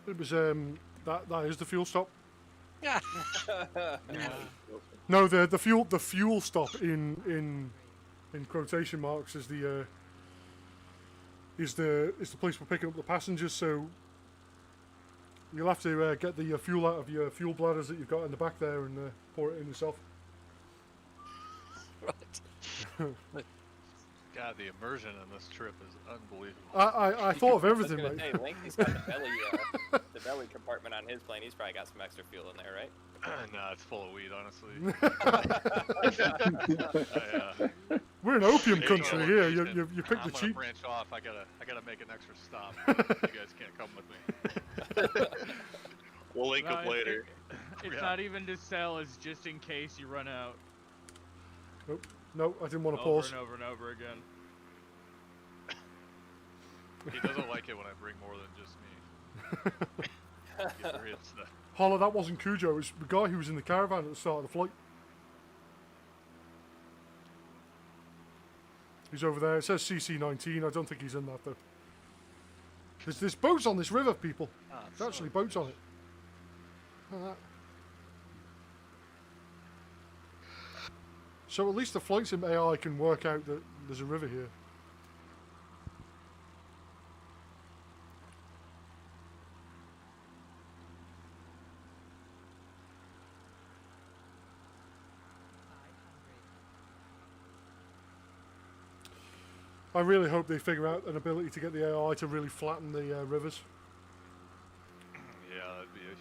It was that is the fuel stop. Yeah. No, the fuel stop in quotation marks is the place for picking up the passengers. So You'll have to get the fuel out of your fuel bladders that you've got in the back there and pour it in yourself. Right. God, the immersion in this trip is unbelievable. I thought of everything, I was mate. gonna say, Linky's got the belly compartment on his plane. He's probably got some extra fuel in there, right? Nah, it's full of weed, honestly. We're an opium Hey, country look, here. Houston, You picked I'm the gonna cheap. branch off. I gotta make an extra stop. You guys can't come with me. We'll link up later. It's not even to sell, it's just in case you run out. Nope. No, I didn't want to Over pause. and over and over again. He doesn't like it when I bring more than just me. He's very upset. Holler, that wasn't Cujo. It was the guy who was in the caravan at the start of the flight. He's over there. It says CC-19. I don't think he's in that, though. There's boats on this river, people. There's actually boats on it. Look at that. So at least the flight sim AI can work out that there's a river here. I really hope they figure out an ability to get the AI to really flatten the rivers. Yeah, that'd be a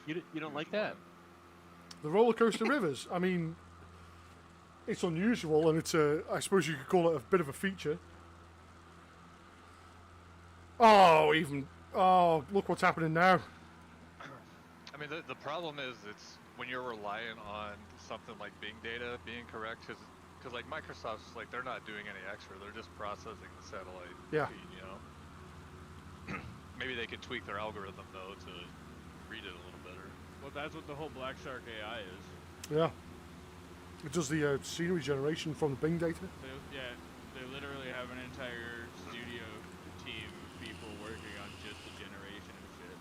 huge. You don't like that? The roller coaster rivers. I mean, it's unusual, and it's I suppose you could call it a bit of a feature. Oh, look what's happening now. I mean, the problem is it's when you're relying on something like Bing data being correct, because like Microsoft's like they're not doing any extra, they're just processing the satellite feed, you know. Maybe they could tweak their algorithm though to read it a little better. Well, that's what the whole Black Shark AI is. Yeah. It does the scenery generation from the Bing data. They literally have an entire studio team of people working on just the generation of shit.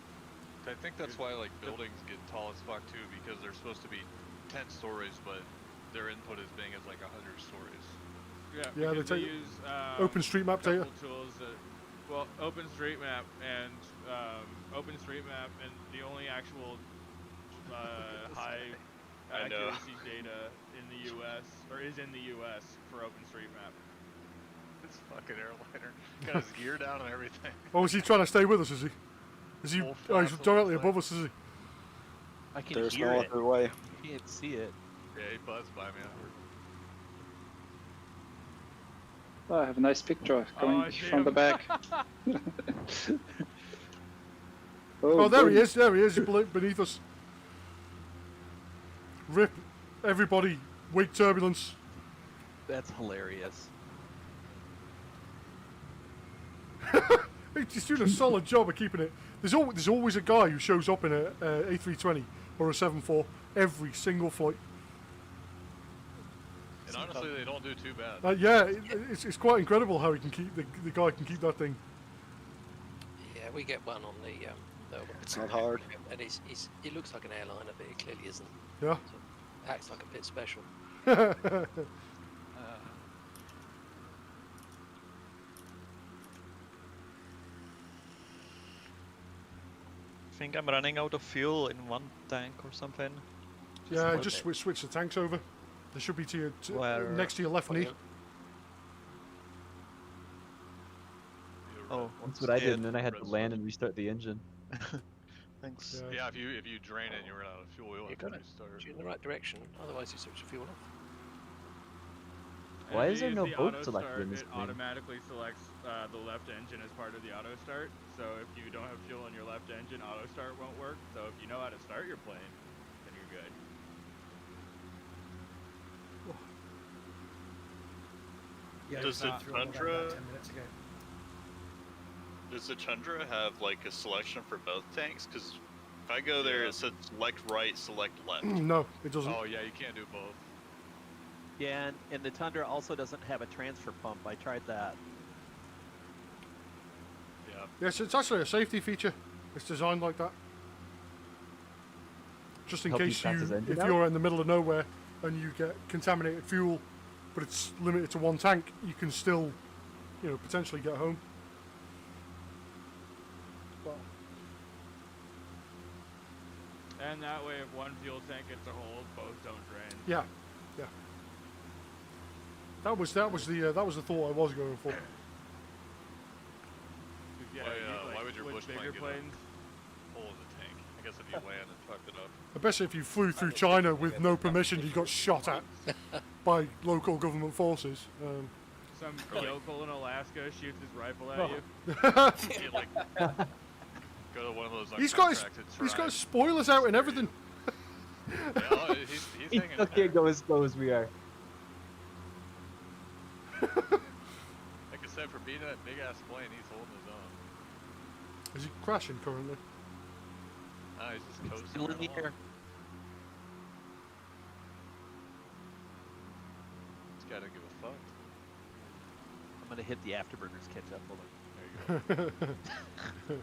I think that's why like buildings get tall as fuck too, because they're supposed to be 10 stories, but their input is Bing is like 100 stories. Yeah, they take use OpenStreetMap data. Tools that, well, OpenStreetMap and the only actual high accuracy data in the U.S. or is in the U.S. for OpenStreetMap. This fucking airliner got his gear down and everything. Oh, is he trying to stay with us? Is he? Is he? Oh, he's directly above us. Is he? I can There's hear no it. other way. I can't see it. Yeah, he buzzed by me. Oh, I have a nice picture coming from the back. Oh, there boom. he is. There he is. He's beneath us. Rip. Everybody. Wake turbulence. That's hilarious. He's doing a solid job of keeping it. There's always a guy who shows up in a A320 or a 74 every single flight. And honestly, they don't do too bad. Yeah, it's quite incredible how he can keep the guy can keep that thing. Yeah, we get one on the It's not hard. and it looks like an airliner, but it clearly isn't. Yeah. So, acts like a bit special. I think I'm running out of fuel in one tank or something. Yeah, just switch the tanks over. They should be to your next to your left knee. Oh, that's what I did, and then I had to land and restart the engine. Thanks. Yeah, if you drain it and you run out of fuel, you'll have to restart. You're in the right direction, otherwise you switch the fuel off. Why is there no boat auto selector start, in this it plane? automatically selects the left engine as part of the auto start. So if you don't have fuel in your left engine, auto start won't work. So if you know how to start your plane, then you're good. Yeah, Does the Tundra? 10 minutes ago. Does the Tundra have like a selection for both tanks? Because if I go there, it says select right, select left. No, it doesn't. Oh yeah, you can't do both. Yeah, and the Tundra also doesn't have a transfer pump. I tried that. Yeah. Yes, it's actually a safety feature. It's designed like that. Just in Help you case pass his engine if out? you're in the middle of nowhere and you get contaminated fuel, but it's limited to one tank, you can still, potentially get home. Well, And that way, if one fuel tank gets a hold, both don't drain. Yeah, yeah. That was the thought I was going for. Yeah, why would your bush plane bigger get planes? a hole in the tank? I guess if you land and fucked it up. Especially if you flew through China with no permission, you got shot at by local government forces. Some yokel in Alaska shoots his rifle at Oh. you. You, like, go to one of those He's got uncontracted his spoilers out and everything. Yeah, oh, he's He hanging still in there. can't go as slow as we are. Like I said, for being that big ass plane, he's holding his own. Is he crashing currently? Nah, he's just coasting Still in right the along. air. This guy don't give a fuck. I'm gonna hit the afterburners catch up. Hold on. There you go.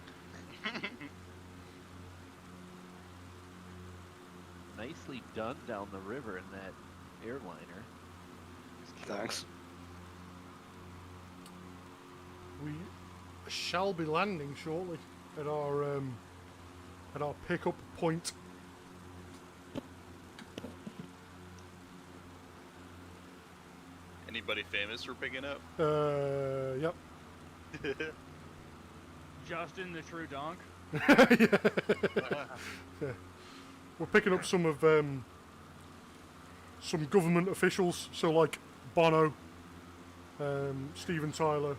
Nicely done down the river in that airliner. Thanks. We shall be landing shortly at our pickup point. Anybody famous for picking up? Yep. Justin the True Donk. Yeah. We're picking up some of some government officials, so like Bono, Steven Tyler.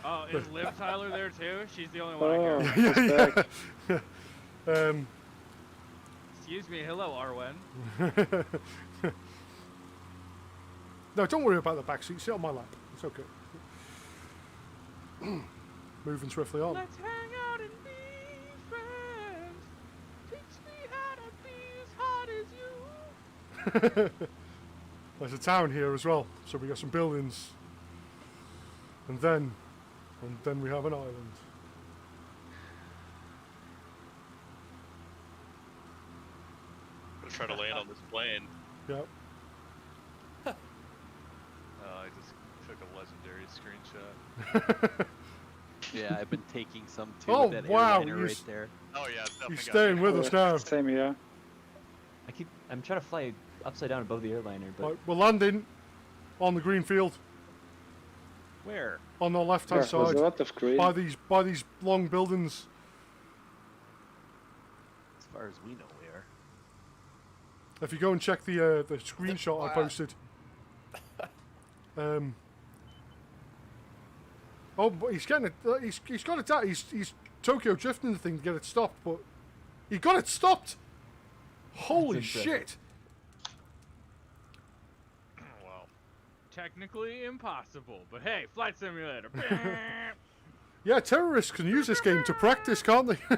Oh, is Liv Tyler there too? She's the only one I Oh, care she's about. back. Excuse me, hello Arwen. No, don't worry about the back seat. Sit on my lap. It's okay. Moving swiftly on. Let's hang out and be friends. Teach me how to be as hot as you. There's a town here as well, so we got some buildings, and then we have an island. Gonna try to land on this plane. Yep. I just took a legendary screenshot. Yeah, I've been taking some too. Oh, with that wow, airliner you right there. Oh yeah, it's definitely He's got staying me. with us now. Same here. I'm trying to fly upside down above the airliner, but Right, we're landing on the green field Where? on the left-hand There's a side lot of green. by these long buildings. As far as we know, we are. If you go and check the screenshot I posted. Oh, but he's getting it. He's got it. He's Tokyo drifting the thing to get it stopped, but he got it stopped. Holy shit! Wow. Technically impossible, but hey, flight simulator. Yeah, terrorists can use this game to practice, can't they? You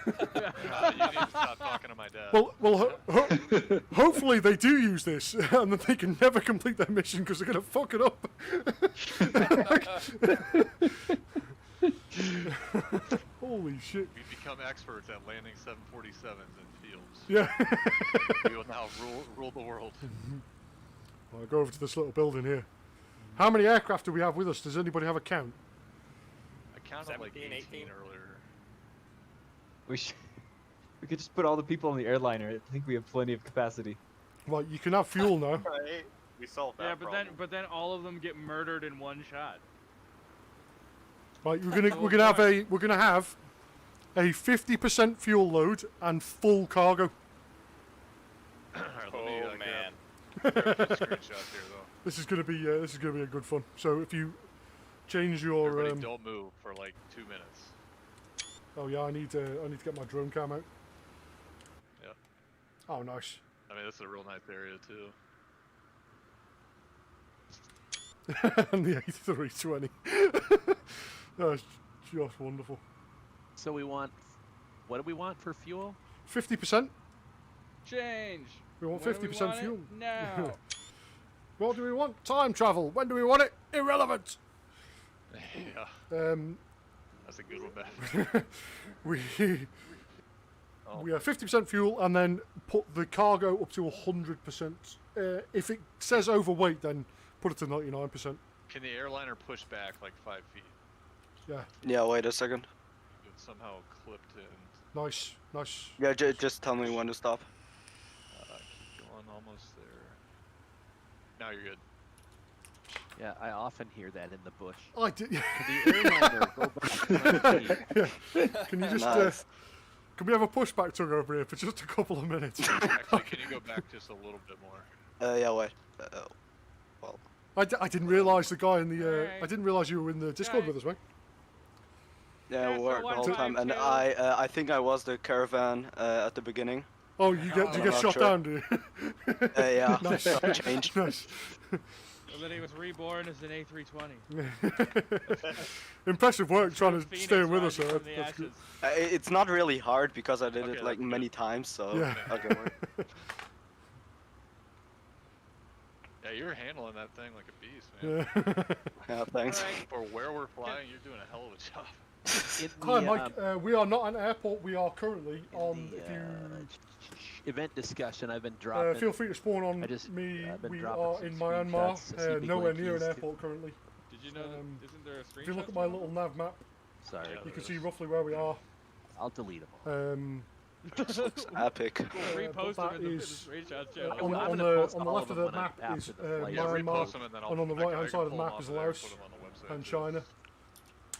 need to stop talking to my dad. well, hopefully they do use this, and that they can never complete their mission because they're gonna fuck it up. Holy shit! We become experts at landing 747s in fields. Yeah. We will now rule the world. I'll go over to this little building here. How many aircraft do we have with us? Does anybody have a count? I counted like 17, 18 earlier. we could just put all the people on the airliner. I think we have plenty of capacity. Well, you can have fuel now. Right. We solved that Yeah, problem. but then all of them get murdered in one shot. Right, we're gonna have a 50% fuel load and full cargo. Alright, Oh let me, man. grab a screenshot here though. This is gonna be a good fun. So if you change your Everybody don't move for like 2 minutes. oh yeah, I need to get my drone cam out. Yeah. Oh nice. I mean, this is a real nice area too. And the A320. That's just wonderful. So we want. What do we want for fuel? 50%. Change. We want When do 50% want it? fuel. Now. What do we want? Time travel. When do we want it? Irrelevant. Yeah, that's a good one, man. we have 50% fuel and then put the cargo up to 100%. If it says overweight, then put it to 99%. Can the airliner push back like 5 feet? Yeah. Yeah, wait a second. somehow clipped in. Nice, nice. Yeah, just tell me when to stop. Keep going, almost there. Now you're good. Yeah, I often hear that in the bush. I did. Can the airliner go back? Yeah. Can you just Nice. can we have a pushback tug over here for just a couple of minutes? Actually, can you go back just a little bit more? Yeah, wait. Well. I didn't realise the guy in the. I didn't realise you were in the Discord with us, mate. Yeah, we were the whole time, and I think I was the caravan at the beginning. Oh, you get shot down, do you? Yeah, Nice. Changed. Nice. And then he was reborn as an A320. Impressive work trying to Phoenix stay with us, rising sir. from the That's good. ashes. It's not really hard because I did it like many times, so Yeah. okay. Yeah, you're handling that thing like a beast, man. Yeah, thanks. For where we're flying, you're doing a hell of a job. Hi, Mike. We are not at an airport. We are currently on. If you event discussion, I've been dropping. feel free to spawn on me. We are in Myanmar, nowhere near an airport currently. Did you know that, isn't there a screenshot? If you look at my little nav map, Sorry, you can see roughly where we are. I'll delete them. Looks epic. Repost that them in the is screenshot channel. on the left of the map is Myanmar, and on the right hand side of the map is Laos and China.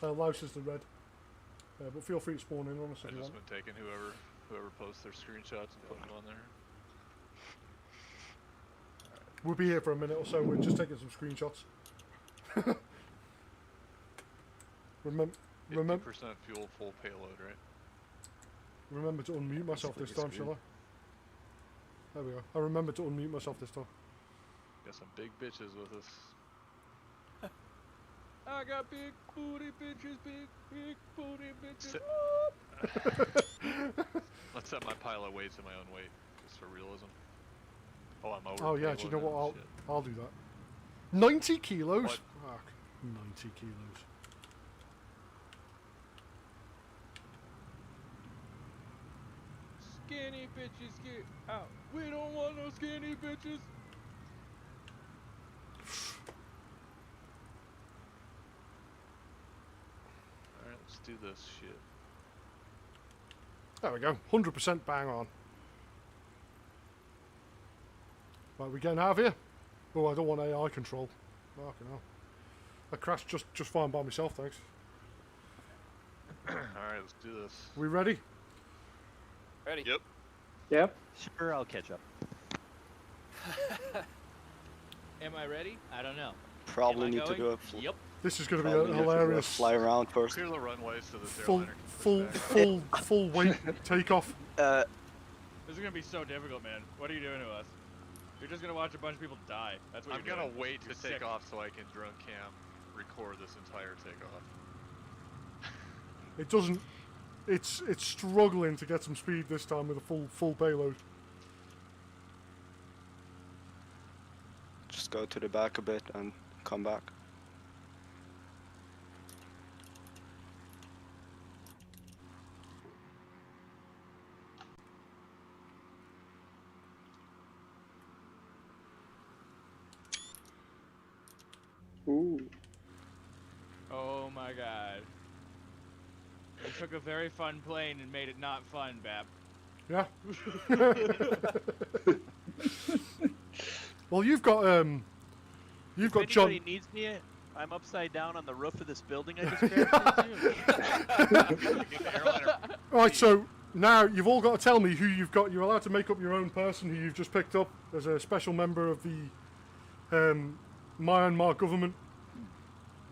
Laos is the red. But feel free to spawn in on us if I've you just want. been taking whoever posts their screenshots and putting them on there. We'll be here for a minute or so. We're just taking some screenshots. Remember 50% fuel, full payload, right? Remember to unmute myself this time, shall I? There we go. I remember to unmute myself this time. Got some big bitches with us. I got big booty bitches, big booty bitches. Let's set my pilot weights in my own weight, just for realism. Oh, I'm over. Oh yeah, do you know what? Shit. I'll do that. 90 kilos? What? Fuck. 90 kilos. Skinny bitches get out. We don't want no skinny bitches. Alright, let's do this shit. There we go. 100% bang on. Right, we getting out of here? Oh, I don't want AI control. Fucking hell. I crashed just fine by myself, thanks. Alright, let's do this. We ready? Ready? Yep. Yep. Sure, I'll catch up. Am I ready? I don't know. Probably Am I need to going? do it. Yep. This is going to be Probably need to do a hilarious. fly around first. Clear the runways so this Full weight takeoff. This is gonna be so difficult, man. What are you doing to us? You're just gonna watch a bunch of people die. That's what I'm you're gonna doing. wait You're to take sick. off so I can drone cam record this entire takeoff. It doesn't. It's struggling to get some speed this time with a full payload. Just go to the back a bit and come back. Ooh. Oh my god. You took a very fun plane and made it not fun, Bap. Yeah. Well, you've got If John. anybody needs me, I'm upside down on the roof of this building I just grabbed into. Right, so now you've all got to tell me who you've got. You're allowed to make up your own person who you've just picked up as a special member of the Myanmar government.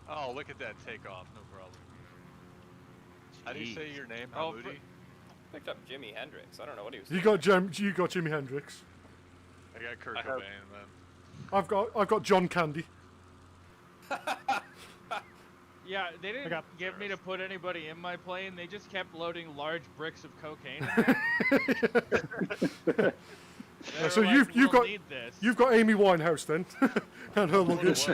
Oh, look at that takeoff, no problem. How do you say your name, Oh, Hamoudi? Picked up Jimi Hendrix. I don't know what he was. You got Jimi Hendrix. I got Kurt Cobain, then. I've got John Candy. Yeah, they didn't get me to put anybody in my plane. They just kept loading large bricks of cocaine in there. So like, you've "We'll got need this." you've got Amy Winehouse then, and her luggage.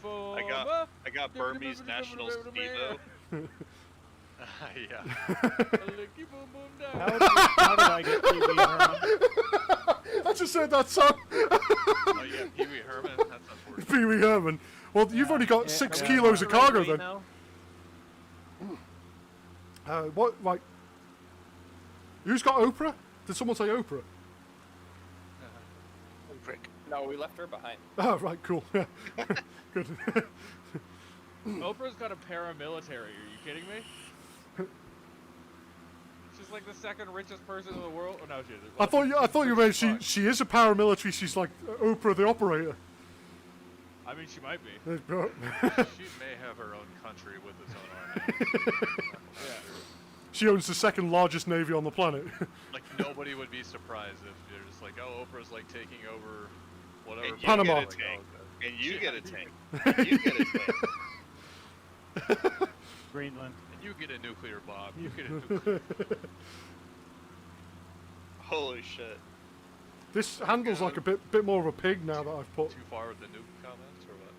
I got Burmese National Stevo. Yeah. How did I get Pee Wee Herman? I just said that song. Oh yeah, Pee Wee Herman. That's unfortunate. Pee Wee Herman. Well, you've only got 6 kilos of cargo then. What? Like, who's got Oprah? Did someone say Oprah? Prick. No, we left her behind. Oh, right, cool. Yeah. Good. Oprah's got a paramilitary. Are you kidding me? She's like the second richest person in the world. Oh no, she isn't. I thought you meant she is a paramilitary. She's like Oprah the operator. I mean, she might be. She may have her own country with its own army. Yeah. She owns the second largest navy on the planet. Like nobody would be surprised if you're just like, oh, Oprah's like taking over whatever. And you Panama. get a tank. And you get a tank. And you get a tank. Greenland. And you get a nuclear bomb. You get a nuclear. Holy shit. This handles like a bit more of a pig now that I've put Too far with the nuke comments or what?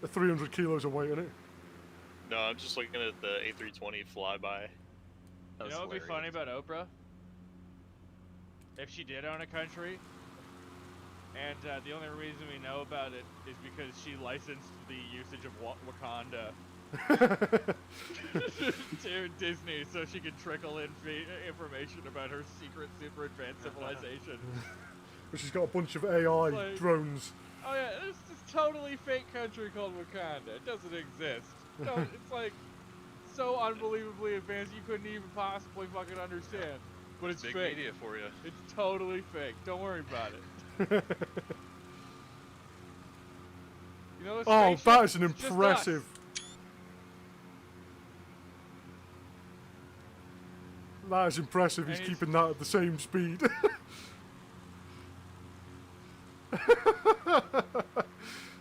the 300 kilos of weight in it. No, I'm just looking at the A320 flyby. You know what would be funny about Oprah? If she did own a country, and the only reason we know about it is because she licensed the usage of Wakanda to Disney so she could trickle in information about her secret super advanced civilization. She's got a bunch of AI drones. Oh yeah, it's this totally fake country called Wakanda. It doesn't exist. It's like so unbelievably advanced you couldn't even possibly fucking understand. But it's Big fake. media for you. It's totally fake. Don't worry about it. You know, Oh, that is an it's just us. impressive. That is impressive. He's keeping that at the same speed.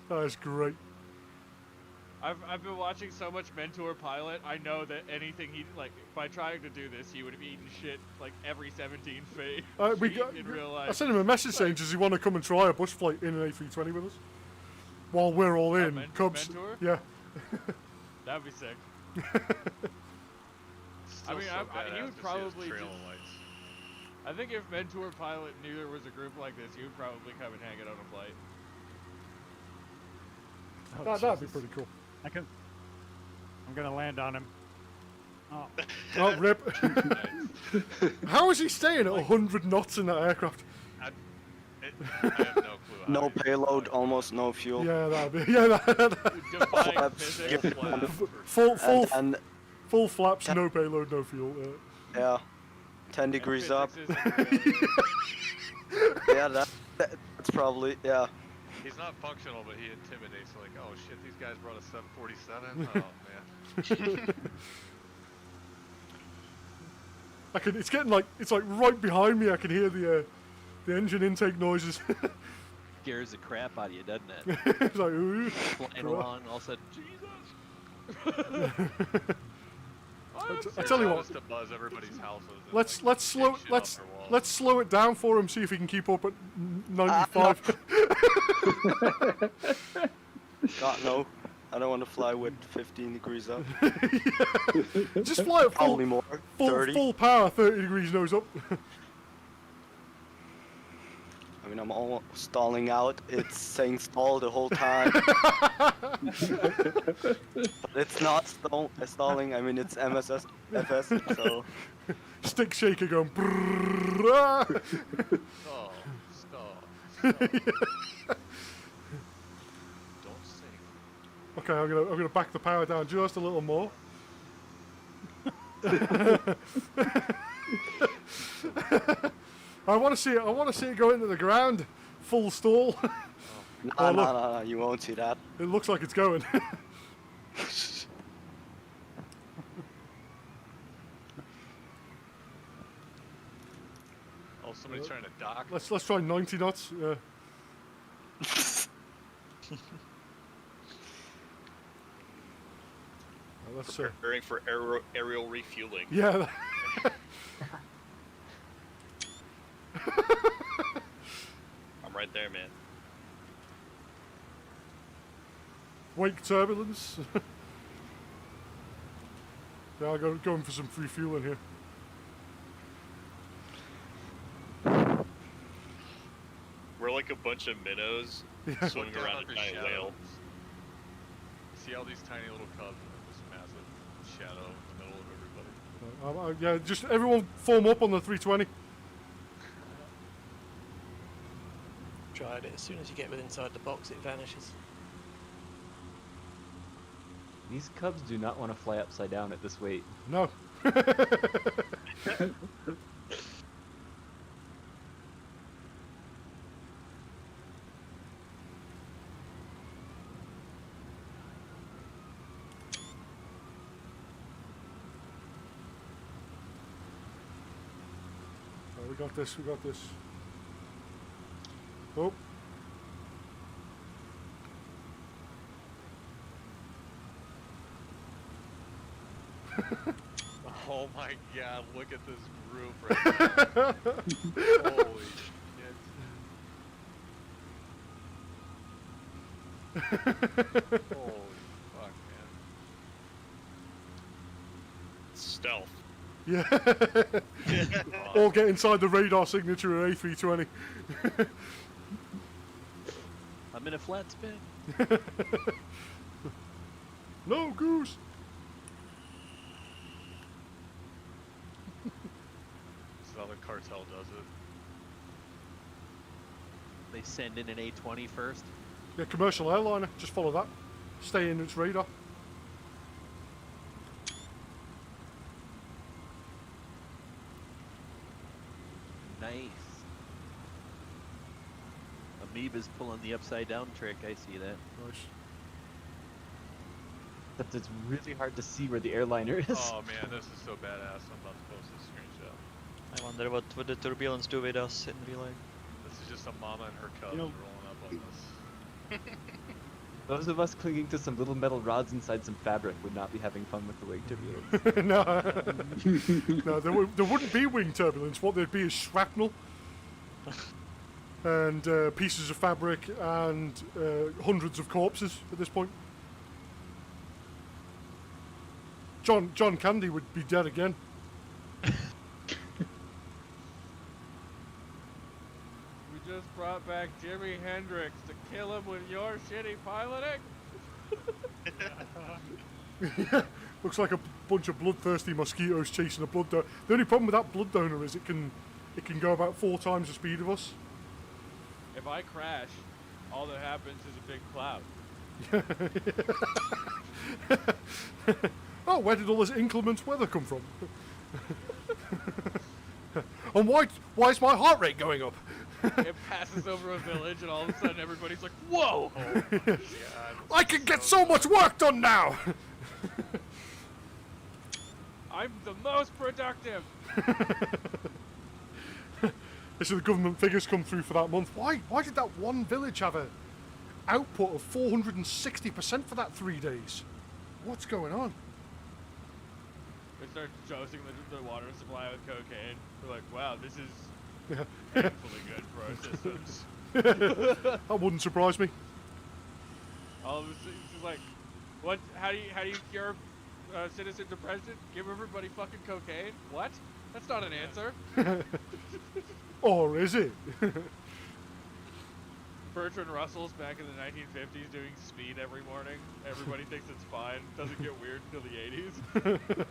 That is great. I've been watching so much Mentor Pilot. I know that anything he by trying to do this, he would have eaten shit like every 17 feet in real life. I sent him a message saying, "Does he want to come and try a bush flight in an A320 with us?" While we're all in Cubs. Mentor? Yeah. That'd be sick. Still I mean, so he badass would to see his probably trail just, of lights. I think if Mentor Pilot knew there was a group like this, he would probably come and hang it on a flight. Oh, That'd be pretty cool. I'm gonna land on him. Oh. Oh, rip. How is he staying at 100 knots in that aircraft? I have no clue. No payload, almost no fuel. Yeah, that'd be. Yeah, full flaps, no payload, no fuel. Yeah, 10 degrees up. Yeah, that's probably He's not functional, but he intimidates. Like, oh shit, these guys brought a 747. Oh man. It's getting it's like right behind me. I can hear the engine intake noises. Scares the crap out of you, doesn't it? It's like, ooh. Flying along, all of a sudden, Jesus! I tell you what. To buzz everybody's houses. Let's slow it down for him. See if he can keep up at 95. God no, I don't want to fly with 15 degrees up. Just fly at Probably more. 30. Full power, 30 degrees nose up. I mean, I'm almost stalling out. It's saying stall the whole time. But it's not stalling. I mean, it's MSFS, so... Stick shaker going... Brrrr. Stall. Don't sing. Okay, I'm gonna back the power down just a little more. I want to see it. I want to see it go into the ground, full stall. No, you won't see that. It looks like it's going. Oh, somebody's trying to dock. Let's try 90 knots. Yeah. Let's Preparing for aerial refueling. Yeah. I'm right there, man. Wake turbulence. Yeah, I'll go in for some free fueling here. We're like a bunch of minnows swimming around a giant whale. See all these tiny little cubs and this massive shadow in the middle of everybody. Yeah, just everyone form up on the 320. Tried it. As soon as you get within inside the box, it vanishes. These cubs do not want to fly upside down at this weight. No. We got this, we got this. Oh. Oh my god, look at this group right now. Holy shit. Holy fuck, man. Stealth. Yeah. All get inside the radar signature of A320. I'm in a flat spin. No, Goose. That's how the cartel does it. They send in an A20 first. Yeah, commercial airliner. Just follow that. Stay in its radar. Nice. Amoeba's pulling the upside down trick. I see that. Nice. Except it's really hard to see where the airliner is. Oh man, this is so badass. I'm about to post this screenshot. I wonder what would the turbulence do with us in real life. This is just a mama and her cubs rolling up on this. Those of us clinging to some little metal rods inside some fabric would not be having fun with the wing turbulence. No, there wouldn't be wing turbulence. What there'd be is shrapnel and pieces of fabric and hundreds of corpses at this point. John Candy would be dead again. We just brought back Jimi Hendrix to kill him with your shitty piloting. Looks like a bunch of bloodthirsty mosquitoes chasing a blood donor. The only problem with that blood donor is it can go about 4 times the speed of us. If I crash, all that happens is a big cloud. Oh, where did all this inclement weather come from? And why is my heart rate going up? It passes over a village and all of a sudden everybody's like, whoa! Oh my God. I can get so much work done now! I'm the most productive! This is the government figures come through for that month. Why did that one village have a output of 460% for that 3 days? What's going on? They start dosing the water supply with cocaine. We're like, wow, this is painfully good for our systems. That wouldn't surprise me. All of a sudden, it's like, what? How do you cure citizen depression? Give everybody fucking cocaine? What? That's not an answer. Or is it? Bertrand Russell's back in the 1950s doing speed every morning. Everybody thinks it's fine. Doesn't get weird until the 80s.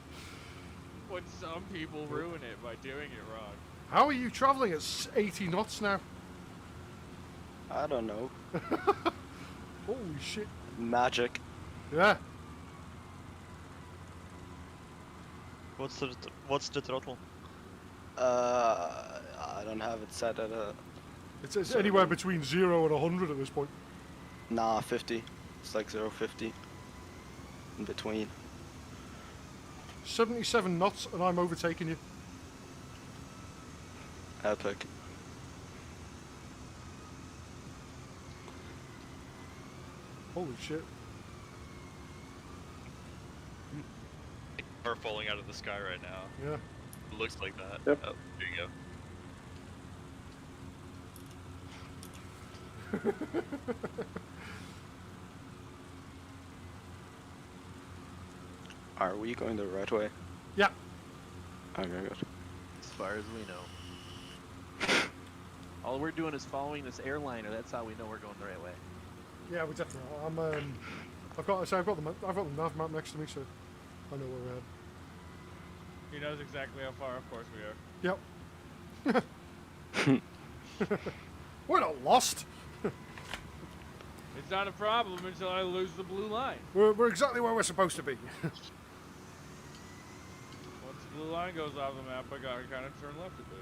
When some people ruin it by doing it wrong. How are you traveling at 80 knots now? I don't know. Holy shit. Magic. Yeah. What's the throttle? I don't have it set at a... It's anywhere between 0 and 100 at this point. Nah, 50. It's like 0.50. In between. 77 knots and I'm overtaking you. Epic. Holy shit. Are falling out of the sky right now. Yeah. It looks like that. Yep. Oh, there you go. Are we going the right way? Yeah. Okay, good. As far as we know. All we're doing is following this airliner. That's how we know we're going the right way. Yeah, we definitely are. I've got the nav map next to me, so I know where we're at. He knows exactly how far. Of course we are. Yep. We're not lost. It's not a problem until I lose the blue line. We're exactly where we're supposed to be. Once the blue line goes off the map, I gotta kind of turn left a bit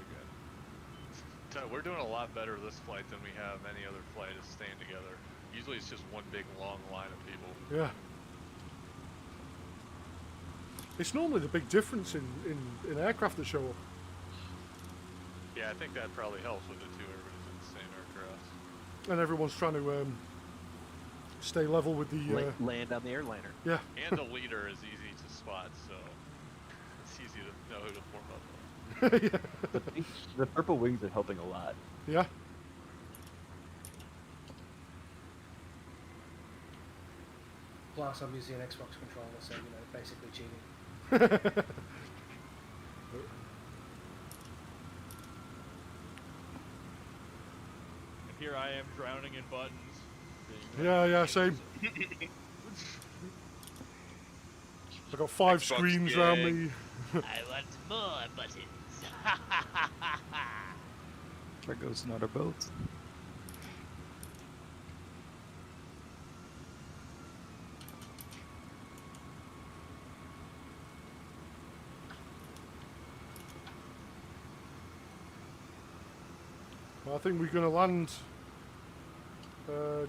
again. We're doing a lot better this flight than we have any other flight is staying together. Usually it's just one big long line of people. Yeah. It's normally the big difference in aircraft that show up. Yeah, I think that probably helps with it too. Everybody's in the same aircraft. And everyone's trying to stay level with the... land on the airliner. Yeah. And the leader is easy to spot, so it's easy to know who to form up with. Yeah. The purple wings are helping a lot. Yeah. Plus, I'm using an Xbox controller, so you know, basically cheating. And here I am drowning in buttons. Yeah, same. I got 5 screens around me. I want more buttons. There goes another boat. Well, I think we're going to land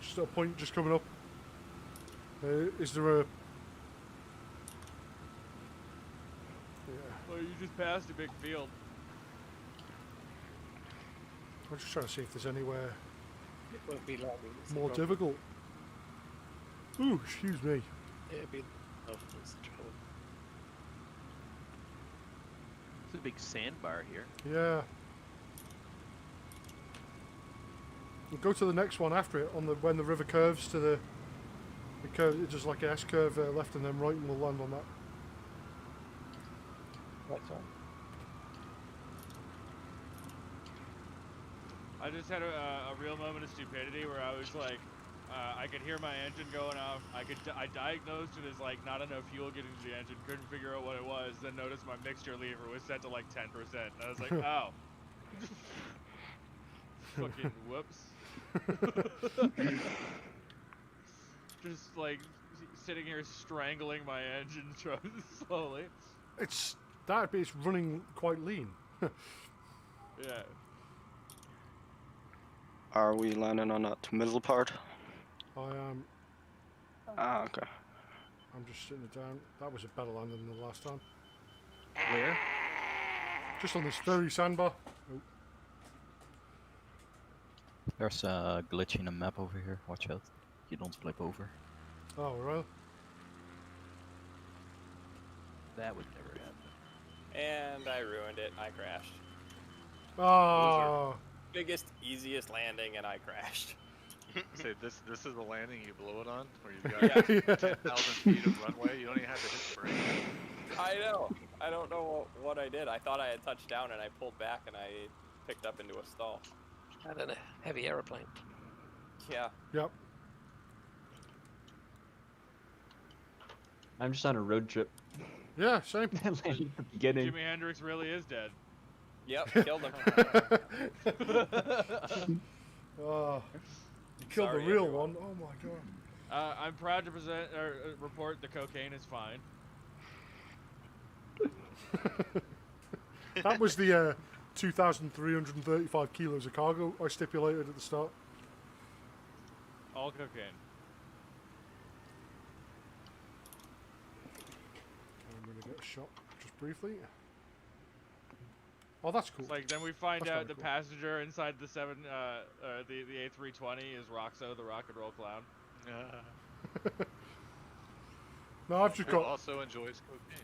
just at a point just coming up. Is there a... Well, you just passed a big field. I'm just trying to see if there's anywhere It won't be long. more difficult. Ooh, excuse me. It'll be... Oh, that's the trouble. There's a big sandbar here. Yeah. We'll go to the next one after it, on the when the river curves to the curve. It's just like an S curve left and then right, and we'll land on that. That's all. I just had a real moment of stupidity where I was like, I could hear my engine going off. I diagnosed it as like not enough fuel getting to the engine. Couldn't figure out what it was. Then noticed my mixture lever was set to like 10%. And I was like, oh. Fucking whoops. Just like sitting here strangling my engine slowly. It's running quite lean. Yeah. Are we landing on that middle part? I am. Ah, okay. I'm just sitting it down. That was a better landing than the last time. Where? Just on this very sandbar. Oh. There's a glitch in the map over here. Watch out. You don't flip over. Oh, right. That would never happen. And I ruined it. I crashed. Oh. Biggest, easiest landing, and I crashed. Say this is the landing you blow it on, where you've got 10,000 feet of runway. You don't even have to hit the brake. I know. I don't know what I did. I thought I had touched down, and I pulled back, and I picked up into a stall. I don't know. Heavy aeroplane. Yeah. Yep. I'm just on a road trip. Yeah, same. Landing at the beginning. Jimi Hendrix really is dead. Yep, killed him. Oh, you killed Sorry, the real everyone. one. Oh my god. I'm proud to report the cocaine is fine. That was the 2,335 kilos of cargo I stipulated at the start. All cocaine. I'm gonna get a shot just briefly. Oh, that's cool. It's like then we find That's out kinda the cool. passenger inside the the A320 is Roxo, the rock and roll clown. No, I've just Who got also enjoys cocaine.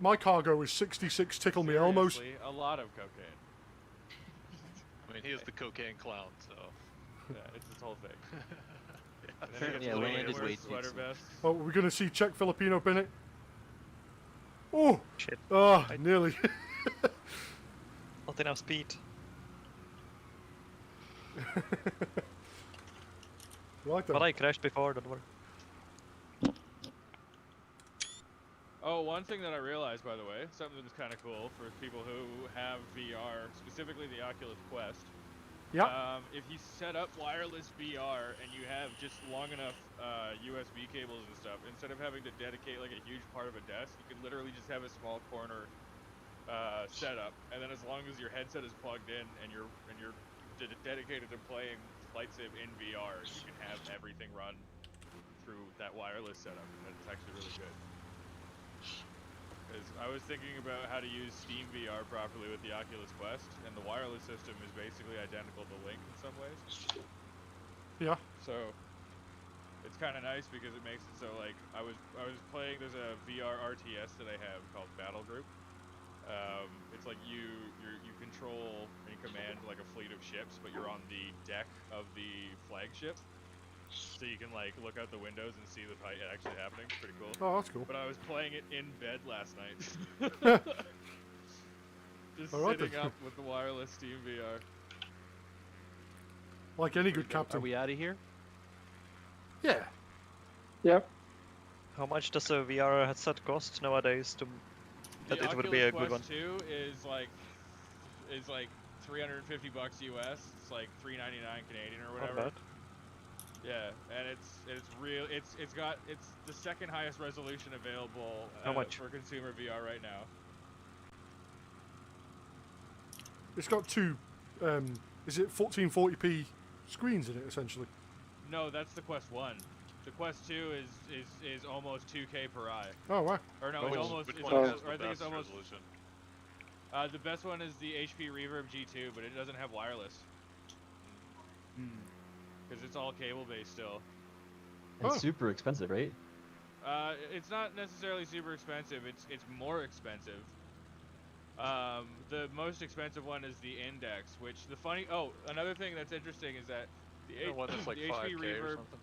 my cargo is 66 Tickle Me Elmos. Seriously, a lot of cocaine. I mean, he is the cocaine clown, so. Yeah, it's his whole thing. Apparently I Wears landed way too sweater soon. vests. Oh, we're gonna see Czech Filipino Bennett. Oh, Shit. oh, nearly. Not enough speed. Right then. But I crashed before, don't worry. Oh, one thing that I realized, by the way, something that's kind of cool for people who have VR, specifically the Oculus Quest. Yeah. If you set up wireless VR and you have just long enough USB cables and stuff, instead of having to dedicate like a huge part of a desk, you could literally just have a small corner setup, and then as long as your headset is plugged in and you're dedicated to playing Flight Sim in VR, you can have everything run through that wireless setup, and that's actually really good. Because I was thinking about how to use Steam VR properly with the Oculus Quest, and the wireless system is basically identical to Link in some ways. Yeah. So it's kind of nice because it makes it so like I was playing. There's a VR RTS that I have called Battle Group. It's like you control and command like a fleet of ships, but you're on the deck of the flagship. So you can like look out the windows and see the fight actually happening. It's pretty cool. Oh, that's cool. But I was playing it in bed last night. Just All right, sitting then. up with the wireless Steam VR. Like any good captain. Are we out of here? Yeah. Yep. How much does a VR headset cost nowadays to that The it would be a good one? Quest 2 is like $350 US. It's like $3.99 Canadian or whatever. Not bad. Yeah, and it's real. It's the second highest resolution available How much? for consumer VR right now. It's got two, is it 1440p screens in it essentially? No, that's the Quest 1. The Quest 2 is almost 2K per eye. Oh wow. Or no, Which it's almost. one It's has almost the I think it's best almost. resolution? The best one is the HP Reverb G2, but it doesn't have wireless. Because it's all cable based still. It's super expensive, right? It's not necessarily super expensive. It's more expensive. The most expensive one is the Index, which another thing that's interesting is that the one that's like the 5K HP or Reverb. something?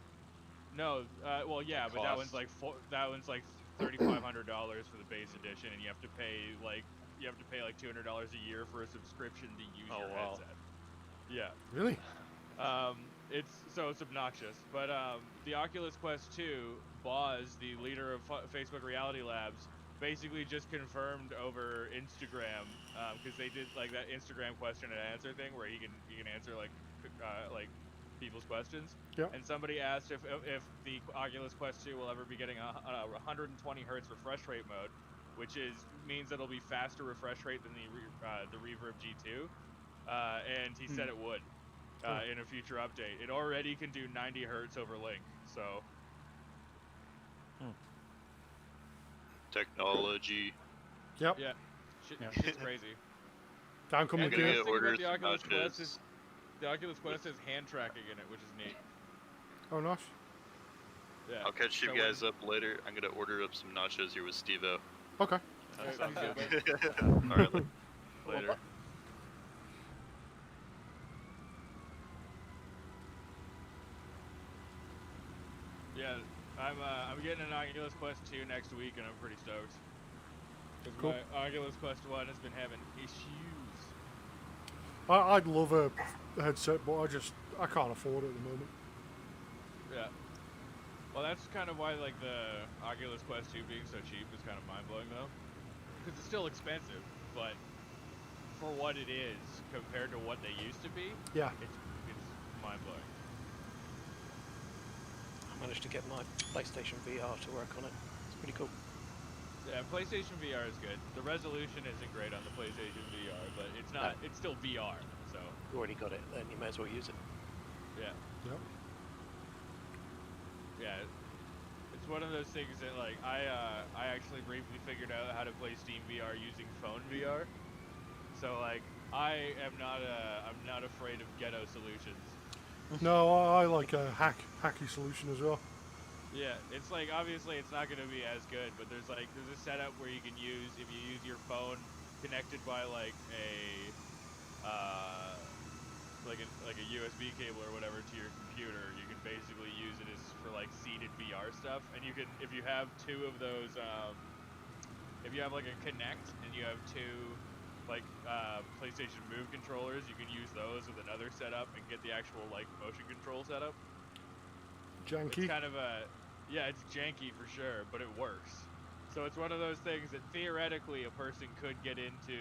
No, well yeah, but that one's like $3,500 for the base edition, and you have to pay like $200 a year for a subscription to use your headset. Yeah. Really? It's obnoxious, but the Oculus Quest 2, Boz, the leader of Facebook Reality Labs, basically just confirmed over Instagram because they did like that Instagram question and answer thing where he can answer like people's questions. Yeah. And somebody asked if the Oculus Quest 2 will ever be getting a 120 hertz refresh rate mode, which means it'll be faster refresh rate than the Reverb G2, and he said it would. In a future update. It already can do 90 hertz over Link, so... Technology. Yep. Yeah. Shit's crazy. Down coming and the gear. best thing about the Oculus Quest is the Oculus Quest has hand tracking in it, which is neat. Oh, nice. Yeah. I'll catch you guys up later. I'm gonna order up some nachos here with Steve-O. Okay. Alright, later. Yeah, I'm getting an Oculus Quest 2 next week, and I'm pretty stoked. Because Cool. my Oculus Quest 1 has been having issues. I'd love a headset, but I can't afford it at the moment. Yeah. Well, that's kind of why like the Oculus Quest 2 being so cheap is kind of mind-blowing though. Because it's still expensive, but for what it is compared to what they used to be, yeah, it's mind-blowing. I managed to get my PlayStation VR to work on it. It's pretty cool. Yeah, PlayStation VR is good. The resolution isn't great on the PlayStation VR, but it's not. It's still VR, so. You already got it, then you may as well use it. Yeah. Yep. Yeah. It's one of those things that like I actually briefly figured out how to play Steam VR using phone VR. So like I'm not afraid of ghetto solutions. No, I like a hacky solution as well. Yeah, it's like obviously it's not going to be as good, but there's a setup where you can use if you use your phone connected by like a USB cable or whatever to your computer, you can basically use it as for like seated VR stuff. And you can if you have two of those if you have like a Kinect and you have two like PlayStation Move controllers, you can use those with another setup and get the actual like motion control setup. Janky. It's kind of it's janky for sure, but it works. So it's one of those things that theoretically a person could get into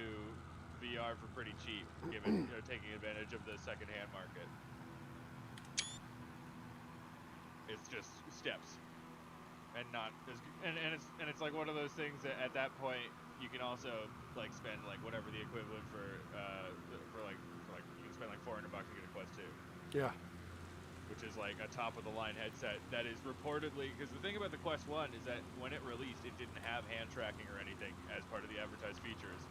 VR for pretty cheap, given taking advantage of the secondhand market. It's just steps, and not as and it's like one of those things that at that point you can also like spend like whatever the equivalent for you can spend like $400 to get a Quest 2. Yeah. Which is like a top-of-the-line headset that is reportedly... Because the thing about the Quest 1 is that when it released, it didn't have hand tracking or anything as part of the advertised features.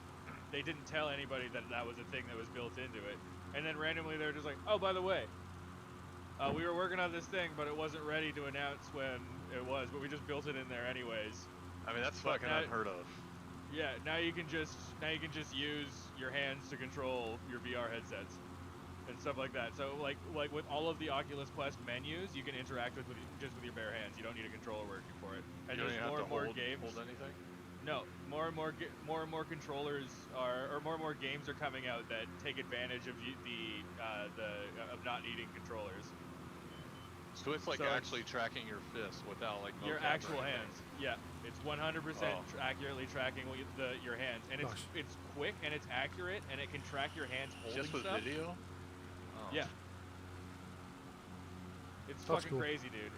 They didn't tell anybody that that was a thing that was built into it. And then randomly they were just like, oh, by the way, we were working on this thing, but it wasn't ready to announce when it was, but we just built it in there anyways. I mean, that's fucking unheard of. Yeah, now you can just use your hands to control your VR headsets. And stuff like that. So like with all of the Oculus Quest menus, you can interact with just with your bare hands. You don't need a controller working for it. And there's more and more games. Hold anything? No, more and more controllers or more and more games are coming out that take advantage of of not needing controllers. So it's like actually tracking your fist without like your actual hands. Yeah, it's 100% accurately tracking your hands, and it's quick and it's accurate, and it can track your hands holding stuff. Just with video. Yeah. It's That's fucking cool. crazy, dude.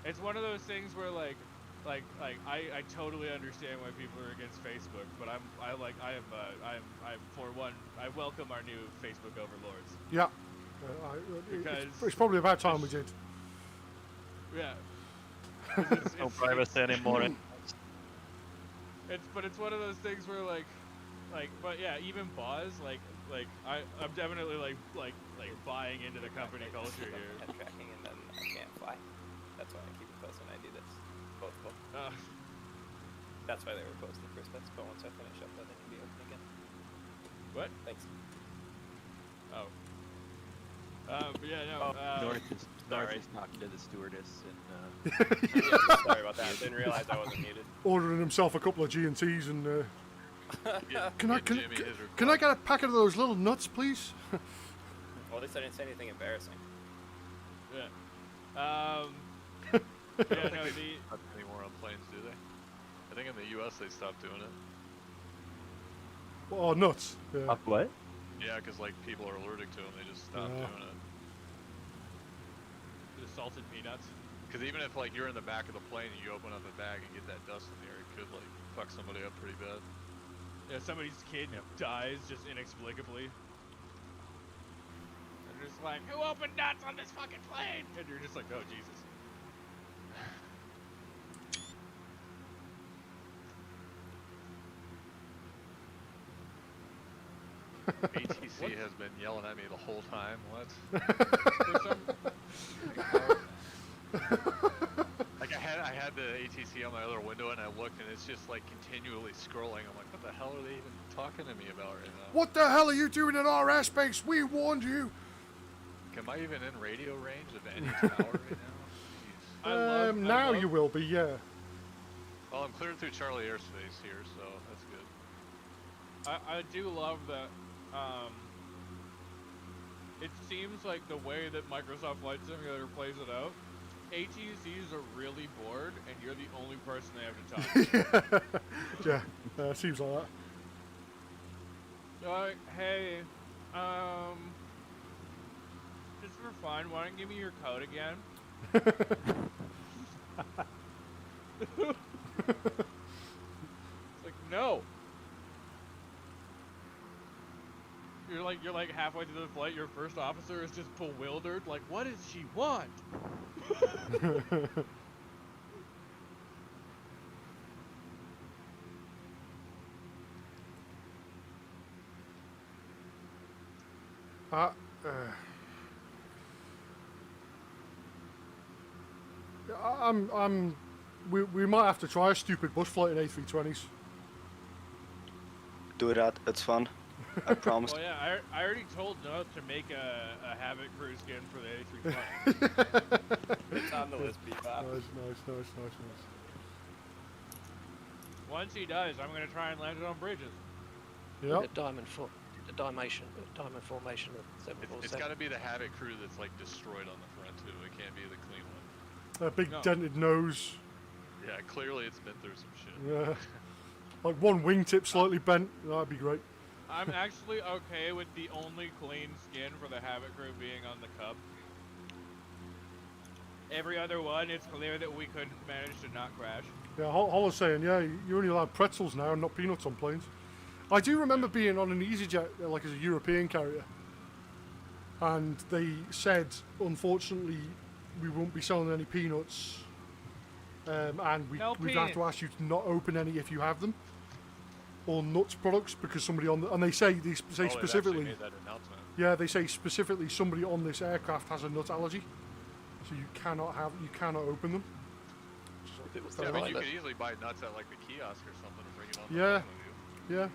It's one of those things where I totally understand why people are against Facebook, but I welcome our new Facebook overlords. Yeah. It's probably about time we did. Yeah. No privacy anymore. It's one of those things where but yeah, even Boz, I'm definitely like buying into the company culture here. Head tracking and then I can't fly. That's why I keep it close when I do this. Both of them. That's why they were closed in the first place. But once I finish up, then they can be open again. What? Thanks. Oh. But yeah, no. North is talking to the stewardess and. Sorry about that. I didn't realize I wasn't muted. Ordering himself a couple of G&Ts and. Can I get a packet of those little nuts, please? Well, at least I didn't say anything embarrassing. Yeah. Yeah, no, not anymore on planes, do they? I think in the U.S. they stopped doing it. Oh, nuts. Yeah. What? Yeah, because like people are allergic to them, they just stopped doing it. The salted peanuts. Because even if like you're in the back of the plane and you open up the bag and get that dust in the air, it could like fuck somebody up pretty bad. Yeah, somebody's kid dies just inexplicably. And they're just like, who opened nuts on this fucking plane? And you're just like, oh, Jesus. ATC has been yelling at me the whole time. What? Like I had the ATC on my other window and I looked and it's just like continually scrolling. I'm like, what the hell are they even talking to me about right now? What the hell are you doing in our airspace? We warned you. Am I even in radio range of any tower right now? Now you will be, yeah. Well, I'm cleared through Charlie airspace here, so that's good. I do love that. It seems like the way that Microsoft Flight Simulator plays it out, ATCs are really bored, and you're the only person they have to talk to. Yeah, seems like that. Like, hey, just for fun, why don't you give me your code again? It's like, no. You're like halfway through the flight, your first officer is just bewildered, like, what does she want? We might have to try a stupid bush flight in A320s. Do that, it's fun. I promise. Well, yeah, I already told Noah to make a Havoc crew skin for the A320. It's on the list, Bebop. Nice. Once he does, I'm going to try and land it on bridges. Yeah. The diamond formation of 747. It's got to be the Havoc crew that's like destroyed on the front too. It can't be the clean one. A big dented nose. Yeah, clearly it's been through some shit. Yeah. Like one wingtip slightly bent. That'd be great. I'm actually okay with the only clean skin for the Havoc crew being on the Cub. Every other one, it's clear that we couldn't manage to not crash. Yeah, Hollow's saying, yeah, you're only allowed pretzels now and not peanuts on planes. I do remember being on an EasyJet, like as a European carrier, and they said, unfortunately, we won't be selling any peanuts, and we'd have to ask you to not open any if you have them, or nuts products, because somebody on the, and they say specifically, made that announcement. yeah, they say specifically somebody on this aircraft has a nut allergy, so you cannot open them. Yeah, I mean, you could easily buy nuts at like the kiosk or something and bring it on. Yeah, The plane with you. yeah.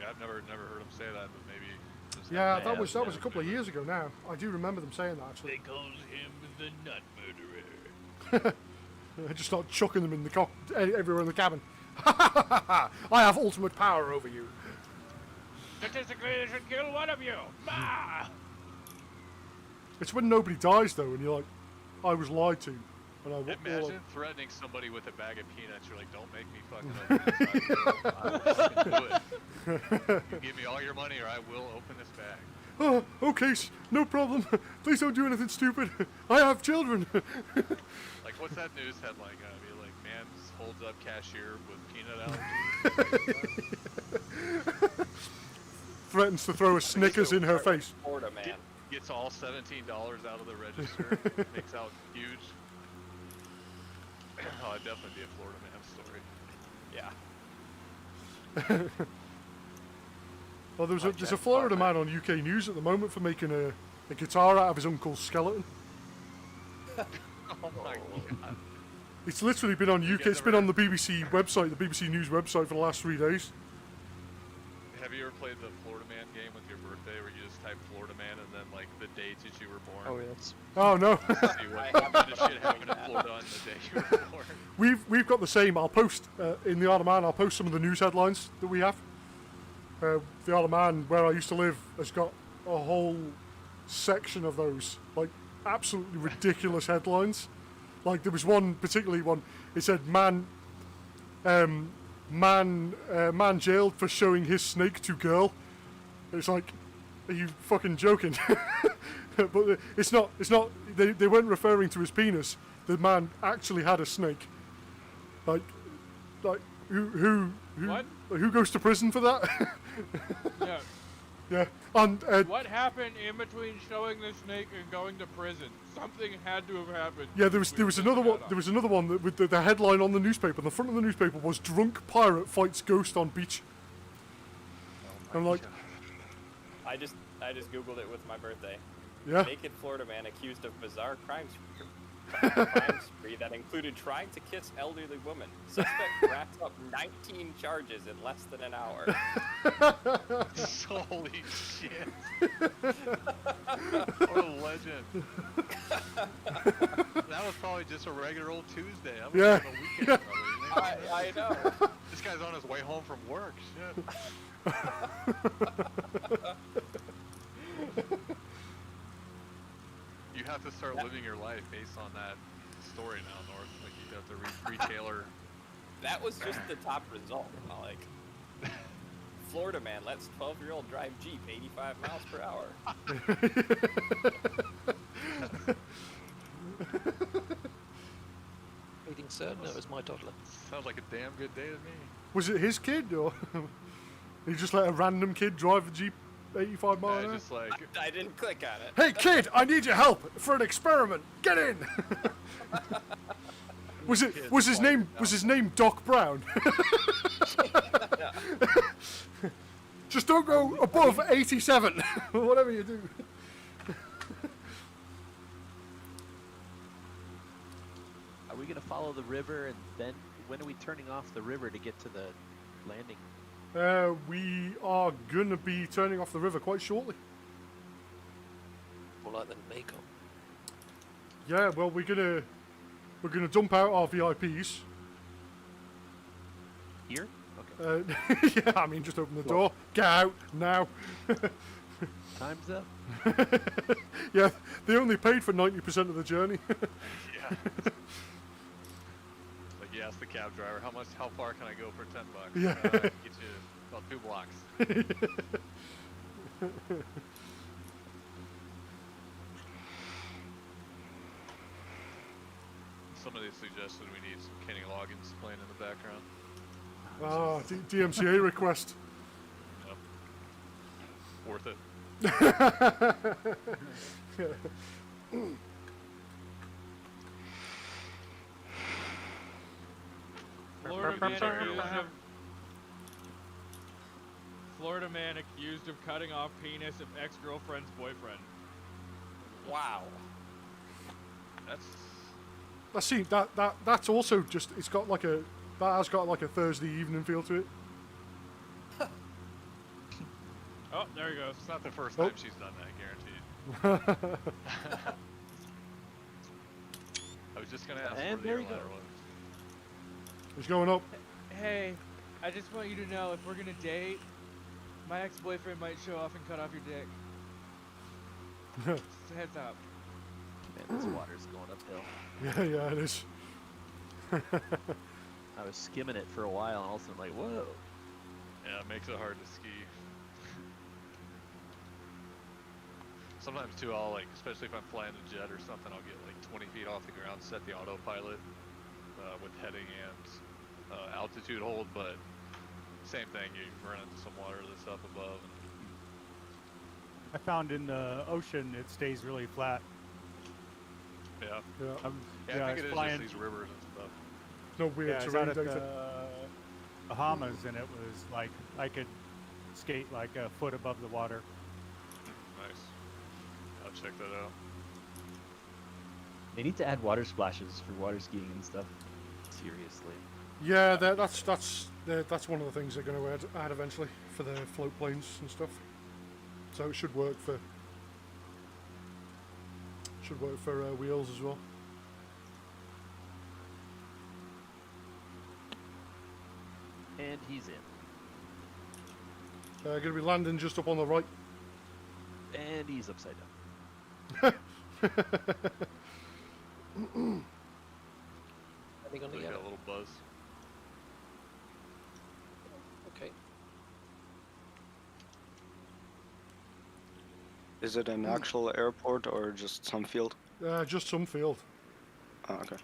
Yeah, I've never heard them say that, but maybe. Just Yeah, that was a couple of years ago now. I do remember them saying that actually. They called him the nut murderer. I just start chucking them in the everywhere in the cabin. I have ultimate power over you. Statistically, they should kill one of you. Bah! It's when nobody dies though, and you're like, I was lied to. And Imagine threatening somebody with a bag of peanuts. You're like, don't make me fucking open this bag. I will do it. You give me all your money or I will open this bag. Oh, okay, no problem. Please don't do anything stupid. I have children. Like, what's that news headline gonna be? Like, man holds up cashier with peanut allergy. Threatens to throw a Snickers in her face. Florida man. Gets all $17 out of the register. Makes out huge. Oh, it'd definitely be a Florida man story. Yeah. Well, there's a Florida man on UK News at the moment for making a guitar out of his uncle's skeleton. Oh my god. It's literally been on UK. It's been on the BBC website, the BBC News website for the last 3 days. Have you ever played the Florida Man game with your birthday, where you just type Florida Man and then like the dates that you were born? Oh, yes. Oh no. See what kind of shit happened in Florida on the day you were born. We've got the same. I'll post in the Isle of Man. I'll post some of the news headlines that we have. The Isle of Man, where I used to live, has got a whole section of those, like absolutely ridiculous headlines. Like there was one particularly one. It said man jailed for showing his snake to girl. It's like, are you fucking joking? But it's not. They weren't referring to his penis. The man actually had a snake. Like who goes to prison for that? Yeah. Yeah. And what happened in between showing the snake and going to prison? Something had to have happened. yeah, there was another one. There was another one that with the headline on the newspaper. The front of the newspaper was "Drunk Pirate Fights Ghost on Beach." I'm like, I just googled it with my birthday. Yeah. Naked Florida man accused of bizarre crime spree that included trying to kiss elderly woman. Suspect racked up 19 charges in less than an hour. Holy shit! What a legend. That was probably just a regular old Tuesday. That was Yeah. on a weekend, probably. I know. This guy's on his way home from work. Shit. You have to start living your life based on that story now, North. Like you have to retailer. That was just the top result. Like, Florida man lets 12-year-old drive Jeep 85 miles per hour. Reading sir? No, it was my toddler. Sounds like a damn good day to me. was it his kid or he just let a random kid drive a Jeep 85 miles an hour? Just like I didn't click on it. Hey kid, I need your help for an experiment. Get in. Was his name Doc Brown? Just don't go above 87, whatever you do. Are we gonna follow the river, and then when are we turning off the river to get to the landing? We are gonna be turning off the river quite shortly. More like the Mekong. Yeah, well, we're gonna dump out our VIPs. Here? Okay. Yeah, I mean, just open the door. Get out now. Time's up. Yeah, they only paid for 90% of the journey. yeah. you ask the cab driver, how far can I go for $10? Yeah. I can get you about 2 blocks. Somebody suggested we need some Kenny Loggins playing in the background. Ah, DMCA request. Yep. Worth it. Florida man accused of cutting off penis of ex-girlfriend's boyfriend. Wow. I see that's also just that has got like a Thursday evening feel to it. Oh, there he goes. It's not the first time she's done that, guaranteed. I was just gonna ask where the airliner was. It's going up. Hey, I just want you to know, if we're gonna date, my ex-boyfriend might show off and cut off your dick. Just a heads up. Man, this water's going uphill. Yeah, it is. I was skimming it for a while, and all of a sudden, like, whoa. Yeah, it makes it hard to ski. Sometimes too, I'll especially if I'm flying a jet or something, I'll get 20 feet off the ground, set the autopilot with heading and altitude hold, but same thing, you run into some water that's up above. I found in the ocean it stays really flat. Yeah. Yeah. I think it is just these rivers and stuff. No weird I was terrain out at data. the Bahamas, and it was like I could skate like a foot above the water. Nice. I'll check that out. They need to add water splashes for water skiing and stuff. Seriously. Yeah, that's one of the things they're going to add eventually for the float planes and stuff. So it should work for wheels as well. And he's in. Going to be landing just up on the right. And he's upside down. Are they gonna Got get a it? little buzz. Okay. Is it an actual airport or just some field? Just some field. Oh, okay.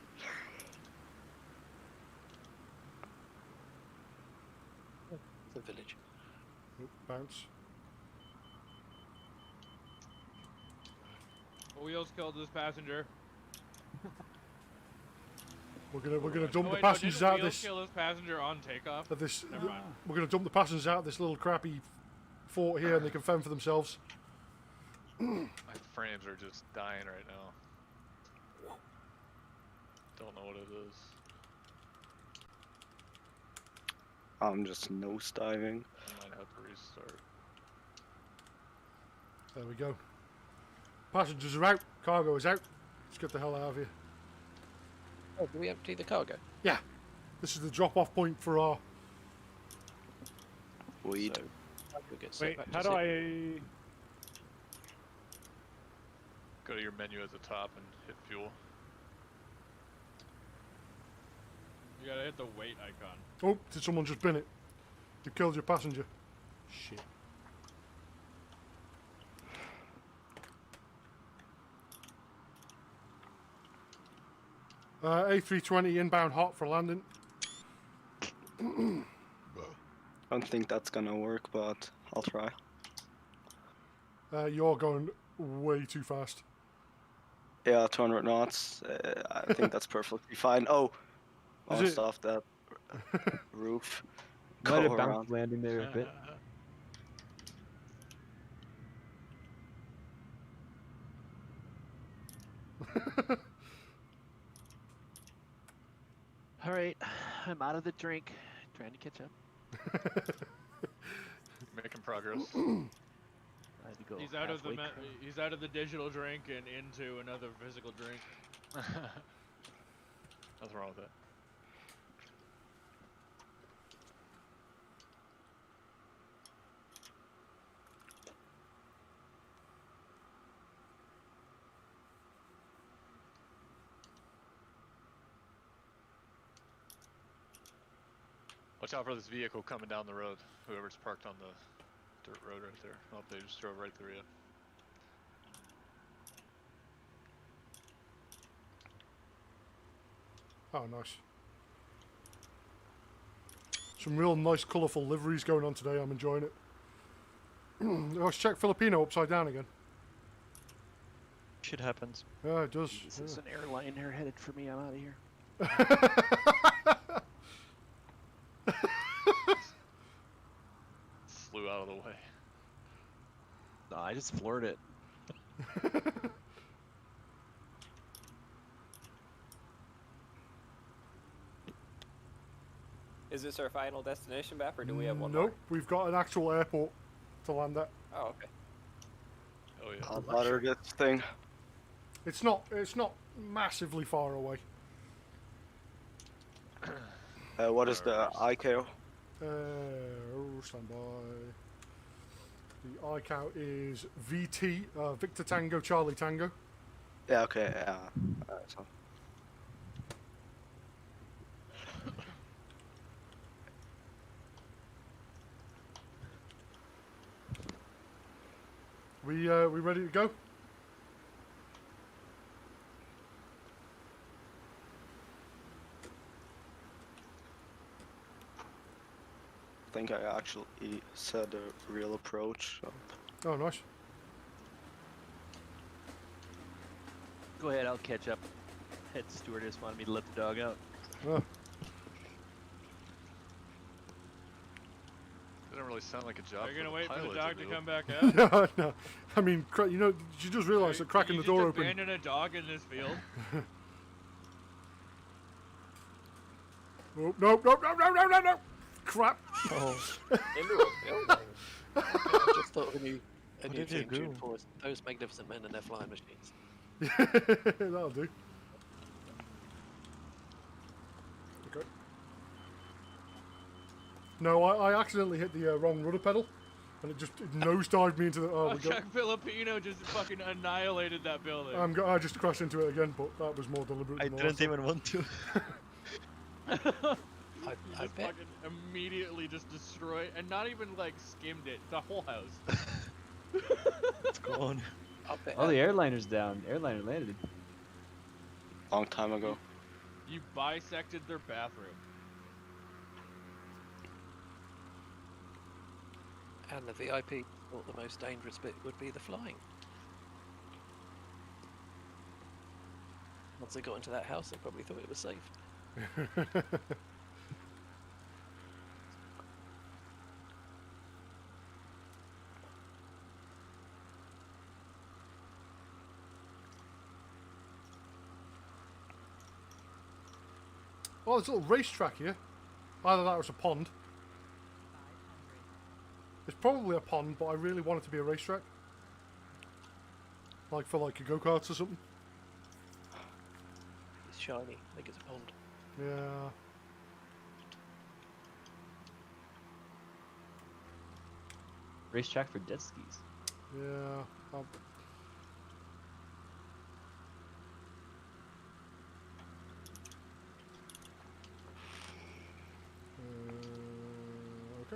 The village. Bounce. Wheels killed this passenger. We're gonna dump Oh, the wait, passengers no, out didn't of Wheels this. kill this passenger on takeoff? Never mind. We're gonna dump the passengers out of this little crappy fort here, and they can fend for themselves. My frames are just dying right now. Don't know what it is. I'm just nose diving. I might have to restart. There we go. Passengers are out. Cargo is out. Let's get the hell out of here. Oh, do we empty the cargo? Yeah. This is the drop-off point for our... Weed. We'll get set Wait, back to how do zero. I... Go to your menu at the top and hit fuel. You gotta hit the wait icon. Oh, did someone just bin it? You killed your passenger. Shit. A320 inbound hot for landing. I don't think that's gonna work, but I'll try. You're going way too fast. Yeah, 200 knots. I think that's perfectly fine. Oh, Is bounced it- off that roof. Might Go have bounced around. landing there a bit. All right, I'm out of the drink. Trying to catch up. Making progress. I had to go He's out of the halfway. he's out of the digital drink and into another physical drink. Nothing wrong with that. Watch out for this vehicle coming down the road. Whoever's parked on the dirt road right there. Oh, they just drove right through you. Oh, nice. Some real nice, colourful liveries going on today. I'm enjoying it. Let's check Filipino upside down again. Shit happens. Yeah, it does. This is an airliner headed for me. I'm out of here. Flew out of the way. No, I just floored it. Is this our final destination map, or do we have one Nope, more? we've got an actual airport to land at. Oh, okay. Oh yeah. I'll butter this thing. It's not massively far away. What is the ICAO? Stand by. The ICAO is VT, Victor Tango Charlie Tango. Yeah, okay, yeah. So. We ready to go? I think I actually said the real approach. So. Oh, nice. Go ahead, I'll catch up. Head stewardess wanted me to let the dog out. Oh. Didn't really sound like a job. Are you gonna wait for the pilot dog to to do. come back out? No, no. I mean, you know, you just realised that cracking the door You open. just abandon a dog in this field? Oh, no, no, no, no, no, no, no! Crap! Oh. Into a building. I just thought of a new did you theme tune do? for us. Those magnificent men and their flying machines. That'll do. Okay. No, I accidentally hit the wrong rudder pedal, and it nosedived me into the. Oh, we got. Jack Filipino just fucking annihilated that building. I just crashed into it again, but that was more deliberate. I than the didn't last time. even want to. You I just bet. fucking immediately just destroyed, and not even like skimmed it, the whole house. It's gone. Oh, the airliner's down. Airliner landed. Long time ago. You bisected their bathroom. And the VIP thought the most dangerous bit would be the flying. Once they got into that house, they probably thought it was safe. Oh, there's a little racetrack here. Either that or it's a pond. It's probably a pond, but I really want it to be a racetrack. Like for like a go-karts or something. It's shiny. I think it's a pond. Yeah. Racetrack for jet skis. Yeah. Okay.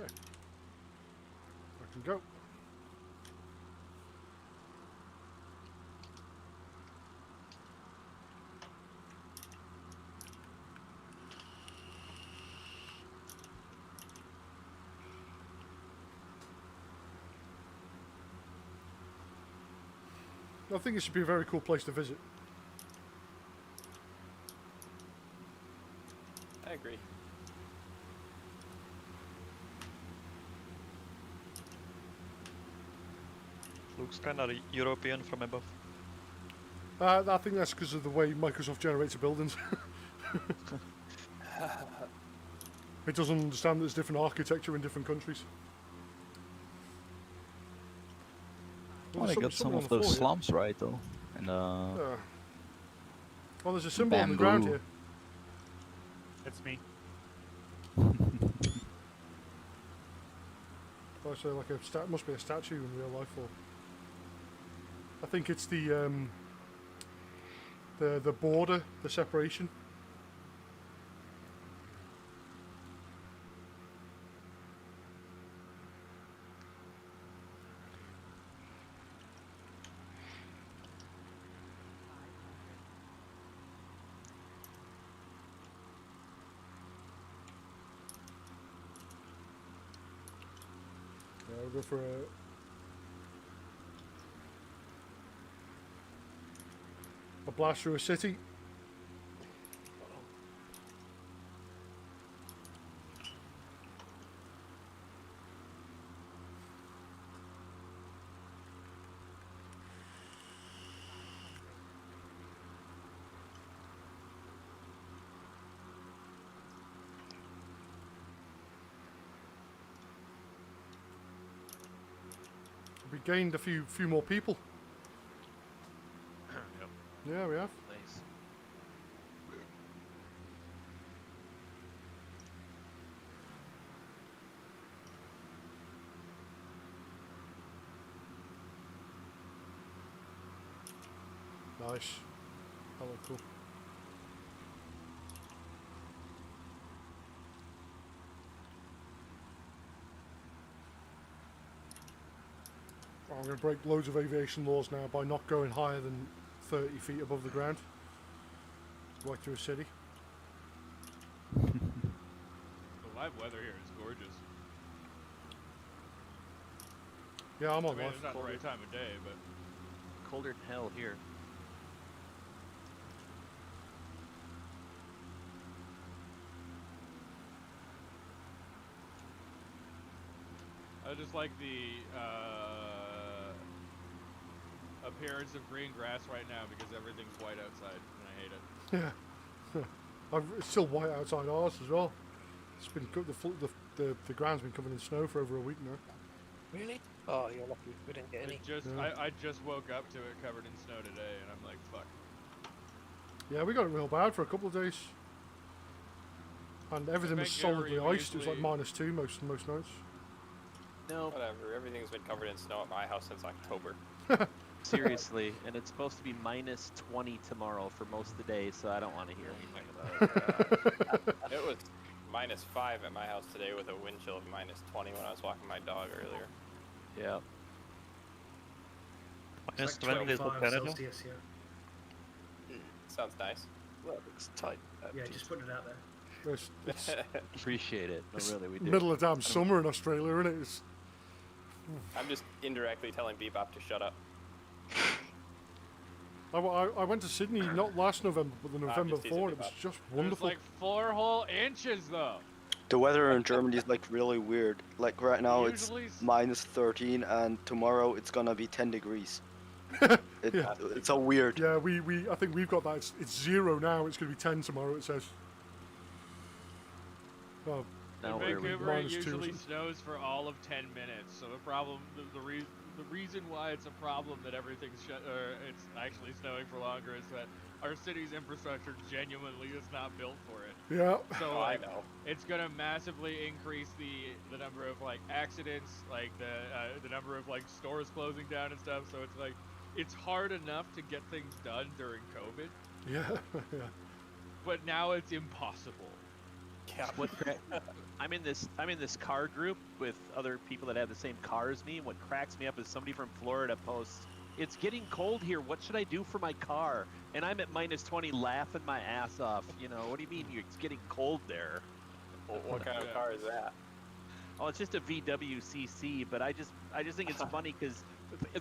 I can go. I think it should be a very cool place to visit. I agree. Looks kind of European from above. I think that's because of the way Microsoft generates the buildings. It doesn't understand there's different architecture in different countries. Well, they got some of those slums right though, and well, there's a symbol on the ground here. It's me. Oh, so like must be a statue in real life, or I think it's the border, the separation. we'll go for a blast through a city. We gained a few more people. Yep. Yeah, we have. Nice. Nice. That looked cool. I'm going to break loads of aviation laws now by not going higher than 30 feet above the ground. Right through a city. The live weather here is gorgeous. Yeah, I'm on I mean, live. it's not the right time of day, but Colder than hell here. I just like the appearance of green grass right now because everything's white outside, and I hate it. Yeah. It's still white outside ours as well. It's been the ground's been covered in snow for over a week now. Really? Oh, you're lucky. We didn't get any. I just woke up to it covered in snow today, and I'm like, fuck. Yeah, we got it real bad for a couple of days. And everything was solidly iced. It was like -2 most nights. No. Whatever. Everything's been covered in snow at my house since October. Seriously, and it's supposed to be -20 tomorrow for most of the day, so I don't want to hear anything about it. It was -5 at my house today with a wind chill of -20 when I was walking my dog earlier. Yeah. Minus It's like 20 is 25 Canada. Celsius, yeah. Sounds nice. Well, it's tight. Yeah, just putting it out there. It's Appreciate it. No, really, we do. middle of damn summer in Australia, isn't it? It's, I'm just indirectly telling Bebop to shut up. I went to Sydney not last November, but the November just teasing before. you, It was Bob. just It was wonderful. like 4 whole inches, though. The weather in Germany is like really weird. Like right now it's Usually -13 and tomorrow it's gonna be 10 degrees. It's so weird. Yeah, I think we've got that. It's 0 now. It's going to be 10 tomorrow. It says. Oh, Now in where are we? Vancouver, it -2 or usually something. snows for all of 10 minutes. So the reason why it's a problem that everything's it's actually snowing for longer is that our city's infrastructure genuinely is not built for it. Yeah. So I like, know. it's gonna massively increase the number of like accidents, like the number of like stores closing down and stuff. So it's like it's hard enough to get things done during COVID, Yeah. Yeah. but now it's impossible. Yeah. I'm in this car group with other people that have the same car as me, and what cracks me up is somebody from Florida posts, "It's getting cold here. What should I do for my car?" And I'm at -20 laughing my ass off. You know, what do you mean it's getting cold there? What kind of car is that? Oh, it's just a VWCC, but I just think it's funny because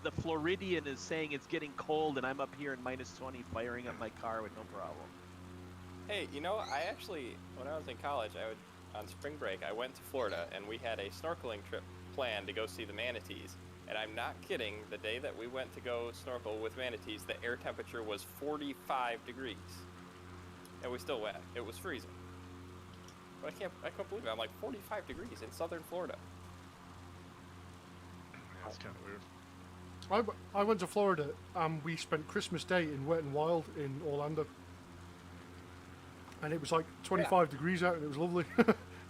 the Floridian is saying it's getting cold, and I'm up here in -20 firing up my car with no problem. Hey, you know, I actually, when I was in college, on spring break, I went to Florida, and we had a snorkeling trip planned to go see the manatees. And I'm not kidding, the day that we went to go snorkel with manatees, the air temperature was 45 degrees. And we still went. It was freezing. But I can't believe it. I'm like 45 degrees in southern Florida. That's kind of weird. I went to Florida and we spent Christmas Day in Wet and Wild in Orlando. And it was like 25 degrees out and it was lovely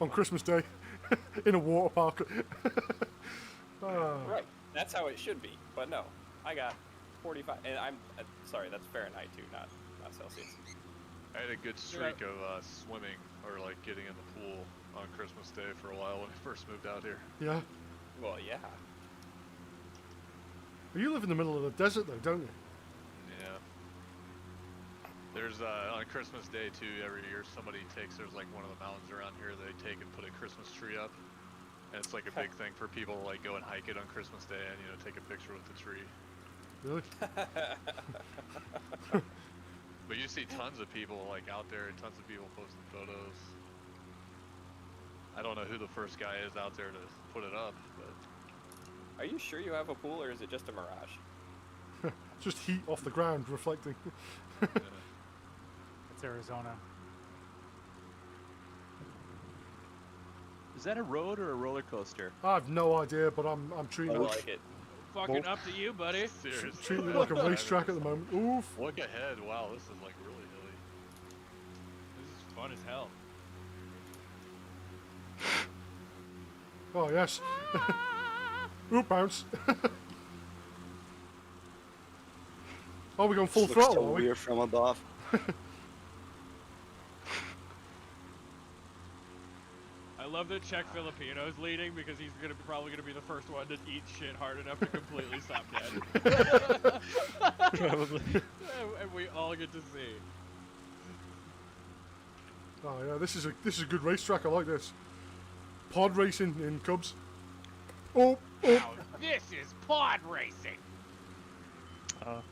on Christmas Day in a water park. Right. That's how it should be. But no, I got 45. And I'm sorry, that's Fahrenheit too, not Celsius. I had a good streak of swimming or like getting in the pool on Christmas Day for a while when I first moved out here. Yeah. Well, yeah. But you live in the middle of the desert though, don't you? Yeah. There's on Christmas Day too. Every year somebody there's like one of the mountains around here they take and put a Christmas tree up. And it's like a big thing for people to like go and hike it on Christmas Day and, you know, take a picture with the tree. Really? But you see tons of people like out there, tons of people posting photos. I don't know who the first guy is out there to put it up, but... Are you sure you have a pool, or is it just a mirage? Just heat off the ground reflecting. It's Arizona. Is that a road or a roller coaster? I have no idea, but I'm treating I it like it. Fucking up to you, buddy. Seriously. treating it like a racetrack at the moment. Oof. Look ahead. Wow, this is like really hilly. This is fun as hell. Oh yes. Oop, bounce. Oh, we're going full Looks throttle, so are we? weird from above. I love that Czech Filipino's leading because he's probably gonna be the first one to eat shit hard enough to completely stop dead. Probably. And we all get to see. Oh yeah, this is a good racetrack. I like this. Pod racing in Cubs. Oh, oh. Now this is pod racing. Of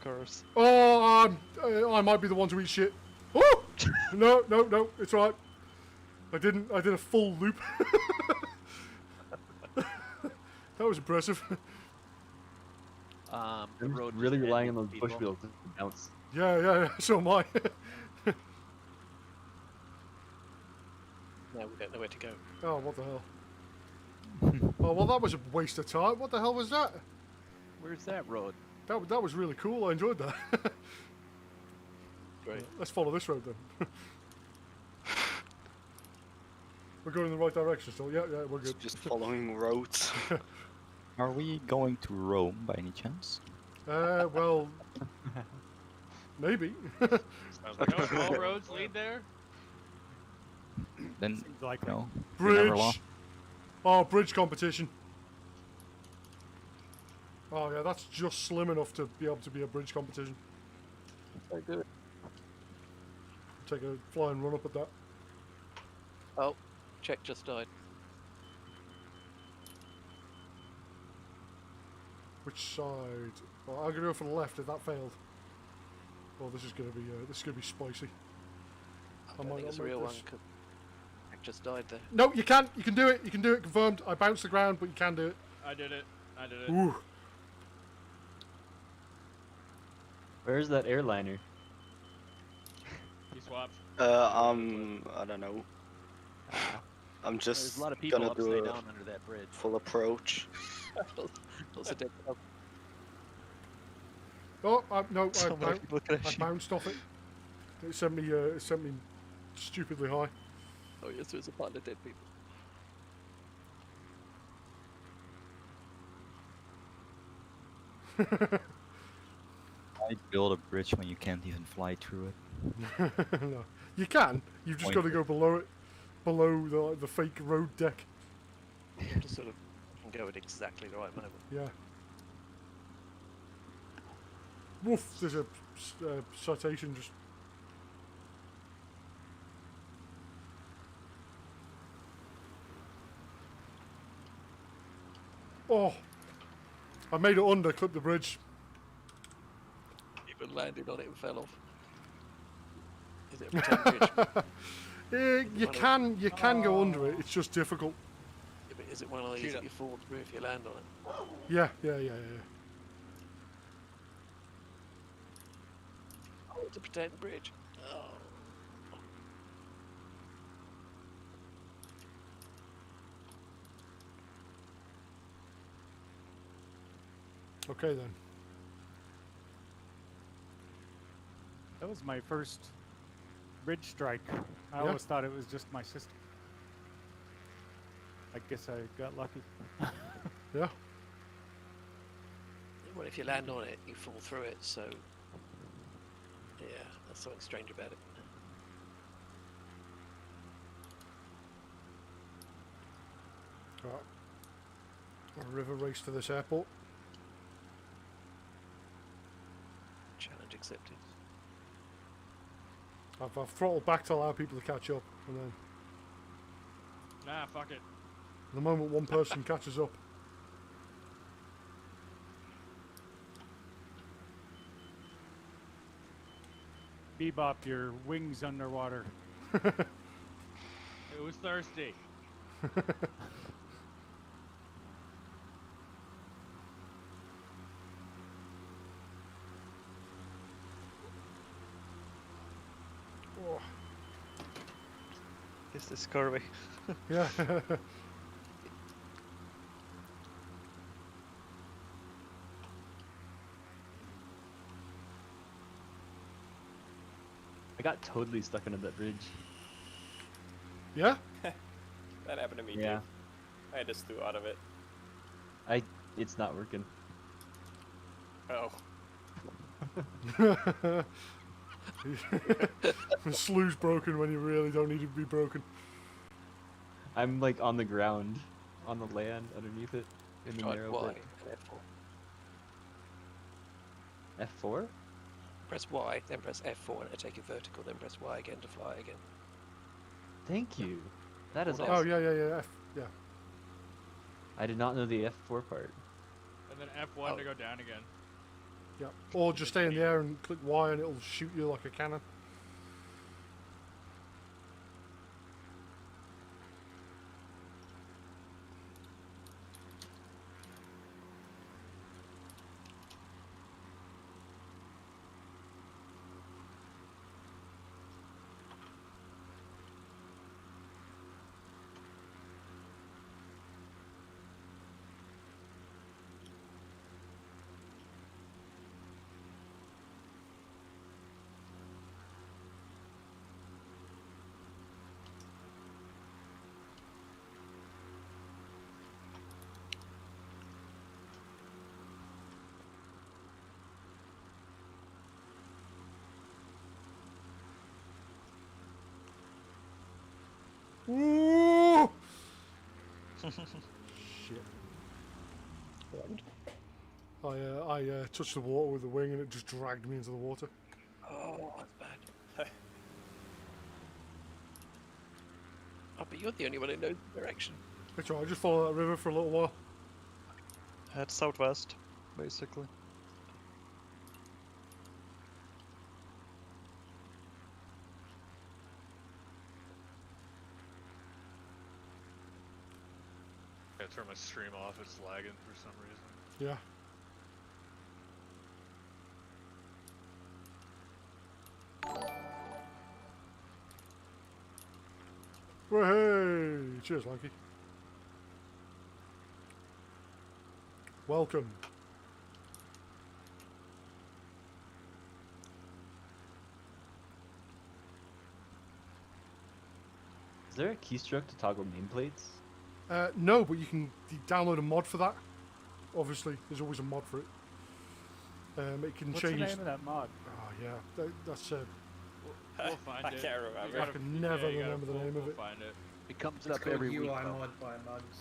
course. Oh, I might be the one to eat shit. Oh! No, it's alright. I did a full loop. That was impressive. The I'm road really just relying on ended those with push people. wheels to bounce. Yeah, so am I. Now we don't know where to go. Oh, what the hell? Oh, well, that was a waste of time. What the hell was that? Where's that road? That was really cool. I enjoyed that. Great. Let's follow this road then. We're going in the right direction still. Yeah, we're good. Just following roads. Are we going to Rome by any chance? Well, maybe. Sounds like all roads lead there. Then, Seems like no. You never Bridge. lost. Oh, bridge competition. Oh yeah, that's just slim enough to be able to be a bridge competition. Very good. Take a flying run up at that. Oh, Czech just died. Which side? Well, I'm gonna go for the left if that failed. Oh, this is gonna be spicy. I don't think it's a not real make one. this. Czech just died there. No, you can. You can do it. You can do it. Confirmed. I bounced the ground, but you can do it. I did it. Ooh. Where's that airliner? He swapped. I don't know. I'm There's just a lot of people gonna do upside a down under that bridge. full approach. Lots of dead. Oh, no, So many people I crashing. bounced off it. It sent me stupidly high. Oh yes, there's a pile of dead people. Why build a bridge when you can't even fly through it? No, you can. You've just got to go below it, below the fake road deck. You have to sort of go at exactly the right moment. Yeah. Woof! There's a citation just. Oh! I made it under, clipped the bridge. Even landed on it and fell off. Is it a pretend bridge? You can go under it. It's just difficult. Yeah, but is it one of these that you fall through if you land on it? Yeah. Oh, it's a pretend bridge. Oh. Okay then. That was my first bridge strike. I Yeah. always thought it was just my sister. I guess I got lucky. Yeah. Well, if you land on it, you fall through it, so... Yeah, that's something strange about it. Right. A river race to this airport. Challenge accepted. I've throttled back to allow people to catch up, and then Nah, fuck it. The moment one person catches up. Bebop, your wings underwater. It was thirsty. Oh. This is curvy. Yeah. I got totally stuck under that bridge. Yeah? That happened to me Yeah. too. I just flew out of it. It's not working. Oh. The slew's broken when you really don't need it to be broken. I'm like on the ground, on the land underneath it, in the Right, narrow Y bit. and F4. F4? Press Y, then press F4 and it'll take you vertical, then press Y again to fly again. Thank you. That is Oh, awesome. Oh, yeah. Yeah. I did not know the F4 part. And then F1 to go down again. Yeah. Or just stay in the air and click Y and it'll shoot you like a cannon. Ooh! Shit. I touched the water with the wing and it just dragged me into the water. Oh, that's bad. Oh, but you're the only one who knows the direction. It's alright, just follow that river for a little while. Head southwest, basically. I turn my stream off, it's lagging for some reason. Yeah. Hey! Cheers, Lanky. Welcome. Is there a keystroke to toggle nameplates? No, but you can download a mod for that. Obviously, there's always a mod for it. It can What's change. the name of that mod? Oh yeah, that's. We'll find I it. can't remember. I can never remember the name of it. Find it. It comes It's up called every UI week. though. mod by Mugs.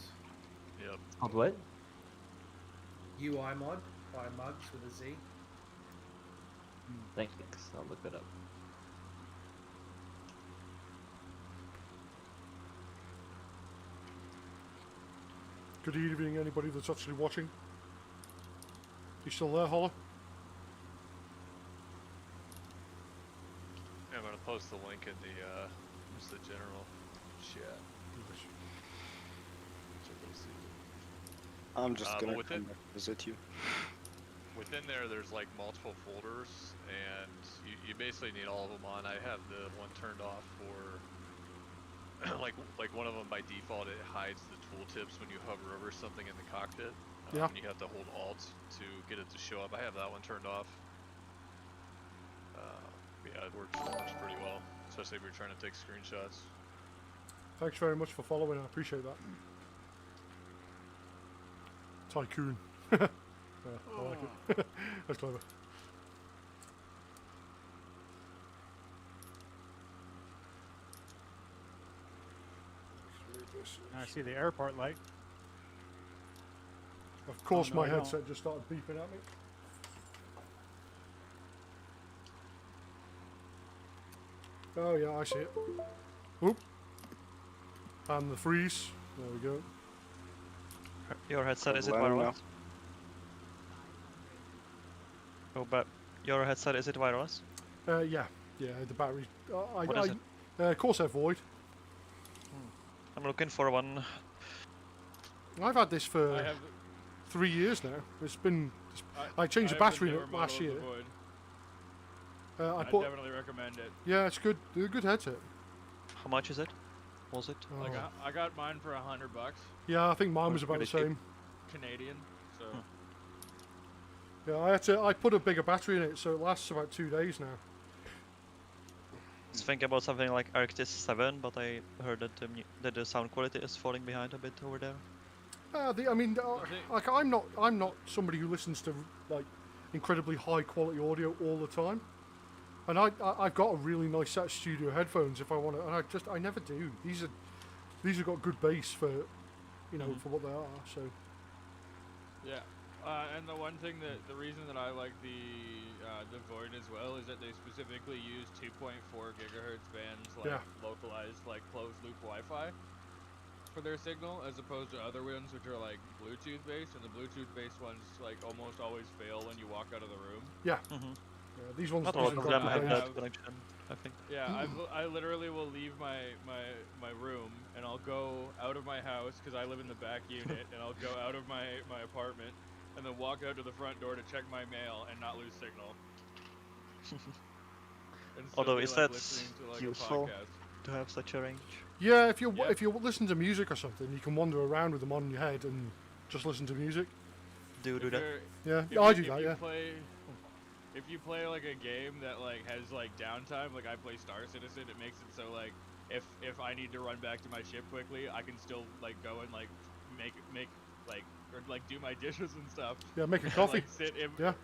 Yep. Called what? UI mod by Mugs with a Z. Thanks. I'll look that up. Good evening, anybody that's actually watching. You still there, Holler? Yeah, I'm gonna post the link in the just the general chat. I'm just gonna within, come back and visit you. Within there's like multiple folders, and you basically need all of them on. I have the one turned off for like one of them by default. It hides the tooltips when you hover over something in the cockpit. Yeah. And you have to hold Alt to get it to show up. I have that one turned off. Yeah, it works pretty well, especially if you're trying to take screenshots. Thanks very much for following. I appreciate that. Tycoon. Yeah, I like it. That's clever. I see the airport light. Of course, Oh, no, my I don't. headset just started beeping at me. Oh yeah, I see it. Oop. And the freeze. There we go. Your headset, is it Let me know. wireless? Oh, but your headset, is it wireless? Yeah, the battery. What is it? Corsair Void. I'm looking for one. I've had this for I have 3 years now. It's been. I changed the battery in it last year. I definitely recommend it. Yeah, it's good. It's a good headset. How much is it? Was it? Like Oh. I got mine for $100. Yeah, I think mine was about the same. Canadian. So. Yeah, I put a bigger battery in it, so it lasts about 2 days now. I was thinking about something like Arctis 7, but I heard that the sound quality is falling behind a bit over there. Like I'm not somebody who listens to like incredibly high quality audio all the time, and I've got a really nice set of studio headphones if I want to, and I never do. These have got good bass for, for what they are. So. Yeah, and the one thing the reason that I like the Void as well is that they specifically use 2.4 gigahertz bands, like localized, like closed loop Wi-Fi for their signal, as opposed to other ones which are like Bluetooth based, and the Bluetooth based ones like almost always fail when you walk out of the room. Yeah. These ones. Not all of them have that connection, I think. Yeah, I literally will leave my room and I'll go out of my house because I live in the back unit, and I'll go out of my apartment and then walk out to the front door to check my mail and not lose signal. Although is that to, useful to have such a range? Yeah, if you listen to music or something, you can wander around with them on your head and just listen to music. Do that? Yeah, I do that. Yeah. If you play like a game that like has like downtime, like I play Star Citizen, it makes it so like if I need to run back to my ship quickly, I can still like go and like make like or like do my dishes and stuff. Yeah, make a and, coffee. Like, sit in, yeah,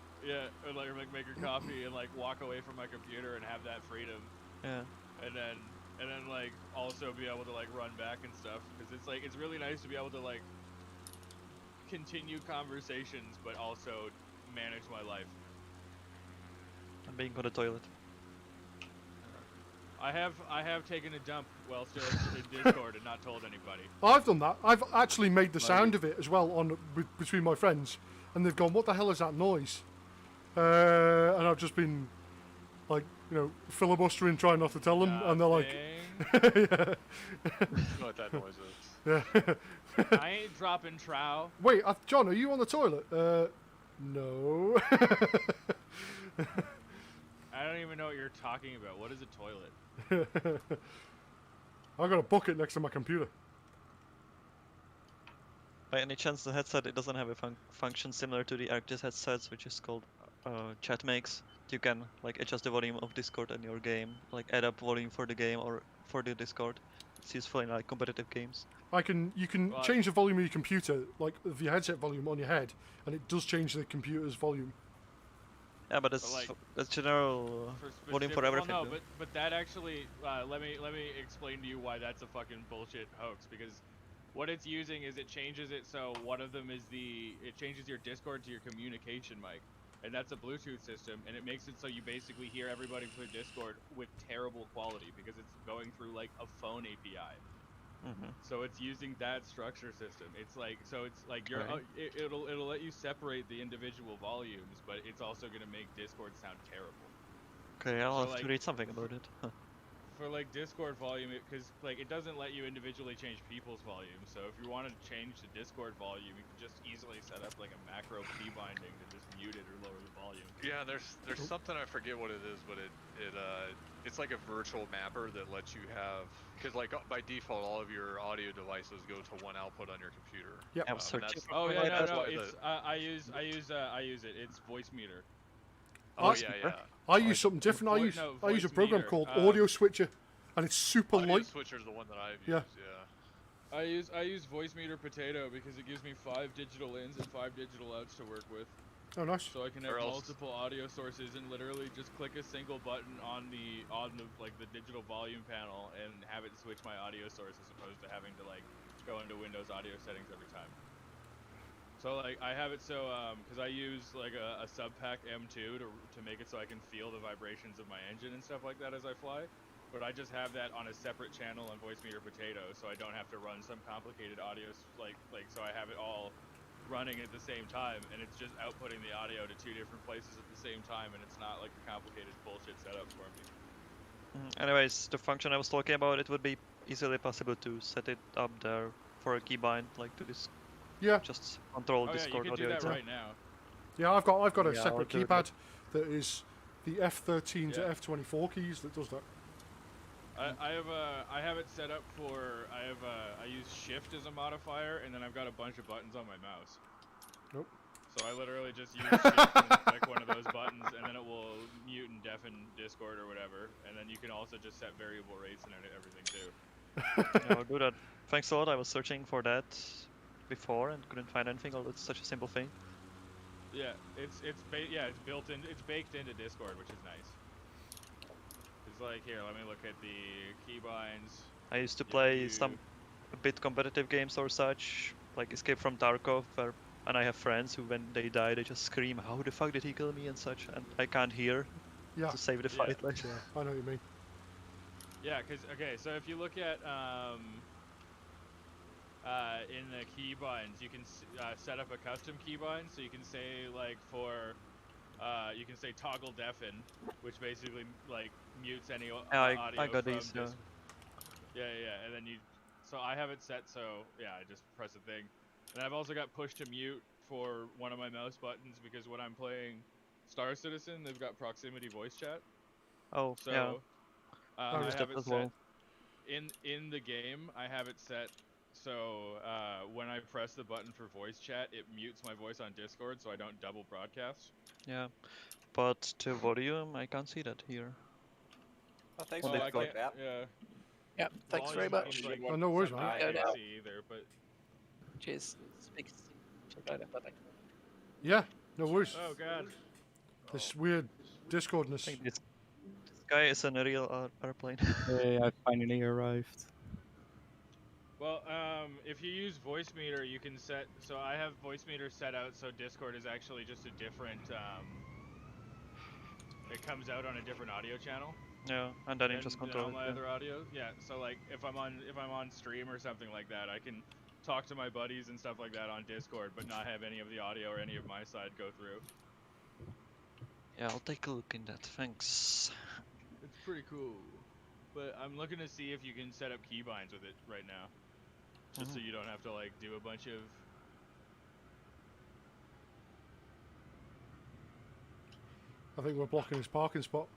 or like make a coffee and like walk away from my computer and have that freedom. Yeah. And then like also be able to like run back and stuff, because it's like it's really nice to be able to like continue conversations but also manage my life. I'm being on the toilet. I have taken a dump while still in Discord and not told anybody. I've done that. I've actually made the sound of it as well between my friends, and they've gone, "What the hell is that noise?" And I've just been like, filibustering, trying not to tell them, and they're like, "Yeah." You know what that noise is? Yeah. I ain't dropping trow. Wait, John, are you on the toilet? No. I don't even know what you're talking about. What is a toilet? I've got a bucket next to my computer. By any chance, the headset, it doesn't have a function similar to the Arctis headsets, which is called chat makes. You can like adjust the volume of Discord in your game, like add up volume for the game or for the Discord. It's useful in like competitive games. You can change the volume of your computer, like of your headset volume on your head, and it does change the computer's volume. Yeah, but it's that's general volume for everything. Well, no, but that actually let me explain to you why that's a fucking bullshit hoax, because what it's using is it changes it so one of them is it changes your Discord to your communication mic, and that's a Bluetooth system, and it makes it so you basically hear everybody through Discord with terrible quality because it's going through like a phone API. So it's using that structure system. It's like you're it'll let you separate the individual volumes, but it's also gonna make Discord sound terrible. Okay, I'll have to read something about it. For like Discord volume, because like it doesn't let you individually change people's volume. So if you want to change the Discord volume, you can just easily set up like a macro key binding to just mute it or lower the volume. Yeah, there's something, I forget what it is, but it's like a virtual mapper that lets you have, because like by default all of your audio devices go to one output on your computer. Yeah. I use it. It's voice meter. Oh yeah. I use something different. I use a program called Audio Switcher, and it's super light. Audio Switcher is the one that I've used. Yeah. I use voice meter potato because it gives me 5 digital ins and 5 digital outs to work with. Oh, nice. So I can have multiple audio sources and literally just click a single button on the like the digital volume panel and have it switch my audio source, as opposed to having to like go into Windows audio settings every time. So like I have it so because I use like a Subpack M2 to make it so I can feel the vibrations of my engine and stuff like that as I fly. But I just have that on a separate channel on Voice Meter Potato, so I don't have to run some complicated audio so I have it all running at the same time, and it's just outputting the audio to 2 different places at the same time, and it's not like a complicated bullshit setup for me. Anyways, the function I was talking about, it would be easily possible to set it up there for a keybind, like to this. Yeah. Just control Discord you can audio do that itself. right now. Yeah, I've got a Yeah, separate I'll do it keypad that is the F13 to Yeah. F24 keys that does that. I have it set up for I use shift as a modifier, and then I've got a bunch of buttons on my mouse. Nope. So I literally just use shift and then click one of those buttons, and then it will mute and deafen Discord or whatever. And then you can also just set variable rates and everything too. Yeah, I'll do that. Thanks a lot. I was searching for that before and couldn't find anything. Although it's such a simple thing. Yeah, it's built in, it's baked into Discord, which is nice. It's like, here, let me look at the keybinds. I used to play some a bit competitive games or such, like Escape from Tarkov, and I have friends who, when they die, they just scream, "How the fuck did he kill me?" and such, and I can't hear to save the fight. Like, yeah, I know what you mean. Yeah, okay, so if you look at in the keybinds, you can set up a custom keybind, so you can say like you can say toggle deafen, which basically like mutes any audio. I got from these. Yeah, and then so I have it set so I just press a thing, and I've also got push to mute for one of my mouse buttons because when I'm playing Star Citizen, they've got proximity voice chat. Oh, so, yeah. I have it as set well. in the game. I have it set so when I press the button for voice chat, it mutes my voice on Discord, so I don't double broadcast. Yeah, but the volume, I can't see that here. Oh, thanks Oh, for I the can't, app. Yeah. Yeah, thanks very Volume much. seems like Oh, no worries, man. I can't see either, but Cheers. Speak. Bye-bye. Yeah, no worries. oh god. This weird Discordness. I think this guy is in a real airplane. Hey, I finally arrived. Well, if you use voice meter, you can set. So I have voice meter set out so Discord is actually just a different. It comes out on a different audio channel. Yeah, and then you than- just than control all it. my Yeah. other audio. Yeah. So like, if I'm on stream or something like that, I can talk to my buddies and stuff like that on Discord, but not have any of the audio or any of my side go through. Yeah, I'll take a look in that. Thanks. It's pretty cool. But I'm looking to see if you can set up keybinds with it right now. Just so you don't have to like do a bunch of. I think we're blocking his parking spot.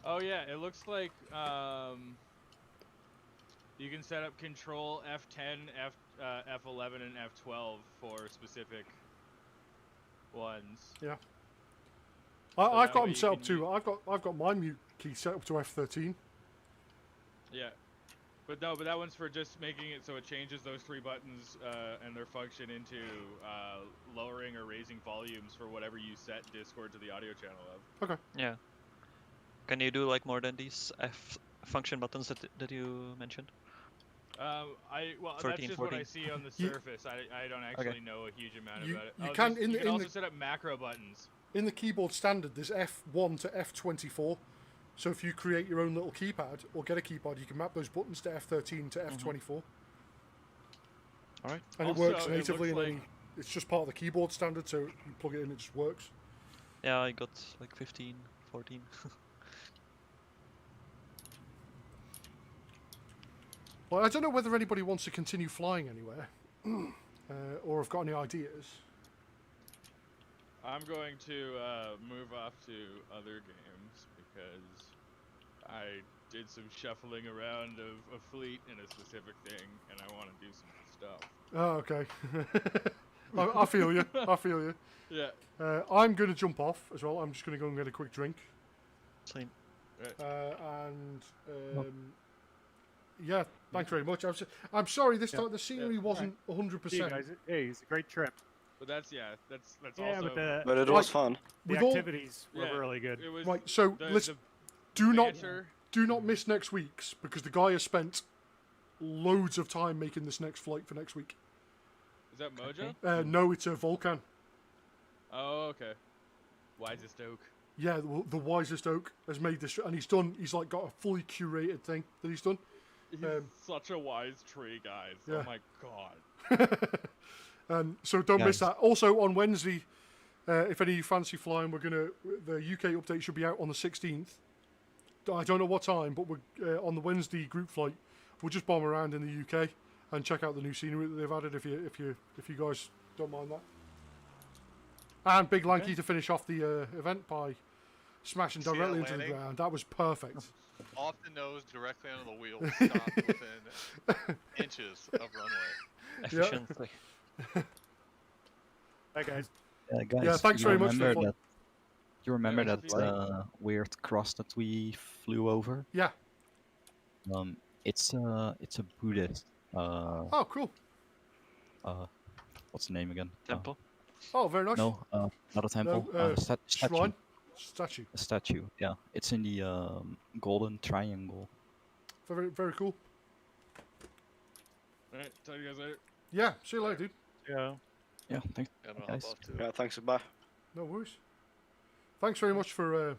Oh yeah, it looks like you can set up control F10, F11, and F12 for specific ones. Yeah. So I've that got way them you set up can too. I've got my mute key set up to F13. Yeah. But no, but that one's for just making it so it changes those 3 buttons and their function into lowering or raising volumes for whatever you set Discord to the audio channel of. Okay. Yeah. Can you do like more than these F function buttons that you mentioned? Well, 13, that's just 14. what I see on the surface. I don't actually know a huge amount about it. You can you can also the, set up macro buttons. in the keyboard standard. There's F1 to F24. So if you create your own little keypad or get a keypad, you can map those buttons to F13 to F24. Alright. And Also, it works it natively. looks And it's just part of the keyboard standard, so you plug it in, it just works. Yeah, I got like 15, 14. Well, I don't know whether anybody wants to continue flying anywhere, or have got any ideas. I'm going to move off to other games because I did some shuffling around of a fleet in a specific thing, and I want to do some stuff. Oh, okay. I feel you. I feel you. Yeah. I'm going to jump off as well. I'm just going to go and get a quick drink. Same. Yeah, thanks very much. I'm sorry this time the scenery wasn't 100%. See you guys. Hey, it's a great trip. But that's Yeah, also. But it was fun. The We've all- activities were really good. It was Right, so let's do banter. not miss next week's because the guy has spent loads of time making this next flight for next week. Is that Mojo? No, it's a Vulcan. Oh, okay. Wisest Oak. Yeah, the wisest oak has made this, and he's like got a fully curated thing that he's done. He's such a wise tree, guys. Yeah. Oh my god. So don't miss Guys. that. Also on Wednesday, if any of you fancy flying, the UK update should be out on the 16th. I don't know what time, but we're on the Wednesday group flight. We'll just bomb around in the UK and check out the new scenery that they've added. If you guys don't mind that. And Big Lanky to finish off the event by smashing See that directly into the landing? ground. That was perfect. Off the nose, directly under the wheel, stopped within inches of runway. Efficiently. Hi guys. Guys, Yeah, thanks you very much for remember the flight. that? You remember Yeah, that weird cross that we flew over? Yeah. It's a Buddhist. Oh, cool. What's the name again? Temple. Oh, very nice. No, not a temple. Statue. Shrine? Statue. A statue. Yeah, it's in the Golden Triangle. Very, very cool. Alright, talk to you guys later. Yeah, see you later, dude. Yeah. Yeah, thanks, Yeah, I'm gonna guys. hop off too. Yeah, thanks, goodbye. No worries. Thanks very much for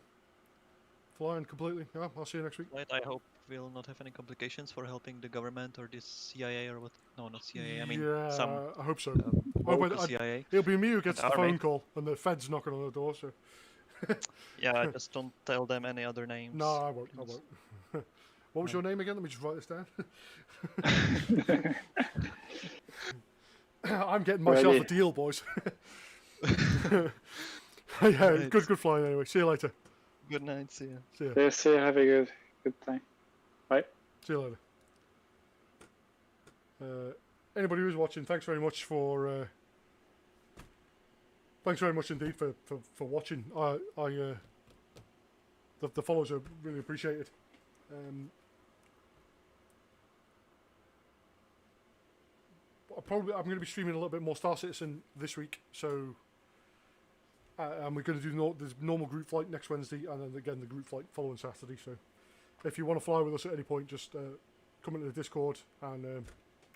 flying completely. Yeah, I'll see you next week. Right, I hope we'll not have any complications for helping the government or this CIA or what. No, not CIA. I mean, yeah, some I hope so. local CIA. It'll be me who gets and the army. phone call and the feds knocking on the door. So. Yeah, just don't tell them any other names. No, I won't. I won't. What was your name again? Let me just write this down. I'm getting myself a deal, boys. Yeah, Right. good flying anyway. See you later. Good night. See ya. See ya. Yeah, see you. Have a good time. Bye. See you later. Anybody who's watching, thanks very much for. Thanks very much indeed for watching. The follows are really appreciated. I'm going to be streaming a little bit more Star Citizen this week, so and we're going to do the normal group flight next Wednesday, and then again the group flight following Saturday. So if you want to fly with us at any point, just come into the Discord and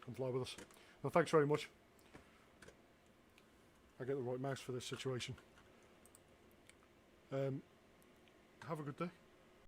come fly with us. Well, thanks very much. I get the right mouse for this situation. Have a good day.